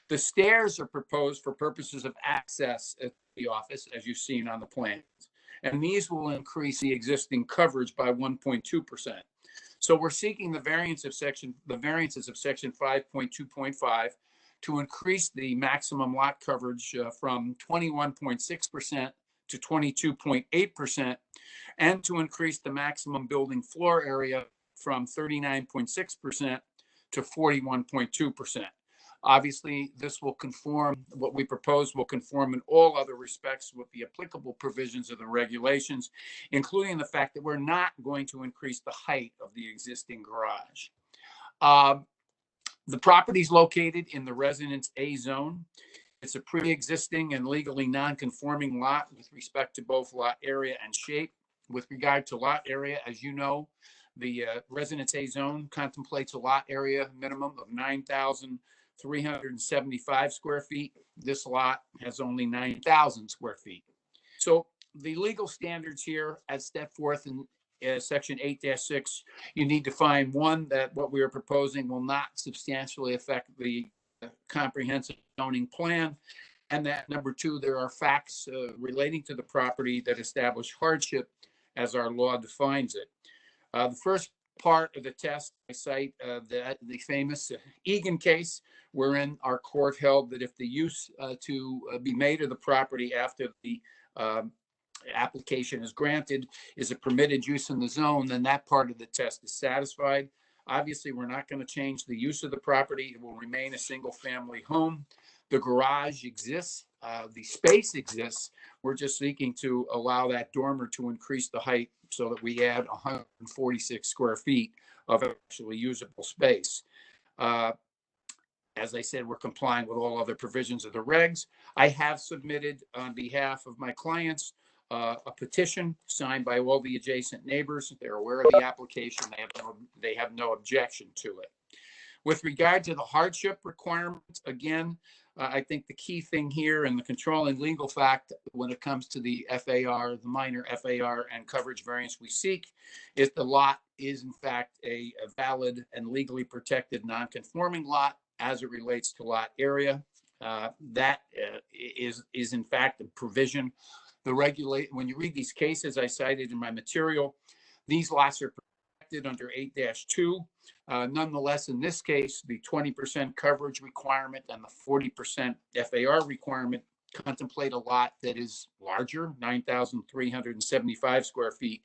The stairs are proposed for purposes of access at the office, as you've seen on the plans, and these will increase the existing coverage by 1.2%. So we're seeking the variances of section 5.2.5 to increase the maximum lot coverage from 21.6% to 22.8%, and to increase the maximum building floor area from 39.6% to 41.2%. Obviously, this will conform, what we propose will conform in all other respects with the applicable provisions of the regulations, including the fact that we're not going to increase the height of the existing garage. The property is located in the Residence A zone. It's a pre-existing and legally non-conforming lot with respect to both lot area and shape. With regard to lot area, as you know, the Residence A zone contemplates a lot area minimum of 9,375 square feet. This lot has only 9,000 square feet. So the legal standards here, as set forth in section 8-6, you need to find, one, that what we are proposing will not substantially affect the comprehensive zoning plan, and that number two, there are facts relating to the property that establish hardship as our law defines it. The first part of the test, I cite the famous Egan case, wherein our court held that if the use to be made of the property after the application is granted is a permitted use in the zone, then that part of the test is satisfied. Obviously, we're not going to change the use of the property. It will remain a single-family home. The garage exists. The space exists. We're just seeking to allow that dormer to increase the height so that we add 146 square feet of actually usable space. As I said, we're complying with all other provisions of the regs. I have submitted on behalf of my clients a petition signed by all the adjacent neighbors. They're aware of the application. They have no objection to it. With regard to the hardship requirements, again, I think the key thing here and the controlling legal fact when it comes to the FAR, the minor FAR and coverage variance we seek, is the lot is in fact a valid and legally protected non-conforming lot as it relates to lot area. That is in fact a provision. When you read these cases I cited in my material, these lots are protected under 8-2. Nonetheless, in this case, the 20% coverage requirement and the 40% FAR requirement contemplate a lot that is larger, 9,375 square feet.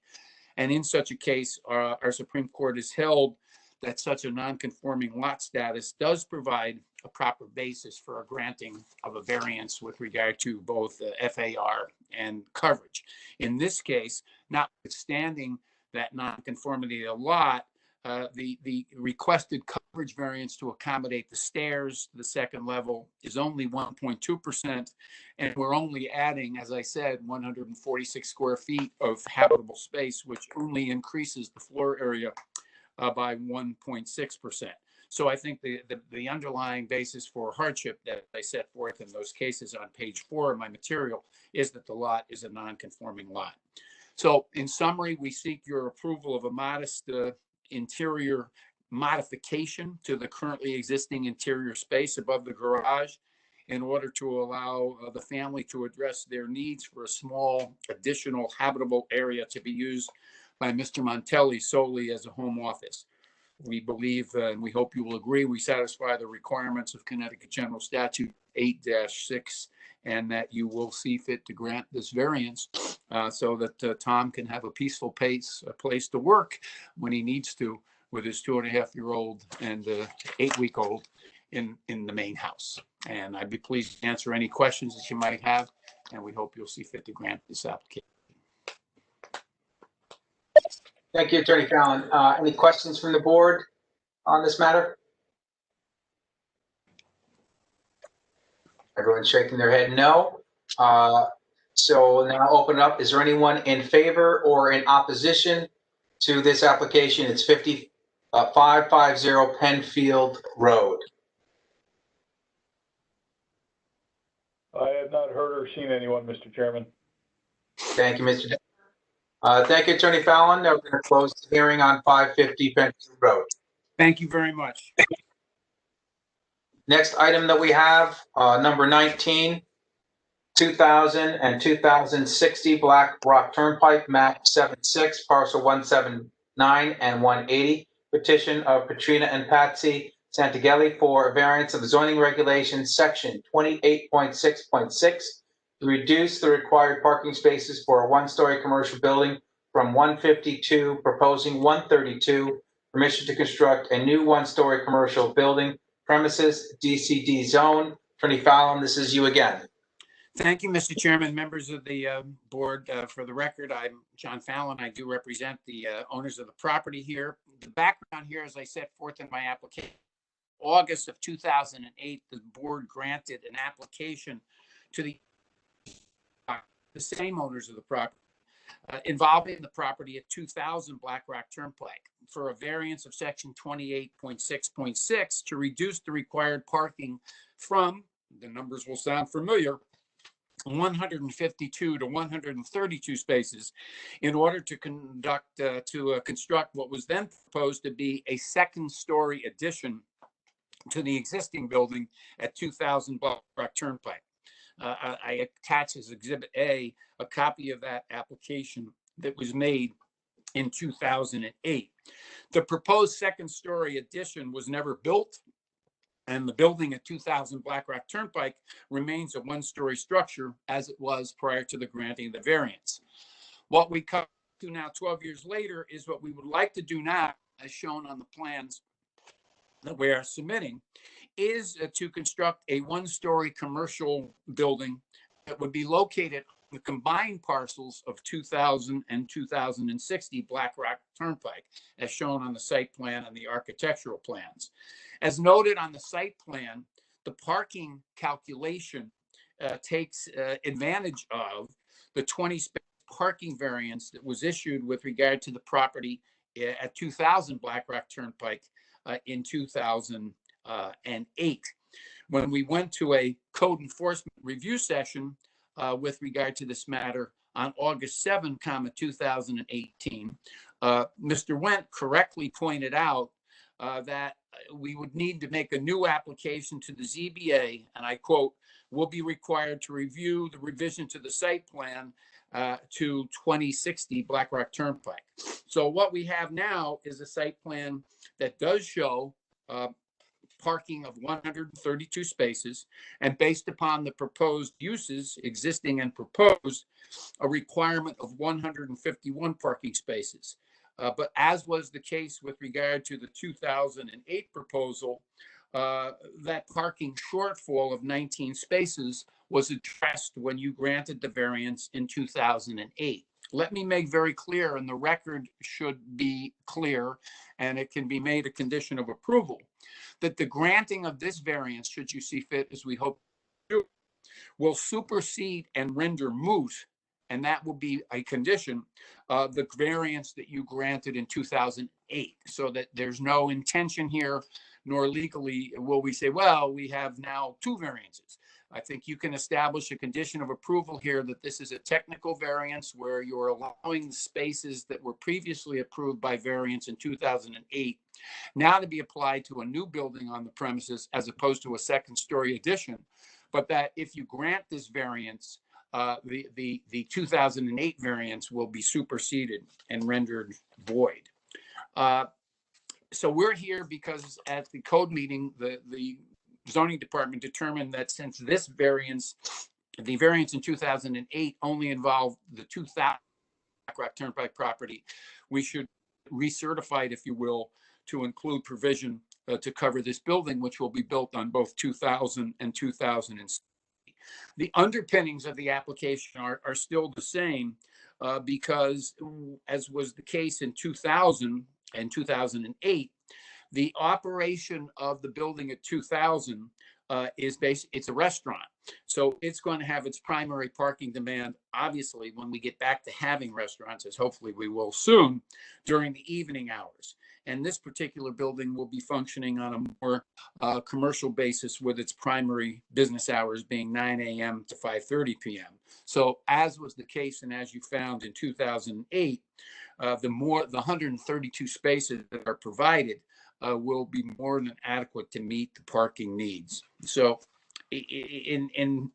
And in such a case, our Supreme Court has held that such a non-conforming lot status does provide a proper basis for a granting of a variance with regard to both FAR and coverage. In this case, notwithstanding that non-conformity of the lot, the requested coverage variance to accommodate the stairs, the second level, is only 1.2%. And we're only adding, as I said, 146 square feet of habitable space, which only increases the floor area by 1.6%. So I think the underlying basis for hardship that I set forth in those cases on page 4 of my material is that the lot is a non-conforming lot. So in summary, we seek your approval of a modest interior modification to the currently existing interior space above the garage in order to allow the family to address their needs for a small additional habitable area to be used by Mr. Montelli solely as a home office. We believe, and we hope you will agree, we satisfy the requirements of Connecticut General Statute 8-6, and that you will see fit to grant this variance so that Tom can have a peaceful place to work when he needs to with his 2.5-year-old and 8-week-old in the main house. And I'd be pleased to answer any questions that you might have, and we hope you'll see fit to grant this application. Thank you, Attorney Fallon. Any questions from the board on this matter? Everyone's shaking their head no. So we'll now open it up. Is there anyone in favor or in opposition to this application? It's 550 Penfield Road. I have not heard or seen anyone, Mr. Chairman. Thank you, Mr. Thank you, Attorney Fallon. Now we're going to close the hearing on 550 Penfield Road. Thank you very much. Next item that we have, number 19, 2000 and 2060 Black Rock Turnpike, map 76, parcel 179 and 180. Petition of Katrina and Patsy Santigelli for a variance of zoning regulations, section 28.6.6, to reduce the required parking spaces for a one-story commercial building from 152, proposing 132, permission to construct a new one-story commercial building, premises DCD zone. Attorney Fallon, this is you again. Thank you, Mr. Chairman, members of the board. For the record, I'm John Fallon. I do represent the owners of the property here. The background here, as I set forth in my application, August of 2008, the board granted an application to the same owners of the property involving the property at 2000 Black Rock Turnpike for a variance of section 28.6.6 to reduce the required parking from, the numbers will sound familiar, 152 to 132 spaces in order to construct what was then proposed to be a second-story addition to the existing building at 2000 Black Rock Turnpike. I attach as Exhibit A a copy of that application that was made in 2008. The proposed second-story addition was never built, and the building at 2000 Black Rock Turnpike remains a one-story structure as it was prior to the granting of the variance. What we come to now 12 years later is what we would like to do now, as shown on the plans that we are submitting, is to construct a one-story commercial building that would be located on the combined parcels of 2000 and 2060 Black Rock Turnpike, as shown on the site plan and the architectural plans. As noted on the site plan, the parking calculation takes advantage of the 20-space parking variance that was issued with regard to the property at 2000 Black Rock Turnpike in 2008. When we went to a code enforcement review session with regard to this matter on August 7, 2018, Mr. Wendt correctly pointed out that we would need to make a new application to the ZBA, and I quote, "will be required to review the revision to the site plan to 2060 Black Rock Turnpike." So what we have now is a site plan that does show parking of 132 spaces, and based upon the proposed uses, existing and proposed, a requirement of 151 parking spaces. But as was the case with regard to the 2008 proposal, that parking shortfall of 19 spaces was addressed when you granted the variance in 2008. Let me make very clear, and the record should be clear, and it can be made a condition of approval, that the granting of this variance, should you see fit, as we hope to do, will supersede and render moot, and that will be a condition of the variance that you granted in 2008, so that there's no intention here, nor legally will we say, well, we have now 2 variances. I think you can establish a condition of approval here that this is a technical variance where you're allowing spaces that were previously approved by variance in 2008 now to be applied to a new building on the premises as opposed to a second-story addition. But that if you grant this variance, the 2008 variance will be superseded and rendered void. So we're here because at the code meeting, the zoning department determined that since this variance, the variance in 2008 only involved the 2000 Black Rock Turnpike property, we should recertify it, if you will, to include provision to cover this building, which will be built on both 2000 and 2006. The underpinnings of the application are still the same because, as was the case in 2000 and 2008, the operation of the building at 2000 it's a restaurant. So it's going to have its primary parking demand, obviously, when we get back to having restaurants, as hopefully we will soon, during the evening hours. And this particular building will be functioning on a more commercial basis, with its primary business hours being 9 a.m. to 5:30 p.m. So as was the case, and as you found in 2008, the 132 spaces that are provided will be more than adequate to meet the parking needs. So in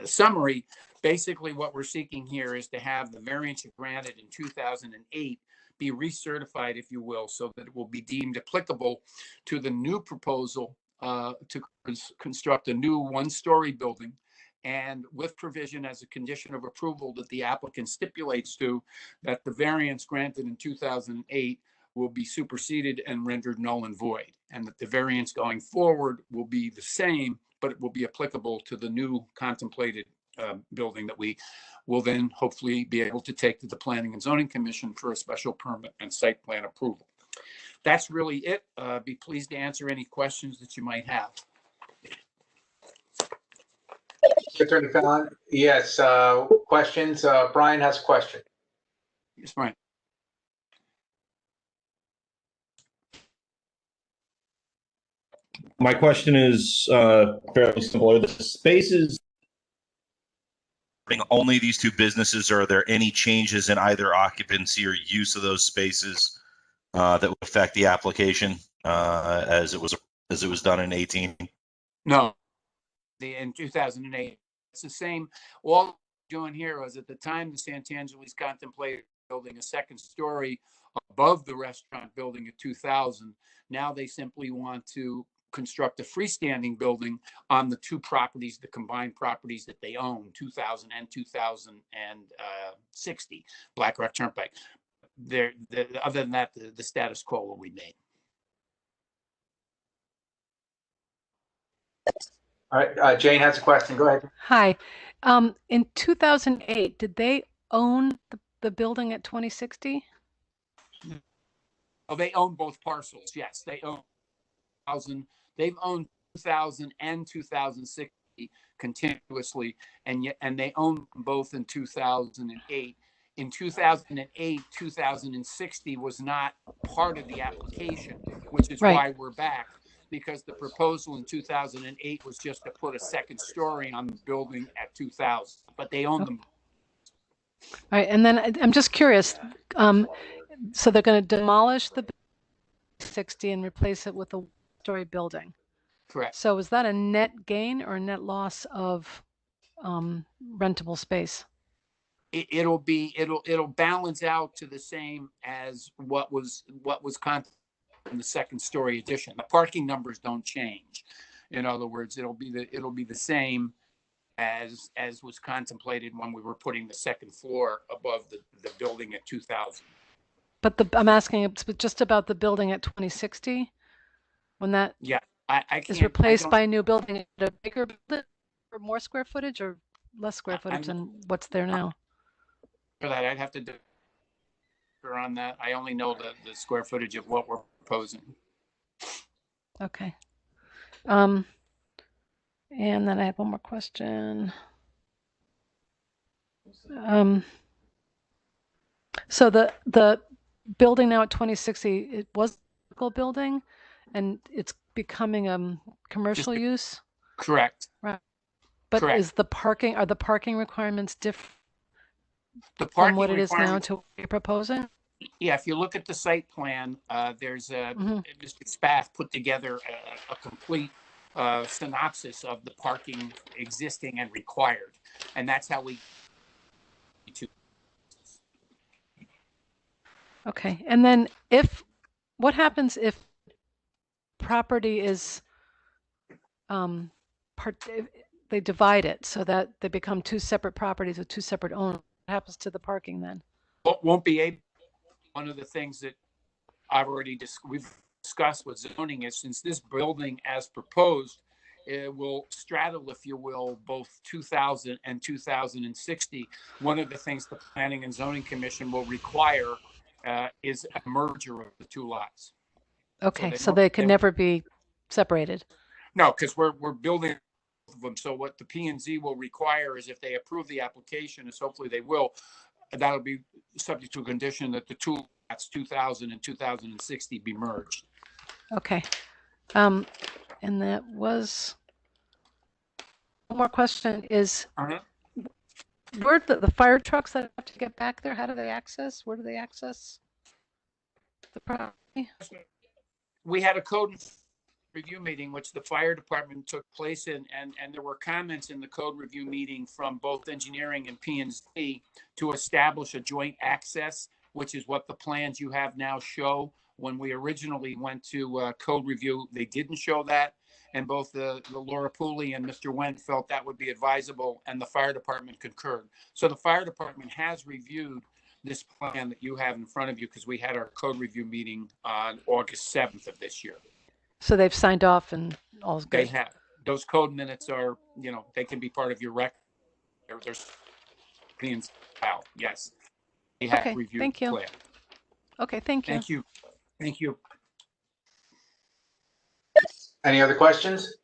summary, basically what we're seeking here is to have the variance granted in 2008 be recertified, if you will, so that it will be deemed applicable to the new proposal to construct a new 1-story building, and with provision as a condition of approval that the applicant stipulates to that the variance granted in 2008 will be superseded and rendered null and void, and that the variance going forward will be the same, but it will be applicable to the new contemplated building that we will then hopefully be able to take to the Planning and Zoning Commission for a special permit and site plan approval. That's really it. Be pleased to answer any questions that you might have. Attorney Fallon, yes, questions. Brian has a question. Yes, Brian. My question is fairly simple. Are the spaces only these 2 businesses, or are there any changes in either occupancy or use of those spaces that would affect the application as it was done in 18? No, in 2008, it's the same. All we're doing here was, at the time the Santangeli's contemplated building a second story above the restaurant building at 2000. Now they simply want to construct a freestanding building on the 2 properties, the combined properties that they own, 2000 and 2060 Black Rock Turnpike. Other than that, the status quo will remain. All right, Jane has a question. Go ahead. Hi. In 2008, did they own the building at 2060? Oh, they own both parcels. Yes, they own 2000. They've owned 2000 and 2060 continuously, and they own both in 2008. In 2008, 2060 was not part of the application, which is why we're back, because the proposal in 2008 was just to put a second story on the building at 2000, but they own them. All right, and then I'm just curious. So they're going to demolish the 60 and replace it with a story building. Correct. So is that a net gain or a net loss of rentable space? It'll balance out to the same as what was contemplated in the second story addition. The parking numbers don't change. In other words, it'll be the same as was contemplated when we were putting the second floor above the building at 2000. But I'm asking just about the building at 2060, when that is replaced by a new building at a bigger building, or more square footage or less square footage than what's there now. For that, I'd have to do on that. I only know the square footage of what we're proposing. Okay. And then I have one more question. So the building now at 2060, it was a typical building, and it's becoming commercial use? Correct. Right. But Correct. are the parking requirements different The from parking what it is now requirements, to what you're proposing? yeah, if you look at the site plan, there's Mhm. Mr. Spath put together a complete synopsis of the parking existing and required, and that's how we. Okay. And then what happens if property is they divide it so that they become two separate properties with two separate owners? What happens to the parking then? Won't be able. One of the things that I've already we've discussed with zoning is, since this building as proposed, it will straddle, if you will, both 2000 and 2060. One of the things the Planning and Zoning Commission will require is a merger of the two lots. Okay, so they can never be separated. No, because we're building them. So what the P&Z will require is, if they approve the application, as hopefully they will, that'll be subject to a condition that the two lots, 2000 and 2060, be merged. Okay. And that was one more question is, where the fire trucks that have to get back there, how do they access? Where do they access the property? We had a code review meeting, which the fire department took place in, and there were comments in the code review meeting from both engineering and P&Z to establish a joint access, which is what the plans you have now show. When we originally went to code review, they didn't show that, and both the Laura Pooley and Mr. Wendt felt that would be advisable, and the fire department concurred. So the fire department has reviewed this plan that you have in front of you, because we had our code review meeting on August 7th of this year. So they've signed off and all's good. They have. Those code minutes are, they can be part of your record. There's opinions out. Yes. They have Okay, reviewed thank you. the plan. Okay, thank you. Thank you. Thank you. Any other questions?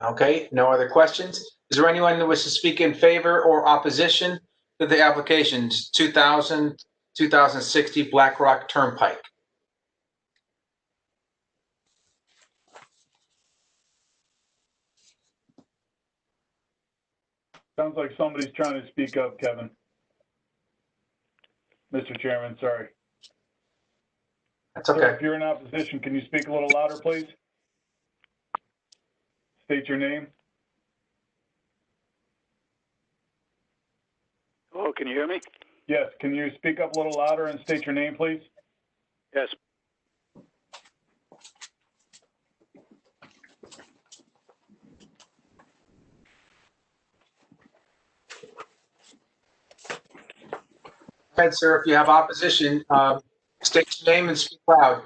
Okay, no other questions. Is there anyone that wishes to speak in favor or opposition to the applications 2000, 2060 Black Rock Turnpike? Sounds like somebody's trying to speak up, Kevin. Mr. Chairman, sorry. That's okay. Sir, if you're in opposition, can you speak a little louder, please? State your name. Hello, can you hear me? Yes, can you speak up a little louder and state your name, please? Yes. Go ahead, sir. If you have opposition, state your name and speak loud.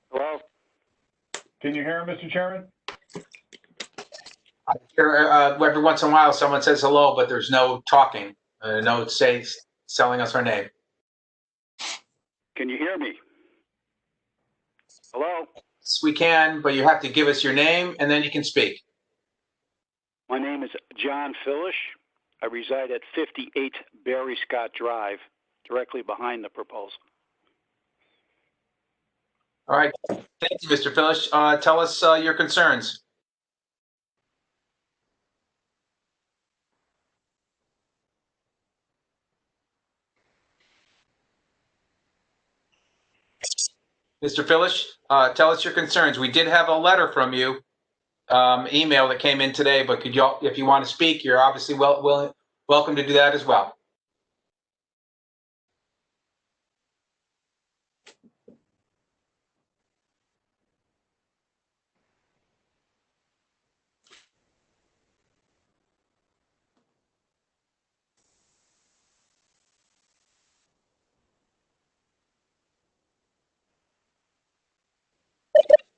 Hello? Can you hear him, Mr. Chairman? I hear every once in a while someone says hello, but there's no talking. No selling us our name. Can you hear me? Hello? Yes, we can, but you have to give us your name and then you can speak. My name is John Philish. I reside at 58 Barry Scott Drive, directly behind the proposal. All right. Thank you, Mr. Philish. Tell us your concerns. Mr. Philish, tell us your concerns. We did have a letter from you, email that came in today, but could you, if you want to speak, you're obviously welcome to do that as well.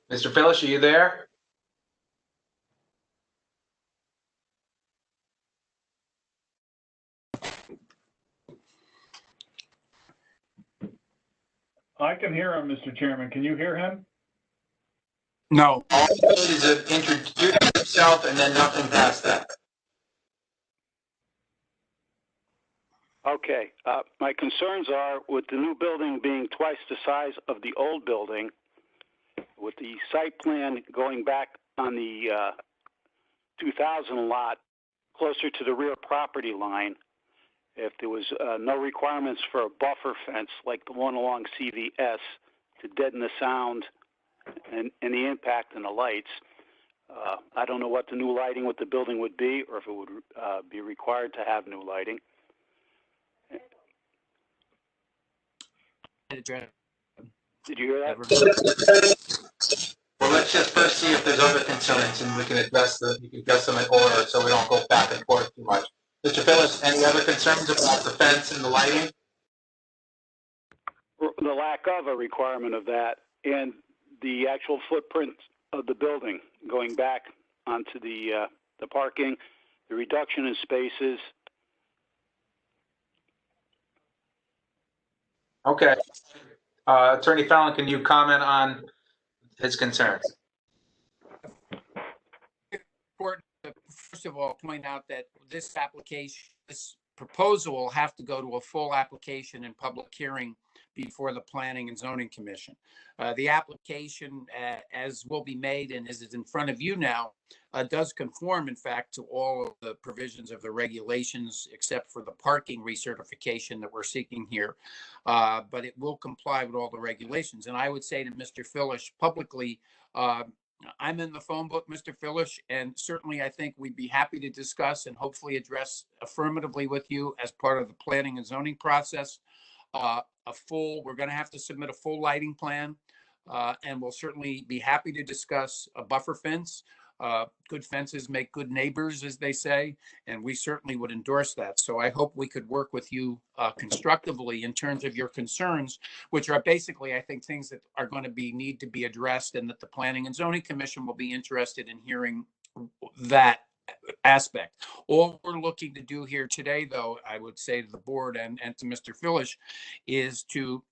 Mr. Philish, are you there? I can hear him, Mr. Chairman. Can you hear him? No. All you did is introduce yourself and then nothing past that. Okay. My concerns are with the new building being twice the size of the old building, with the site plan going back on the 2000 lot closer to the rear property line. If there was no requirements for a buffer fence like the one along CVS to deaden the sound and the impact and the lights, I don't know what the new lighting with the building would be, or if it would be required to have new lighting. Did you hear that? Well, let's just first see if there's other concerns, and we can address them in order, so we don't go back and forth too much. Mr. Phillips, any other concerns about the fence and the lighting? The lack of a requirement of that, and the actual footprint of the building going back onto the parking, the reduction in spaces. Okay. Attorney Fallon, can you comment on his concerns? First of all, point out that this proposal will have to go to a full application and public hearing before the Planning and Zoning Commission. The application, as will be made and as is in front of you now, does conform, in fact, to all of the provisions of the regulations, except for the parking recertification that we're seeking here. But it will comply with all the regulations. And I would say to Mr. Phillips publicly, I'm in the phone book, Mr. Phillips, and certainly I think we'd be happy to discuss and hopefully address affirmatively with you as part of the planning and zoning process. We're going to have to submit a full lighting plan, and we'll certainly be happy to discuss a buffer fence. Good fences make good neighbors, as they say, and we certainly would endorse that. So I hope we could work with you constructively in terms of your concerns, which are basically, I think, things that are going to need to be addressed, and that the Planning and Zoning Commission will be interested in hearing that aspect. All we're looking to do here today, though, I would say to the board and to Mr. Phillips, is to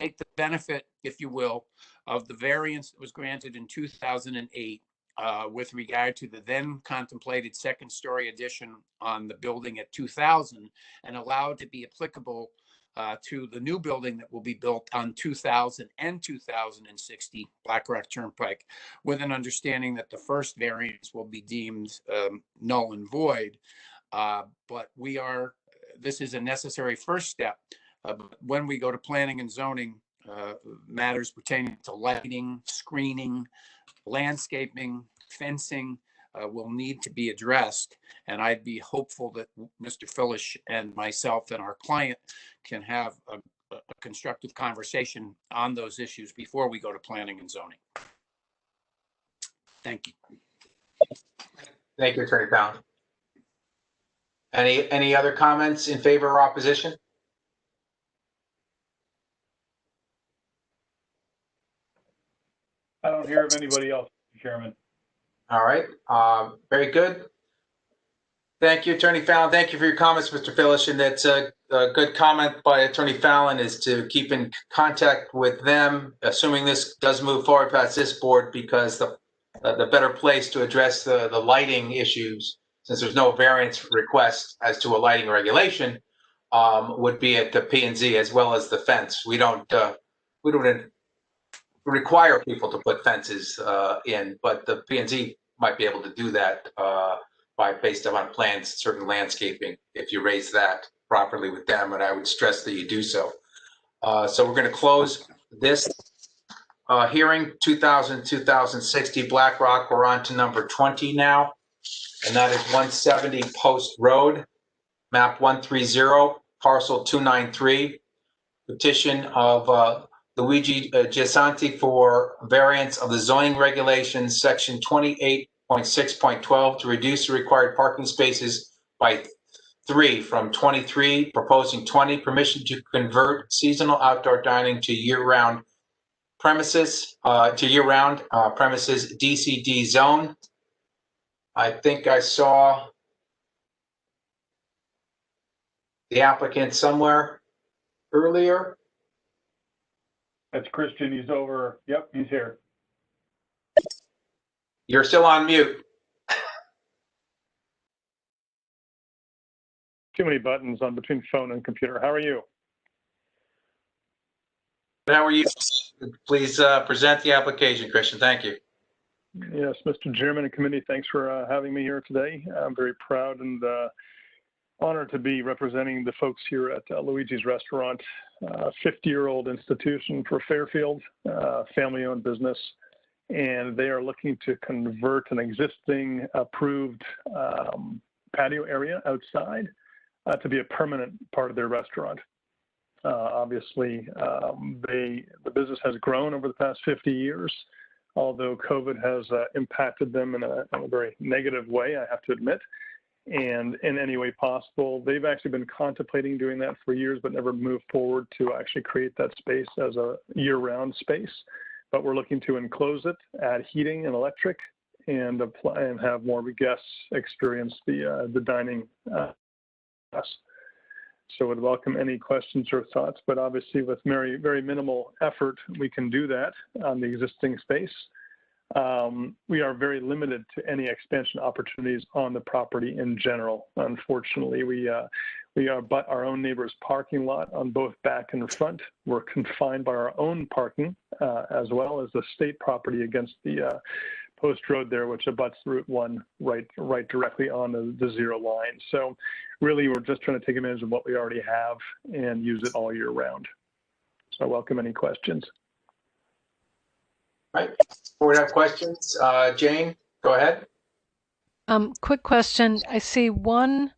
take the benefit, if you will, of the variance that was granted in 2008 with regard to the then contemplated second-story addition on the building at 2000, and allow it to be applicable to the new building that will be built on 2000 and 2060 Black Rock Turnpike, with an understanding that the first variance will be deemed null and void. But this is a necessary first step. When we go to planning and zoning, matters pertaining to lighting, screening, landscaping, fencing will need to be addressed. And I'd be hopeful that Mr. Phillips and myself and our client can have a constructive conversation on those issues before we go to planning and zoning. Thank you. Thank you, Attorney Fallon. Any other comments in favor or opposition? I don't hear of anybody else, Mr. Chairman. All right. Very good. Thank you, Attorney Fallon. Thank you for your comments, Mr. Phillips. And that's a good comment by Attorney Fallon, is to keep in contact with them, assuming this does move forward past this board, because the better place to address the lighting issues, since there's no variance request as to a lighting regulation, would be at the P&Z as well as the fence. We don't require people to put fences in, but the P&Z might be able to do that based on plans, certain landscaping, if you raise that properly with them, and I would stress that you do so. So we're going to close this hearing, 2060 Black Rock. We're on to number 20 now, and that is 170 Post Road, map 130, parcel 293, petition of Luigi Giasanti for variance of the zoning regulations, section 28.6.12, to reduce the required parking spaces by 3 from 23, proposing 20, permission to convert seasonal outdoor dining to year-round premises, premises DCD zone. I think I saw the applicant somewhere earlier. That's Christian. He's over. Yep, he's here. You're still on mute. Too many buttons on between phone and computer. How are you? How are you? Please present the application, Christian. Thank you. Yes, Mr. Chairman and committee, thanks for having me here today. I'm very proud and honored to be representing the folks here at Luigi's Restaurant, 50-year-old institution for Fairfield, family-owned business, and they are looking to convert an existing approved patio area outside to be a permanent part of their restaurant. Obviously, the business has grown over the past 50 years, although COVID has impacted them in a very negative way, I have to admit. And in any way possible, they've actually been contemplating doing that for years, but never moved forward to actually create that space as a year-round space. But we're looking to enclose it, add heating and electric, and apply and have more guests experience the dining. So would welcome any questions or thoughts, but obviously with very, very minimal effort, we can do that on the existing space. We are very limited to any expansion opportunities on the property in general. Unfortunately, we are but our own neighbor's parking lot on both back and front. We're confined by our own parking, as well as the state property against the post road there, which abuts Route 1 right directly on the zero line. So really, we're just trying to take advantage of what we already have and use it all year round. So I welcome any questions. All right. Board have questions? Jane, go ahead. Quick question. I see one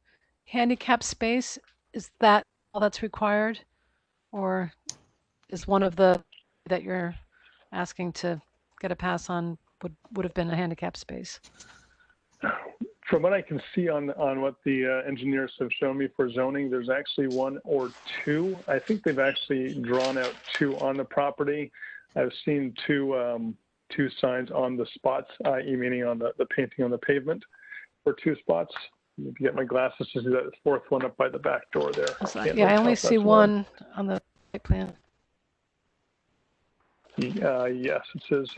handicap space. Is that all that's required? Or is one of the that you're asking to get a pass on would have been a handicap space? From what I can see on what the engineers have shown me for zoning, there's actually one or two. I think they've actually drawn out two on the property. I've seen two signs on the spots, i.e. meaning on the painting on the pavement for two spots. I need to get my glasses to see that fourth one up by the back door there. Yeah, I only see one on the site plan. Yes, it says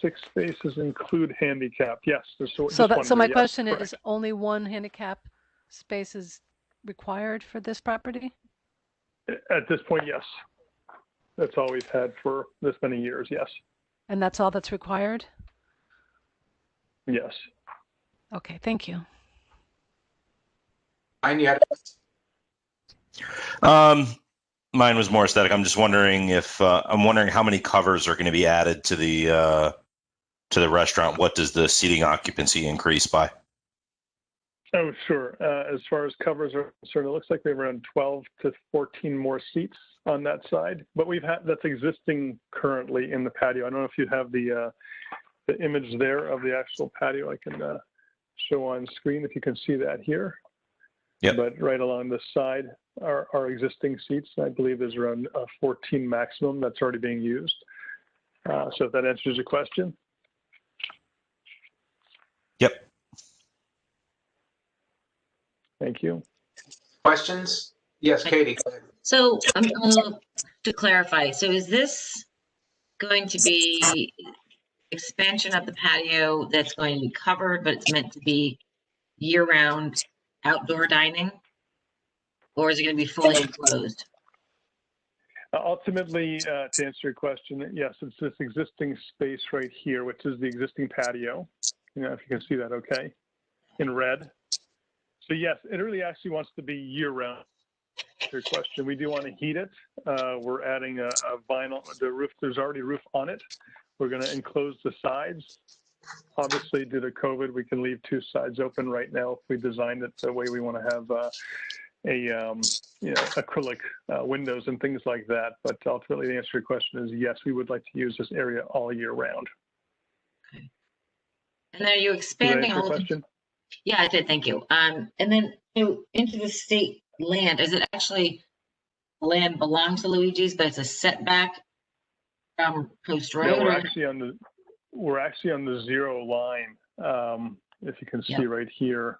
6 spaces include handicap. Yes, there's so my question is, only one handicap space is required for this property? At this point, yes. That's all we've had for this many years, yes. And that's all that's required? Yes. Okay, thank you. Mine was more aesthetic. I'm just wondering if I'm wondering how many covers are going to be added to the restaurant. What does the seating occupancy increase by? Oh, sure. As far as covers are concerned, it looks like we have around 12 to 14 more seats on that side. But that's existing currently in the patio. I don't know if you have the image there of the actual patio. I can show on screen if you can see that here. Yep. But right along the side are existing seats. I believe there's around 14 maximum that's already being used. So if that answers your question. Yep. Thank you. Questions? Yes, Katie. So to clarify, so is this going to be expansion of the patio that's going to be covered, but it's meant to be year-round outdoor dining? Or is it going to be fully enclosed? Ultimately, to answer your question, yes, it's this existing space right here, which is the existing patio. You know, if you can see that, okay, in red. So yes, it really actually wants to be year-round. Your question, we do want to heat it. We're adding a vinyl. The roof, there's already roof on it. We're going to enclose the sides. Obviously, due to COVID, we can leave 2 sides open right now if we designed it the way we want to have acrylic windows and things like that. But ultimately, the answer to your question is yes, we would like to use this area all year round. Okay. And then are you expanding all of the... Yeah, I did. Thank you. And then into the state land, is it actually land belongs to Luigi's, but it's a setback from Post Road? No, we're actually on the zero line. If you can see right here.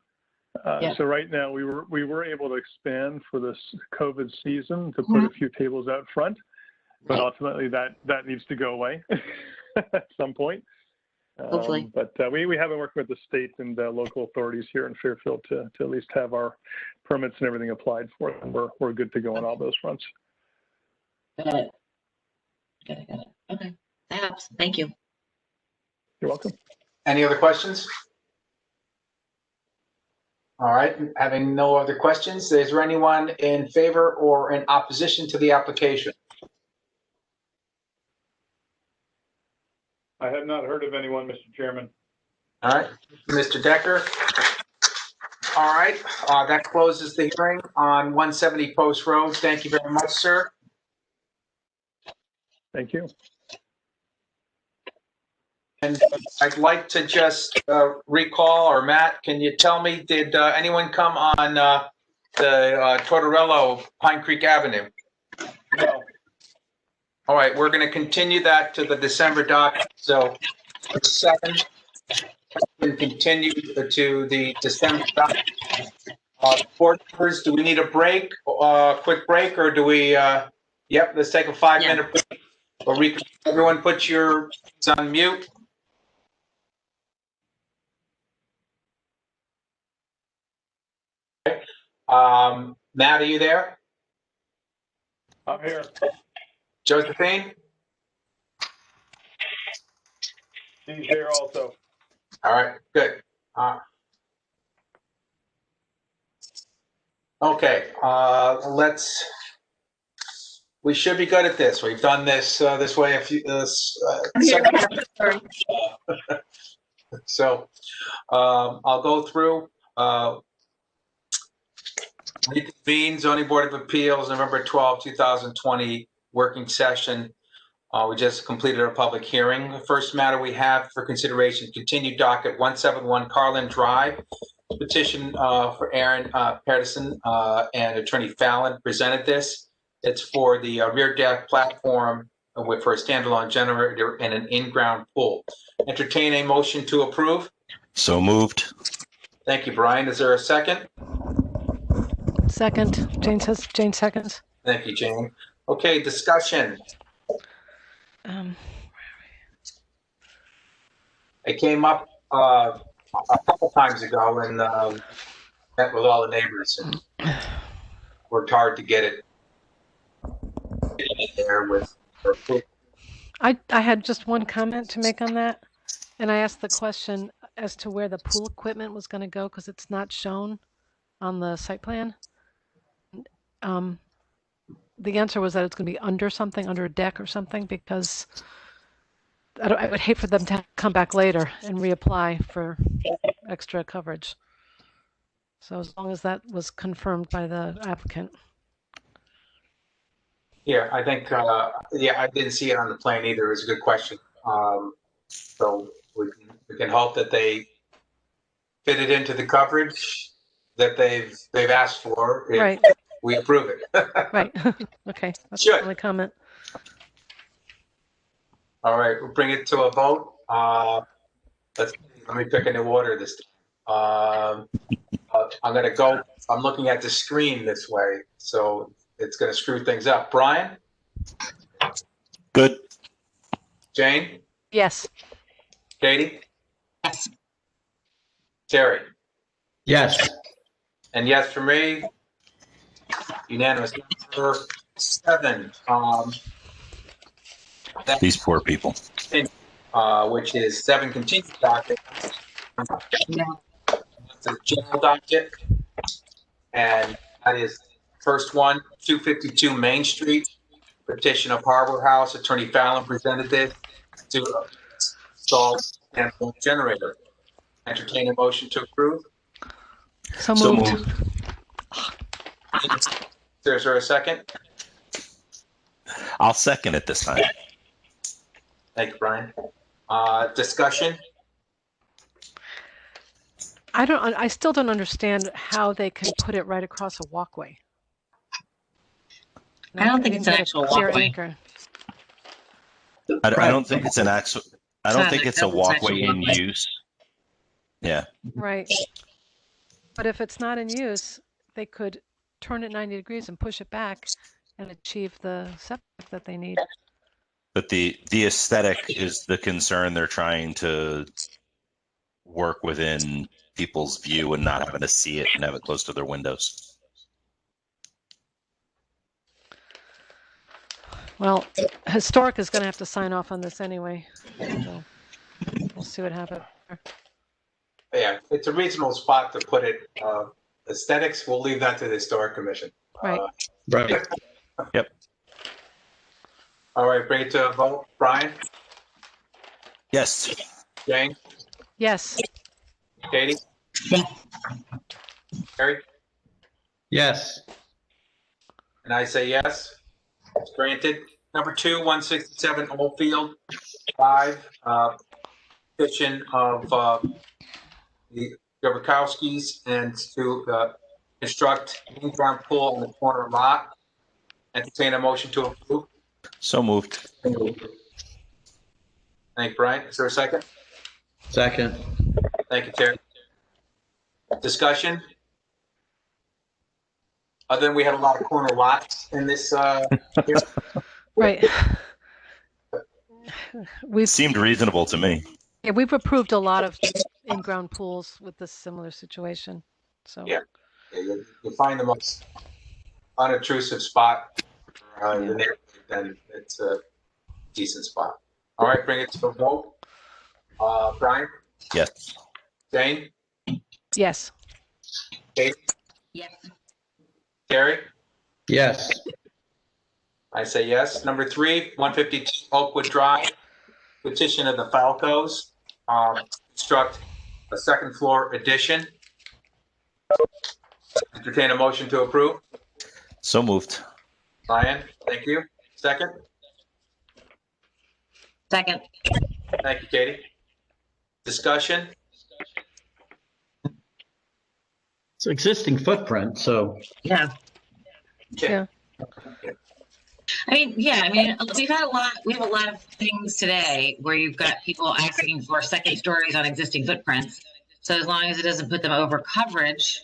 So right now we were able to expand for this COVID season to put a few tables out front, but ultimately that needs to go away at some point. Hopefully. But we have been working with the state and local authorities here in Fairfield to at least have our permits and everything applied for. And we're good to go on all those fronts. Got it. Okay, that helps. Thank you. You're welcome. Any other questions? All right, having no other questions, is there anyone in favor or in opposition to the application? I have not heard of anyone, Mr. Chairman. All right, Mr. Decker. All right, that closes the hearing on 170 Post Road. Thank you very much, sir. Thank you. And I'd like to just recall, or Matt, can you tell me, did anyone come on the Tortorello Pine Creek Avenue? No. All right, we're going to continue that to the December docket. So 7 and continue to the December docket. Board members, do we need a break, quick break, or do we? Yep, let's take a 5-minute break. Or everyone put your phones on mute. Matt, are you there? I'm here. Josephine? She's here also. All right, good. Okay, we should be good at this. We've done this this way a few. So I'll go through. Reconvene Zoning Board of Appeals, November 12, 2020 working session. We just completed a public hearing. The first matter we have for consideration, continued docket 171 Carlin Drive. Petition for Aaron Pedersen and Attorney Fallon presented this. It's for the rear deck platform for a standalone generator and an in-ground pool. Entertain a motion to approve. So moved. Thank you, Brian. Is there a second? Second. Jane seconds. Thank you, Jane. Okay, discussion. It came up a couple times ago and met with all the neighbors and worked hard to get it there with. I had just one comment to make on that, and I asked the question as to where the pool equipment was going to go because it's not shown on the site plan. The answer was that it's going to be under something, under a deck or something, because I would hate for them to come back later and reapply for extra coverage. So as long as that was confirmed by the applicant. Yeah, I think, yeah, I didn't see it on the plan either. It was a good question. So we can hope that they fit it into the coverage that they've asked for. Right. We approve it. Right. Okay. That's Sure. the only comment. All right, we'll bring it to a vote. Let me pick a new order this time. I'm going to go. I'm looking at the screen this way, so it's going to screw things up. Brian? Good. Jane? Yes. Katie? Yes. Terry? Yes. And yes for me. Unanimous. Number 7. These poor people. Which is 7 continued docket. The general docket. And that is first one, 252 Main Street. Petition of Harbor House. Attorney Fallon presented this to install a generator. Entertain a motion to approve. So moved. Is there a second? I'll second it this time. Thank you, Brian. Discussion? I still don't understand how they can put it right across a walkway. I don't think it's an actual walkway. Anchor. I don't think it's an actual. I don't think it's a walkway in use. Yeah. Right. But if it's not in use, they could turn it 90 degrees and push it back and achieve the setback that they need. But the aesthetic is the concern. They're trying to work within people's view and not having to see it and have it close to their windows. Well, Historic is going to have to sign off on this anyway. So we'll see what happens. Yeah, it's a reasonable spot to put it. Aesthetics, we'll leave that to the Historic Commission. Right. Right. Yep. All right, bring it to a vote. Brian? Yes. Jane? Yes. Katie? Harry? Yes. And I say yes. It's granted. Number 2, 167 Oldfield 5, petition of the Gabrakowskis and to construct an in-ground pool on the corner lot. Entertain a motion to approve. So moved. Thank you, Brian. Is there a second? Second. Thank you, Terry. Discussion? Other than we had a lot of corner lots in this. Right. Seemed reasonable to me. Yeah, we've approved a lot of in-ground pools with this similar situation. So Yeah, you find the most unobtrusive spot in the neighborhood, then it's a decent spot. All right, bring it to a vote. Brian? Yes. Jane? Yes. Kate? Yes. Terry? Yes. I say yes. Number 3, 152 Oakwood Drive, petition of the Falcos, construct a second floor addition. Entertain a motion to approve. So moved. Brian, thank you. Second? Second. Thank you, Katie. Discussion? It's existing footprint, so. Yeah. Yeah. I mean, we have a lot of things today where you've got people asking for second stories on existing footprints. So as long as it doesn't put them over coverage,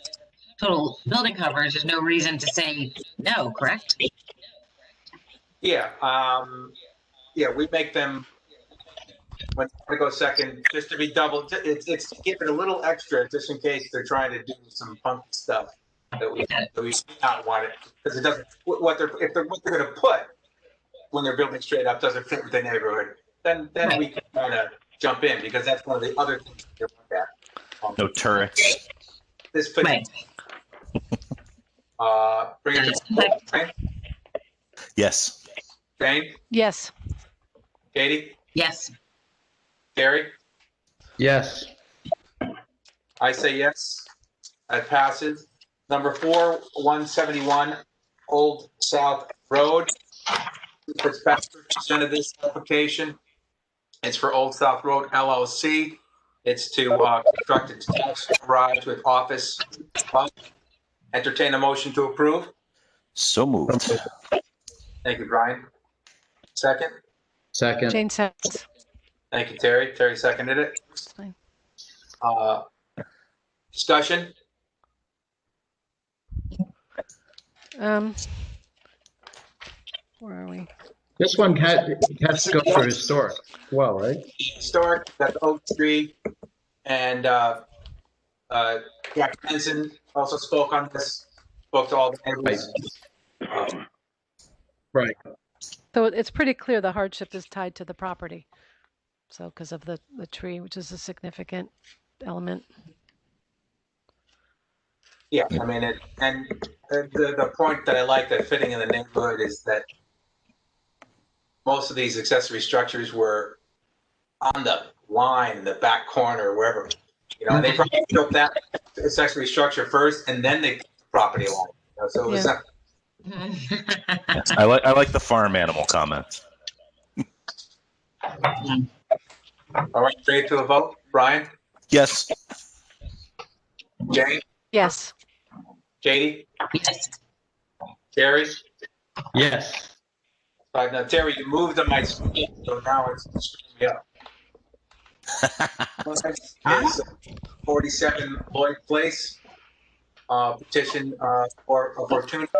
total building coverage, there's no reason to say no, correct? Yeah, we make them, when I go second, just to be double, it's to give it a little extra just in case they're trying to do some funky stuff that we do not want it, because it doesn't, what they're going to put when they're building straight up doesn't fit with the neighborhood, then right. We can kind of jump in, because that's one of the other things they look at. No turrets. This puts, right. Bring it to right? Yes. Jane? Yes. Katie? Yes. Gary? Yes. I say yes. It passes. Number 4, 171 Old South Road. Fitzpatrick presented this application. It's for Old South Road LLC. It's to construct a detached garage with office. Entertain a motion to approve. So moved. Thank you, Brian. Second? Second. Jane seconds. Thank you, Terry. Terry seconded it. Fine. Discussion? Where are we? This one has to go through historic as well, right? Historic, got the oak tree, and Jack Benson also spoke on this, spoke to all the neighbors. Right. So it's pretty clear the hardship is tied to the property. So because of the tree, which is a significant element. Yeah, I mean, the point that I like that fitting in the neighborhood is that most of these accessory structures were on the line, the back corner, wherever. You know, they probably built that accessory structure first, and then they put the property line. You know, so it was not. Yes, I like the farm animal comment. All right, straight to a vote. Brian? Yes. Jane? Yes. Katie? Yes. Terry? Yes. Now, Terry, you moved on my screen, so now it's screwing me up. It's 47 Lloyd Place, petition for opportunity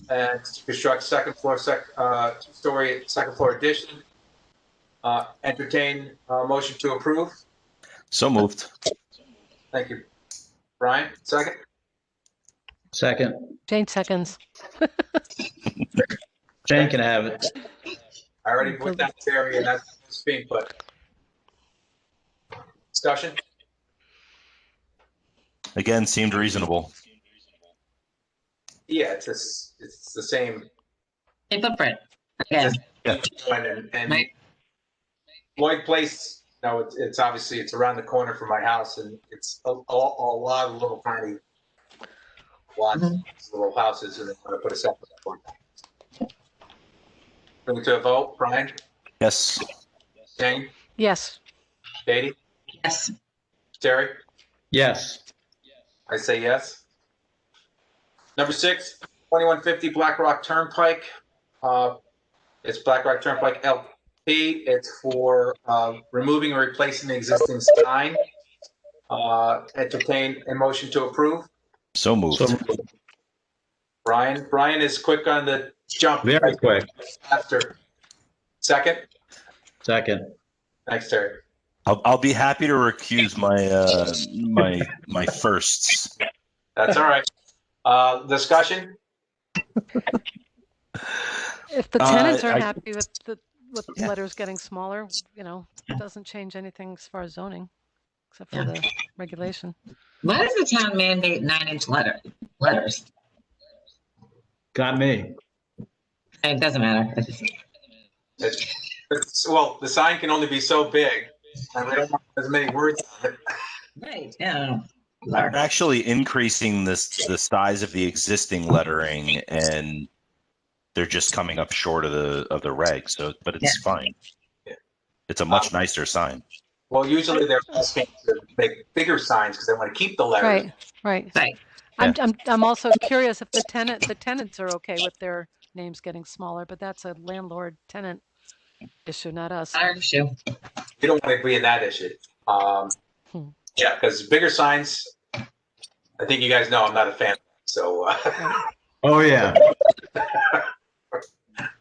and to construct two-story second floor addition. Entertain a motion to approve. So moved. Thank you. Brian, second? Second. Jane seconds. Jane can have it. I already put that Terry, and that's being put. Discussion? Again, seemed reasonable. Yeah, it's the same. Same footprint. Yeah. And Lloyd Place, no, it's obviously it's around the corner from my house, and it's a lot of little tiny lots, little houses, and they want to put a septic one. Bring it to a vote. Brian? Yes. Jane? Yes. Katie? Yes. Terry? Yes. I say yes. Number 6, 2150 Black Rock Turnpike. It's Black Rock Turnpike LP. It's for removing or replacing the existing sign. Entertain a motion to approve. So moved. Brian is quick on the jump. Very quick. After. Second? Second. Thanks, Terry. I'll be happy to recuse my firsts. That's all right. Discussion? If the tenants are I- happy with the letters getting smaller, it doesn't change anything as far as zoning, except for the regulation. Why does the town mandate 9-inch letters? Got me. It doesn't matter. Well, the sign can only be so big, and we don't want as many words on it. Right, yeah. They're actually increasing the size of the existing lettering, and they're just coming up short of the reg. So, but it's fine. It's a much nicer sign. Well, usually they're asking to make bigger signs because they want to keep the letters. Right. Right. I'm also curious if the tenants are okay with their names getting smaller, but that's a landlord-tenant issue, not us. Our issue. You don't want to be in that issue. Yeah, because bigger signs, I think you guys know I'm not a fan. So. Oh, yeah.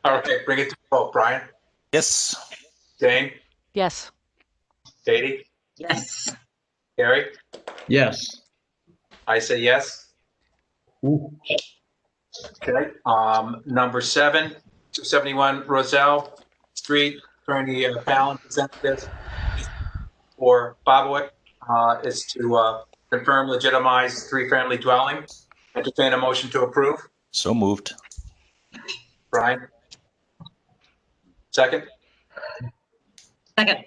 All right, bring it to a vote. Brian? Yes. Jane? Yes. Katie? Yes. Gary? Yes. I say yes. Okay. Number 7, 271 Roselle Street. Attorney Fallon presented this for Bobwick. Is to confirm legitimized 3-family dwelling. Entertain a motion to approve. So moved. Brian? Second? Second.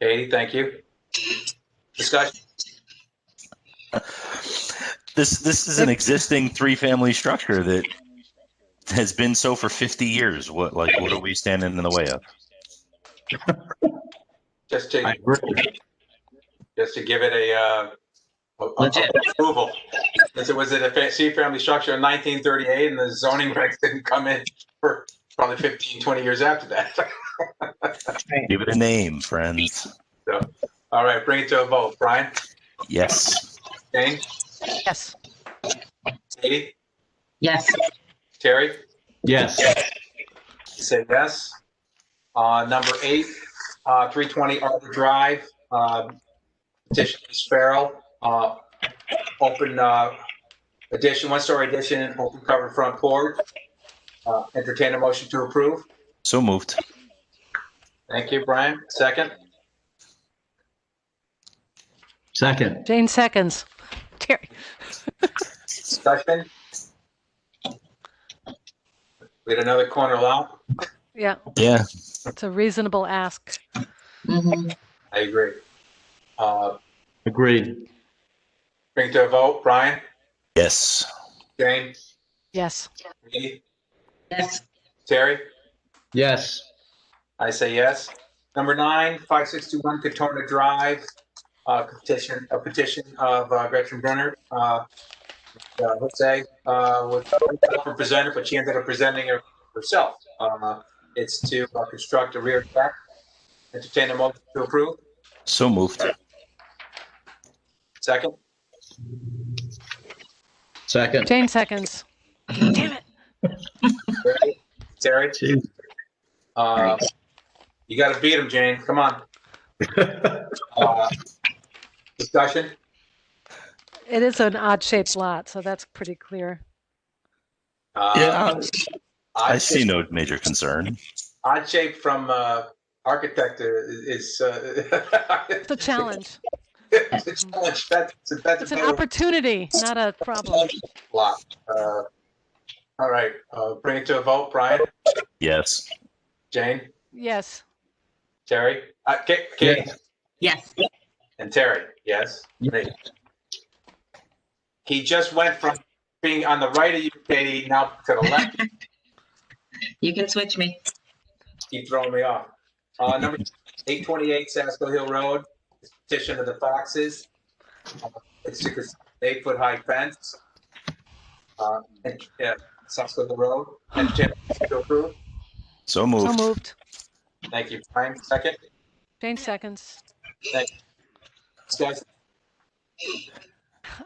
Katie, thank you. Discussion? This is an existing 3-family structure that has been so for 50 years. What are we standing in the way of? Just to give it a approval. Since it was a C-family structure in 1938 and the zoning regs didn't come in for probably 15, 20 years after that. Give it a name, friends. So, all right, bring it to a vote. Brian? Yes. Jane? Yes. Katie? Yes. Terry? Yes. Say yes. Number 8, 320 Arbor Drive. Petition is Farrell. Open addition, 1-story addition, open covered front porch. Entertain a motion to approve. So moved. Thank you, Brian. Second? Second. Jane seconds. Terry. Discussion? We had another corner lot. Yeah. Yeah. It's a reasonable ask. Mm-hmm. I agree. Agreed. Bring it to a vote. Brian? Yes. Jane? Yes. Me? Yes. Terry? Yes. I say yes. Number 9, 5621 Katona Drive. A petition of Gretchen Brenner. Jose was presented, but she ended up presenting it herself. It's to construct a rear deck. Entertain a motion to approve. So moved. Second? Second. Jane seconds. Damn it. Terry? You got to beat him, Jane. Come on. Discussion? It is an odd-shaped lot, so that's pretty clear. Yeah, I see no major concern. Odd shape from architect is It's a challenge. it's a challenge. That's an opportunity, not a problem. Lot. All right, bring it to a vote. Brian? Yes. Jane? Yes. Terry? Katie? Yes. And Terry? Yes. Me. He just went from being on the right of you, Katie, now to the left. You can switch me. Keep throwing me off. Number 828 Sasko Hill Road, petition of the Foxes. It's an 8-foot high fence. And Sasko Hill Road. And Jim, to approve? So moved. So moved. Thank you. Brian, second. Jane seconds. Thank you. Discussion?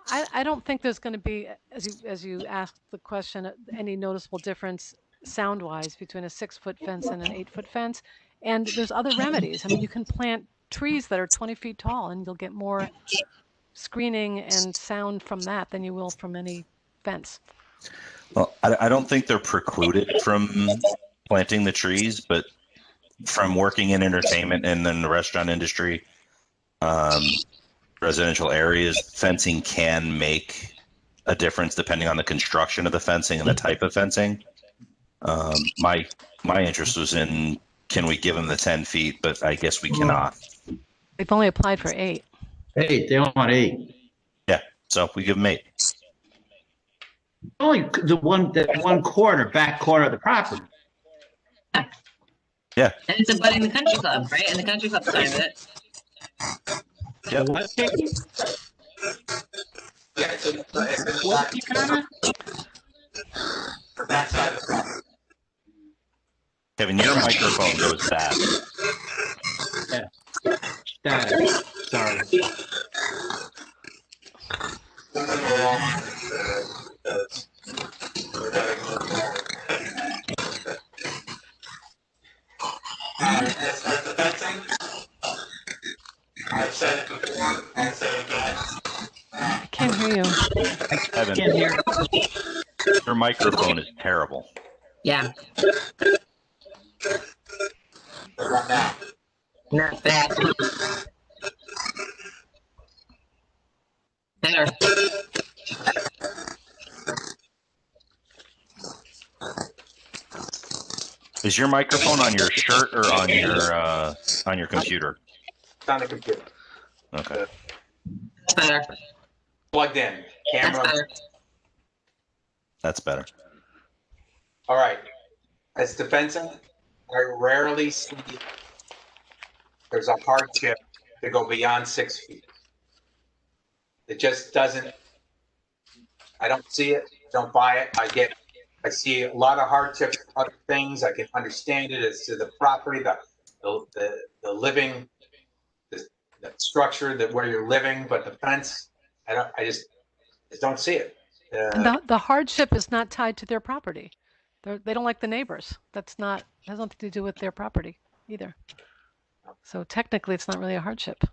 I don't think there's going to be, as you asked the question, any noticeable difference sound-wise between a 6-foot fence and an 8-foot fence. And there's other remedies. I mean, you can plant trees that are 20 feet tall, and you'll get more screening and sound from that than you will from any fence. Well, I don't think they're precluded from planting the trees, but from working in entertainment and then the restaurant industry, residential areas, fencing can make a difference depending on the construction of the fencing and the type of fencing. My interest was in, can we give them the 10 feet, but I guess we cannot. They've only applied for 8. 8, they want 8. Yeah, so we give them 8. Only the one corner, back corner of the property. Yeah. And it's abutting the country club, right? And the country club's fine with it. Yep. Kevin, your microphone goes bad. Yeah. Sorry. I can't hear you. Kevin, Can't hear. your microphone is terrible. Yeah. Not bad. Better. Is your microphone on your shirt or on your computer? It's on the computer. Okay. Better. Plugged in. Camera. That's better. All right. As to fencing, I rarely see there's a hardship to go beyond 6 feet. It just doesn't, I don't see it, don't buy it. I see a lot of hardships, other things. I can understand it as to the property, the living, the structure, that where you're living, but the fence, I just don't see it. The hardship is not tied to their property. They don't like the neighbors. Has nothing to do with their property either. So technically, it's not really a hardship.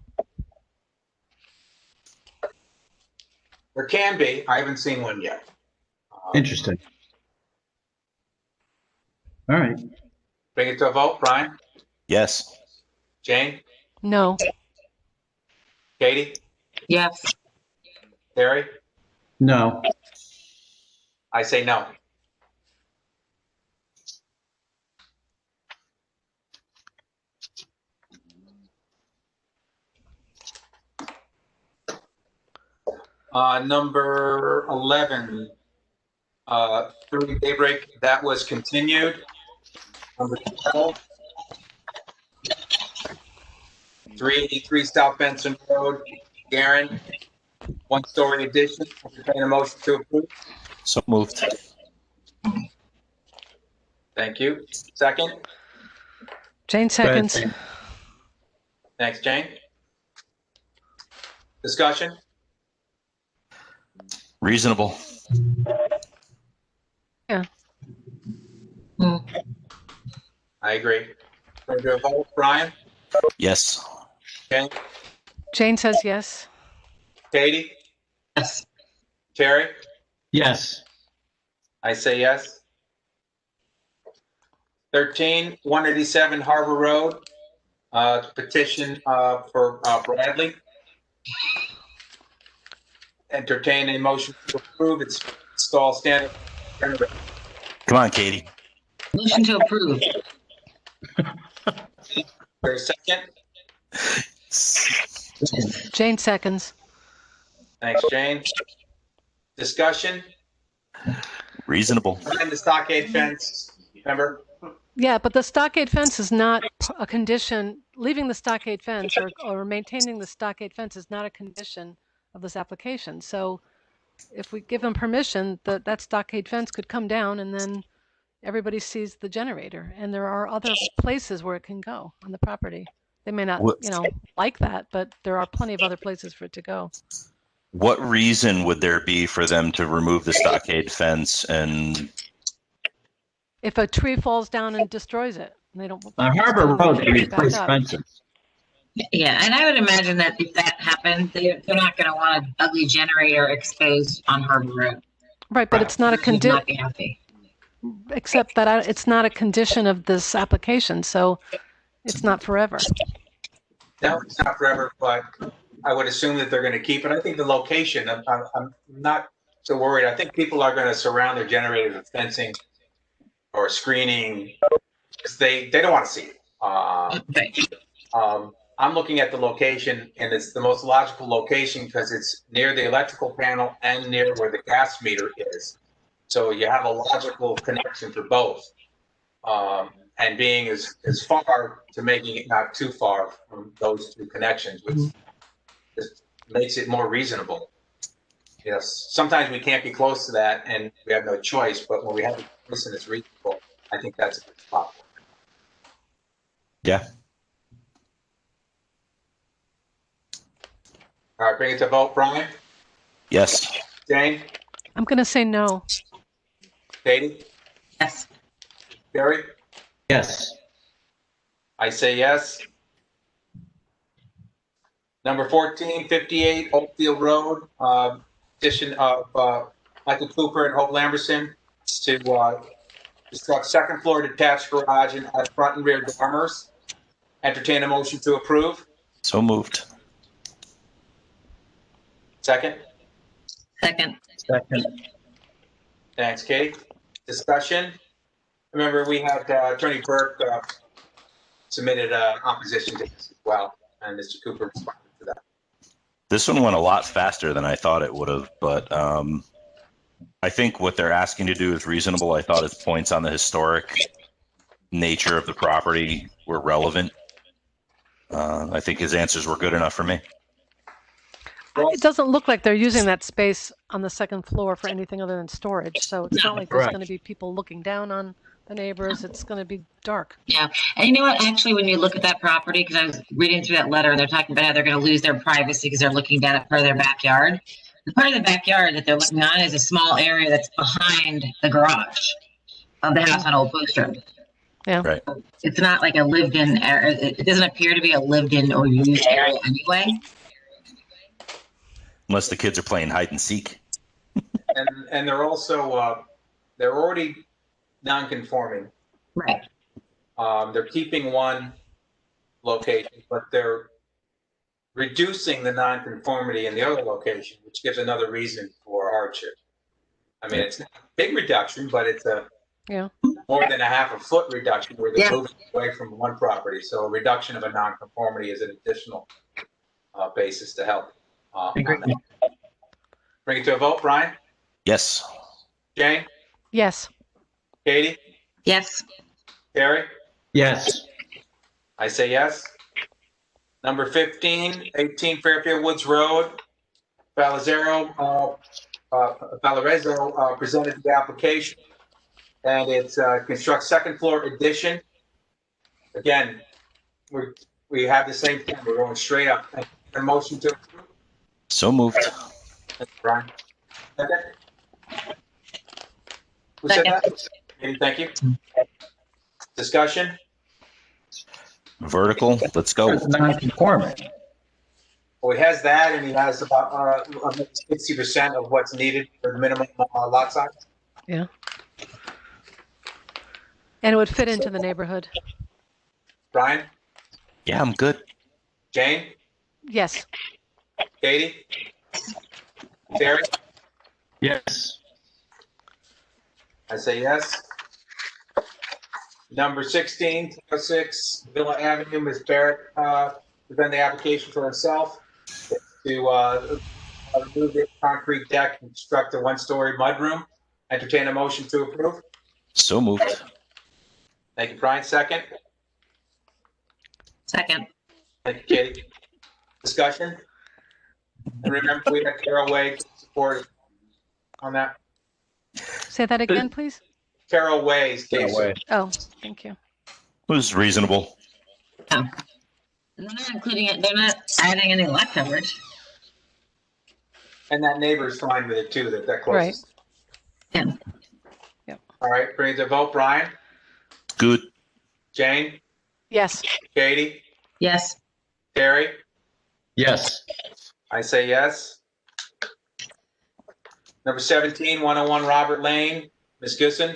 There can be. I haven't seen one yet. Interesting. All right. Bring it to a vote. Brian? Yes. Jane? No. Katie? Yes. Terry? No. I say no. Number 11, 30 Daybreak, that was continued. Number 12, 383 South Benson Road, Garen, 1-story addition. Entertain a motion to approve. So moved. Thank you. Second. Jane seconds. Thanks, Jane. Discussion? Reasonable. Yeah. I agree. Going to do a vote. Brian? Yes. Jane? Jane says yes. Katie? Yes. Terry? Yes. I say yes. 13, 187 Harbor Road, petition for Bradley. Entertain a motion to approve. It's install standard. Come on, Katie. Motion to approve. For a second. Jane seconds. Thanks, Jane. Discussion. Reasonable. And the stockade fence, remember? Yeah, but the stockade fence is not a condition. Leaving the stockade fence or maintaining the stockade fence is not a condition of this application. So if we give them permission, that stockade fence could come down and then everybody sees the generator. And there are other places where it can go on the property. They may not, like that, but there are plenty of other places for it to go. What reason would there be for them to remove the stockade fence? And if a tree falls down and destroys it, and they don't. On Harbor Road, they replace fences. Yeah, and I would imagine that if that happened, they're not going to want an ugly generator exposed on Harbor Road. Right, but it's not a condition. Not be happy. Except that it's not a condition of this application, so it's not forever. No, it's not forever, but I would assume that they're going to keep it. I think the location, I'm not so worried. I think people are going to surround their generators with fencing or screening because they don't want to see it. I'm looking at the location, and it's the most logical location because it's near the electrical panel and near where the gas meter is. So you have a logical connection for both. And being as far to making it not too far from those two connections, which just makes it more reasonable. Yes, sometimes we can't be close to that and we have no choice, but when we have a choice and it's reasonable, I think that's a good spot. Yeah. All right, bring it to vote. Brian? Yes. Jane? I'm going to say no. Katie? Yes. Barry? Yes. I say yes. Number 14, 58 Oakfield Road, petition of Michael Cooper and Hope Lamberson to construct second floor detached garage and add front and rear dormers. Entertain a motion to approve. So moved. Second. Second. Second. Thanks, Kate. Discussion. Remember, we had Attorney Burke submitted opposition to this as well, and Mr. Cooper responded to that. This one went a lot faster than I thought it would have, but I think what they're asking to do is reasonable. I thought his points on the historic nature of the property were relevant. I think his answers were good enough for me. It doesn't look like they're using that space on the second floor for anything other than storage. So it's not like there's going to be people looking down on the neighbors. It's going to be dark. Yeah. And you know what? Actually, when you look at that property, because I was reading through that letter and they're talking about how they're going to lose their privacy because they're looking down at part of their backyard. The part of the backyard that they're looking on is a small area that's behind the garage of the house on Old Post Road. Yeah. Right. It's not like a lived-in area. It doesn't appear to be a lived-in or used area anyway. Unless the kids are playing hide and seek. And they're also they're already non-conforming. Right. They're keeping one location, but they're reducing the non-conformity in the other location, which gives another reason for hardship. I mean, it's not a big reduction, but it's a more than a half a foot reduction where they're moving away from one property. So a reduction of a non-conformity is an additional basis to help. Bring it to a vote, Brian? Yes. Jane? Yes. Katie? Yes. Terry? Yes. I say yes. Number 15, 18 Fairfield Woods Road. Valorezzo presented the application, and it's construct second floor addition. Again, we have the same thing. We're going straight up. A motion to approve. So moved. Brian. Second. Who said that? Thank you. Discussion? Vertical, let's go. Non-conforming. Well, he has that, and he has about 60% of what's needed for the minimum lot size. Yeah. And it would fit into the neighborhood. Brian? Yeah, I'm good. Jane? Yes. Katie? Terry? Yes. I say yes. Number 16, 6 Villa Avenue, Ms. Barrett presented the application for herself to remove the concrete deck and construct a one-story mudroom. Entertain a motion to approve. So moved. Thank you, Brian. Second. Second. Thank you, Katie. Discussion? And remember, we had Carol Way support on that. Say that again, please. Carol Way's case. Oh, thank you. It was reasonable. Oh. And they're not including it. They're not adding any lot coverage. And that neighbor's fine with it too, that close. Right. Yeah. Yep. All right, bring it to vote. Brian? Good. Jane? Yes. Katie? Yes. Terry? Yes. I say yes. Number 17, 101 Robert Lane, Ms. Gisson,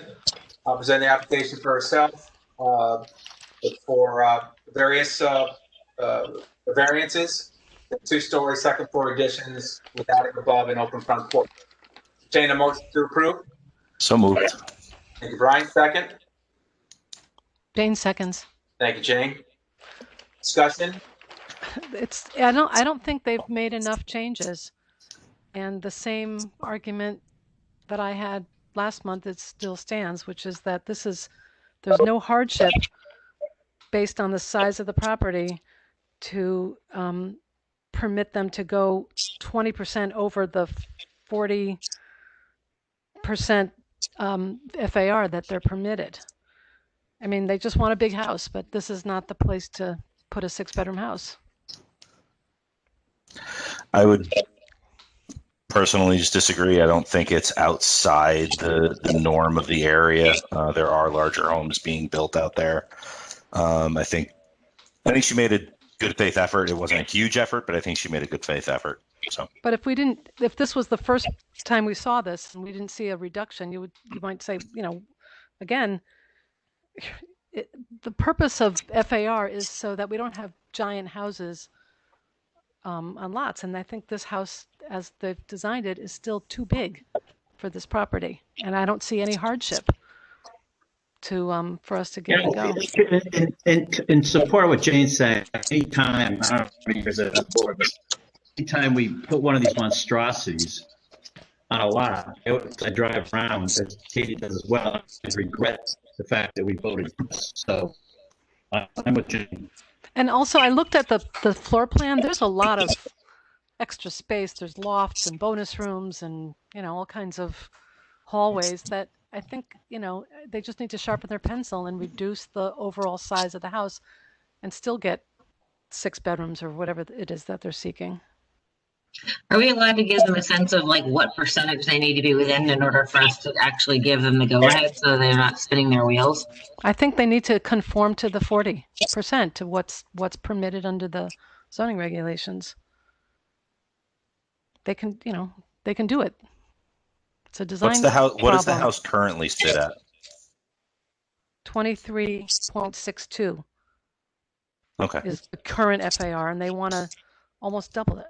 present the application for herself for various variances, 2-story second floor additions without it above an open front porch. Entertain a motion to approve. So moved. Thank you, Brian. Second. Jane seconds. Thank you, Jane. Discussion? I don't think they've made enough changes. And the same argument that I had last month, it still stands, which is that there's no hardship based on the size of the property to permit them to go 20% over the 40% FAR that they're permitted. I mean, they just want a big house, but this is not the place to put a 6-bedroom house. I would personally just disagree. I don't think it's outside the norm of the area. There are larger homes being built out there. I think she made a good faith effort. It wasn't a huge effort, but I think she made a good faith effort. So. But if this was the first time we saw this and we didn't see a reduction, you might say, again, the purpose of FAR is so that we don't have giant houses on lots. And I think this house, as they've designed it, is still too big for this property. And I don't see any hardship for us to get it go. In support of what Jane said, anytime, I don't know how many years I've been on board, but anytime we put one of these monstrosities on a lot, I drive around, as Katie does as well, I regret the fact that we voted. So I'm with Jane. And also, I looked at the floor plan. There's a lot of extra space. There's lofts and bonus rooms and, all kinds of hallways that I think, they just need to sharpen their pencil and reduce the overall size of the house and still get 6 bedrooms or whatever it is that they're seeking. Are we allowed to give them a sense of what percentage they need to be within in order for us to actually give them the go-ahead so they're not spinning their wheels? I think they need to conform to the 40% to what's permitted under the zoning regulations. They can, they can do it. It's a design What does the house currently sit at? 23.62. Okay. Is the current FAR, and they want to almost double it.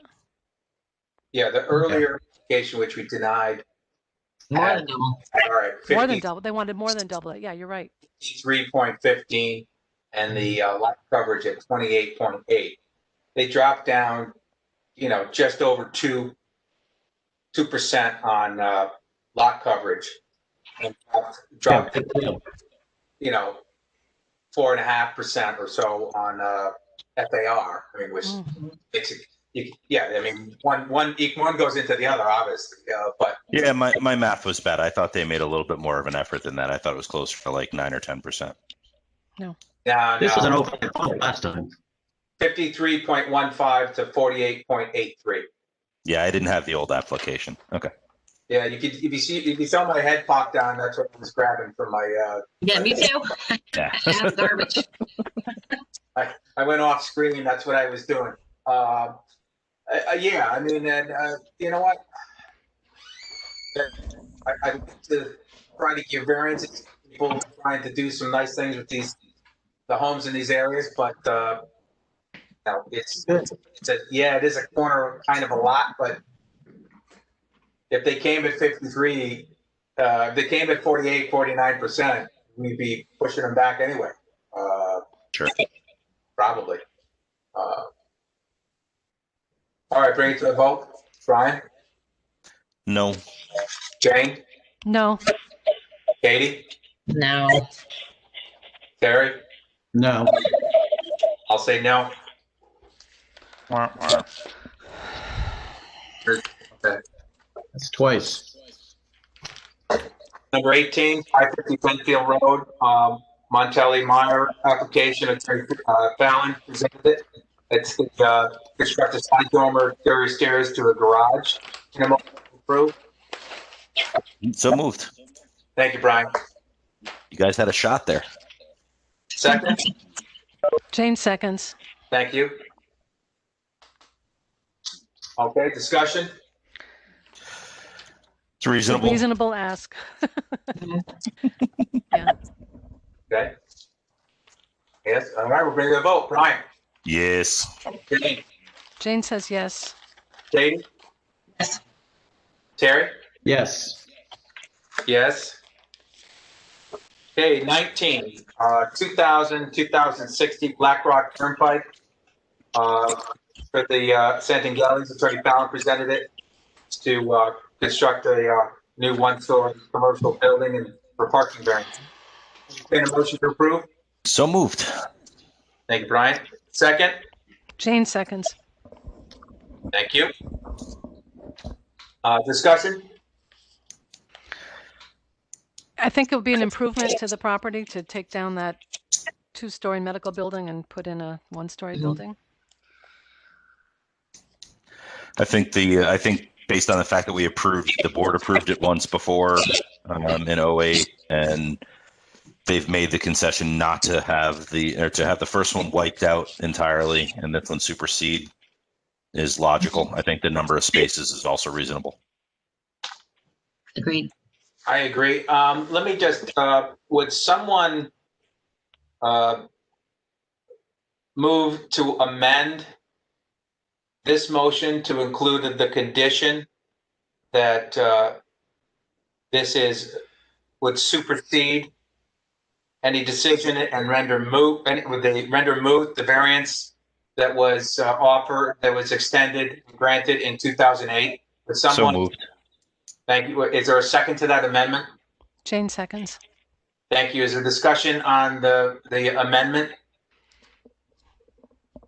Yeah, the earlier application, which we denied. More than double. All right. More than double. They wanted more than double it. Yeah, you're right. 53.15 and the lot coverage at 28.8. They dropped down, just over 2% on lot coverage and dropped 4.5% or so on FAR. I mean, which makes it. One goes into the other, obviously, but yeah, my math was bad. I thought they made a little bit more of an effort than that. I thought it was closer to 9 or 10%. No. This was an open last time. 53.15 to 48.83. Yeah, I didn't have the old application. Okay. Yeah, if you saw my head pop down, that's what I was grabbing from my. Yeah, me too. Yeah. Garbage. I went off screen. That's what I was doing. Yeah, I mean, and you know what? I like to try to give variances. People trying to do some nice things with the homes in these areas, but no, it is a corner kind of a lot, but if they came at 53, if they came at 48, 49%, we'd be pushing them back anyway. Sure. Probably. All right, bring it to a vote. Brian? No. Jane? No. Katie? No. Terry? No. I'll say no. Okay. That's twice. Number 18, 550 Fairfield Road, Montelli Meyer application. Attorney Fallon presented it. It's the construct a side dormer, exterior stairs to a garage. Can I motion to approve? So moved. Thank you, Brian. You guys had a shot there. Second. Jane seconds. Thank you. Okay, discussion. It's reasonable. Reasonable ask. Yeah. Okay. Yes. All right, we'll bring the vote. Brian. Yes. Jane. Jane says yes. Katie. Yes. Terry. Yes. Yes. Okay, 19, 2060 Black Rock Turnpike. For the Santingelli's, Attorney Fallon presented it to construct a new one-story commercial building and for parking variance. Entertain a motion to approve? So moved. Thank you, Brian. Second? Jane seconds. Thank you. Discussion? I think it would be an improvement to the property to take down that two-story medical building and put in a one-story building. I think based on the fact that the board approved it once before in 08, and they've made the concession not to have the first one wiped out entirely and this one supersede is logical. I think the number of spaces is also reasonable. Agreed. I agree. Let me just, would someone move to amend this motion to include the condition that this would supersede any decision and render moot the variance that was offered, that was extended and granted in 2008? Would someone? So moved. Thank you. Is there a second to that amendment? Jane seconds. Thank you. Is there discussion on the amendment?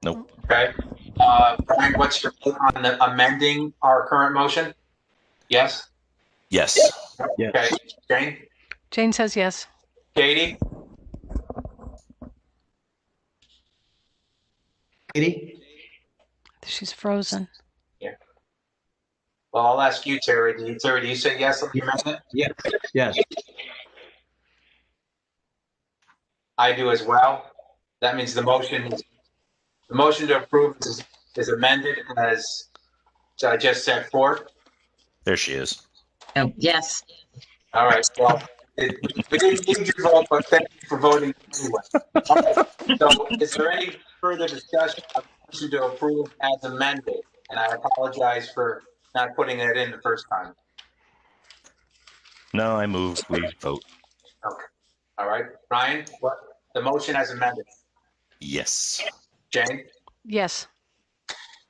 Nope. Okay. Brian, what's your vote on the amending our current motion? Yes? Yes. Okay. Jane? Jane says yes. Katie? Katie? She's frozen. Yeah. Well, I'll ask you, Terry. Do you say yes on the amendment? Yes. Yes. I do as well. That means the motion to approve is amended as I just set forth. There she is. Oh, yes. All right. Well, we didn't need your vote, but thank you for voting anyway. So, is there any further discussion of the motion to approve as amended? And I apologize for not putting it in the first time. No, I move. We vote. Okay. All right. Ryan, what the motion as amended? Yes. Jane? Yes.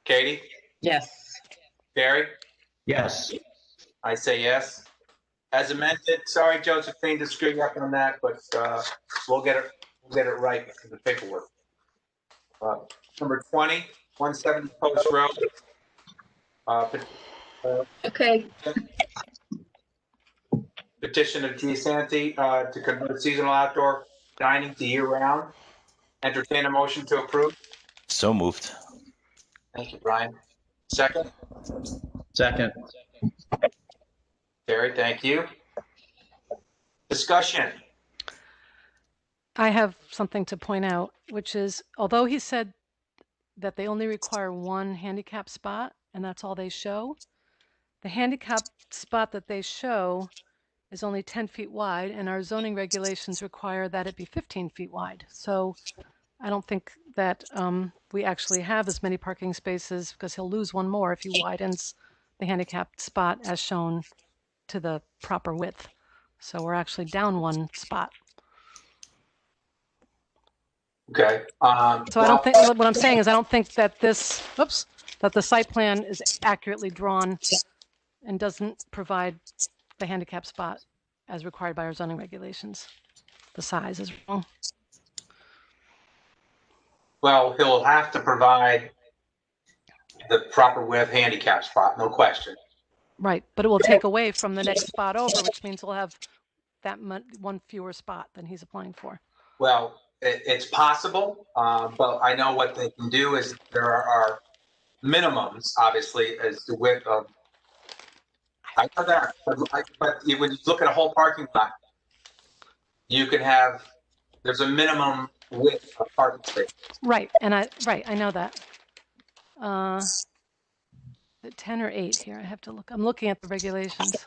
Katie? Yes. Barry? Yes. I say yes. As amended. Sorry, Josephine, to screw you up on that, but we'll get it right in the paperwork. Number 20, 170 Post Road. Okay. Petition of G. Santi to convert seasonal outdoor dining to year-round. Entertain a motion to approve. So moved. Thank you, Brian. Second? Second. Terry, thank you. Discussion. I have something to point out, which is, although he said that they only require one handicap spot, and that's all they show, the handicap spot that they show is only 10 feet wide, and our zoning regulations require that it be 15 feet wide. So I don't think that we actually have as many parking spaces, because he'll lose one more if he widens the handicapped spot as shown to the proper width. So we're actually down one spot. Okay. So I don't think, what I'm saying is I don't think that this, that the site plan is accurately drawn and doesn't provide the handicap spot as required by our zoning regulations. The size is wrong. Well, he'll have to provide the proper width handicap spot, no question. Right, but it will take away from the next spot over, which means we'll have that one fewer spot than he's applying for. Well, it's possible, but I know what they can do is there are minimums, obviously, as the width of. I know that, but when you look at a whole parking lot, you can have. There's a minimum width of parking space. Right, and I know that. 10 or 8 here. I have to look. I'm looking at the regulations.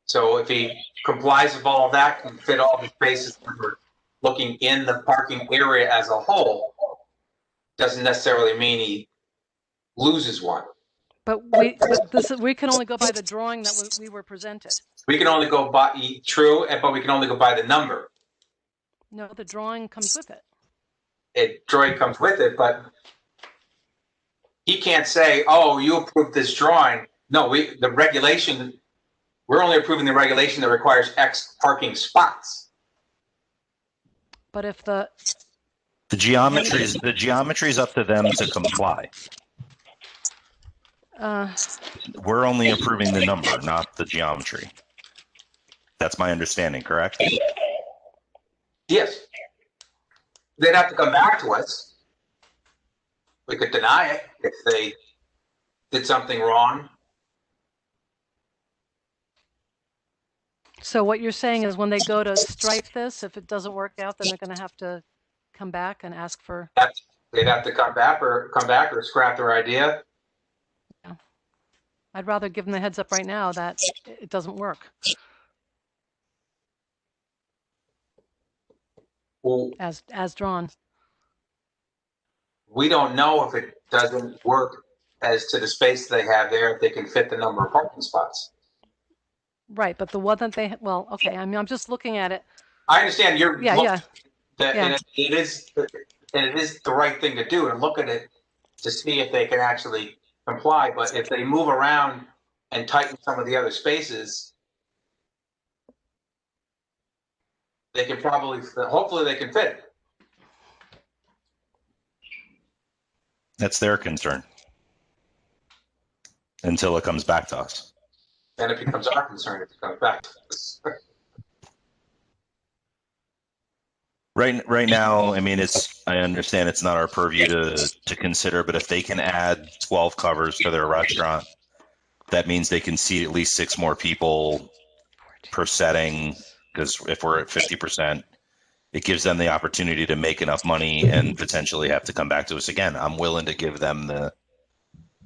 So if he complies with all of that, can fit all the spaces when we're looking in the parking area as a whole, doesn't necessarily mean he loses one. But we can only go by the drawing that we were presented. We can only go by but we can only go by the number. No, the drawing comes with it. Drawing comes with it, but he can't say, "Oh, you approved this drawing." No, the regulation. We're only approving the regulation that requires X parking spots. But if the geometry is up to them to comply. We're only approving the number, not the geometry. That's my understanding, correct? Yes. They'd have to come back to us. We could deny it if they did something wrong. So what you're saying is when they go to strike this, if it doesn't work out, then they're going to have to come back and ask for. They'd have to come back or scrap their idea. Yeah. I'd rather give them the heads up right now that it doesn't work. Well, as drawn. We don't know if it doesn't work as to the space they have there, if they can fit the number of parking spots. Right, but the one that they okay. I mean, I'm just looking at it. I understand you're. Yeah. And it is the right thing to do, and look at it to see if they can actually comply. But if they move around and tighten some of the other spaces, they can hopefully they can fit it. That's their concern until it comes back to us. Then it becomes our concern if it comes back to us. Right now, I mean, I understand it's not our purview to consider, but if they can add 12 covers for their restaurant, that means they can seat at least 6 more people per setting. Because if we're at 50%, it gives them the opportunity to make enough money and potentially have to come back to us again. I'm willing to give them the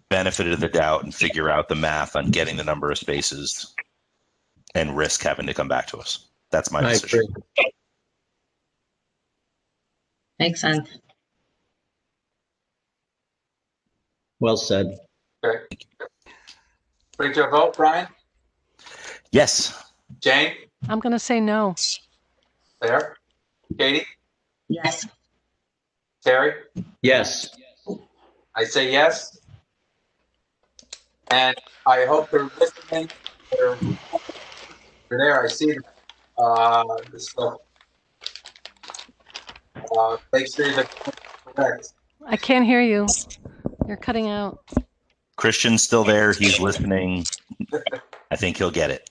benefit of the doubt and figure out the math on getting the number of spaces and risk having to come back to us. That's my decision. Makes sense. Well said. Okay. Bring to a vote, Brian? Yes. Jane? I'm going to say no. There. Katie? Yes. Terry? Yes. I say yes. And I hope they're listening. They're there. I see them. Make sure that correct. I can't hear you. You're cutting out. Christian's still there. He's listening. I think he'll get it.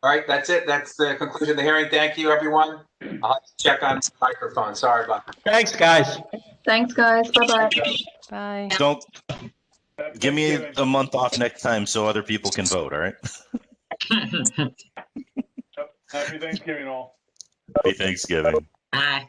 All right, that's it. That's the conclusion of the hearing. Thank you, everyone. I'll have to check on the microphone. Sorry about that. Thanks, guys. Thanks, guys. Bye-bye. Bye. Don't Give me a month off next time so other people can vote, all right? Happy Thanksgiving all. Happy Thanksgiving. Bye.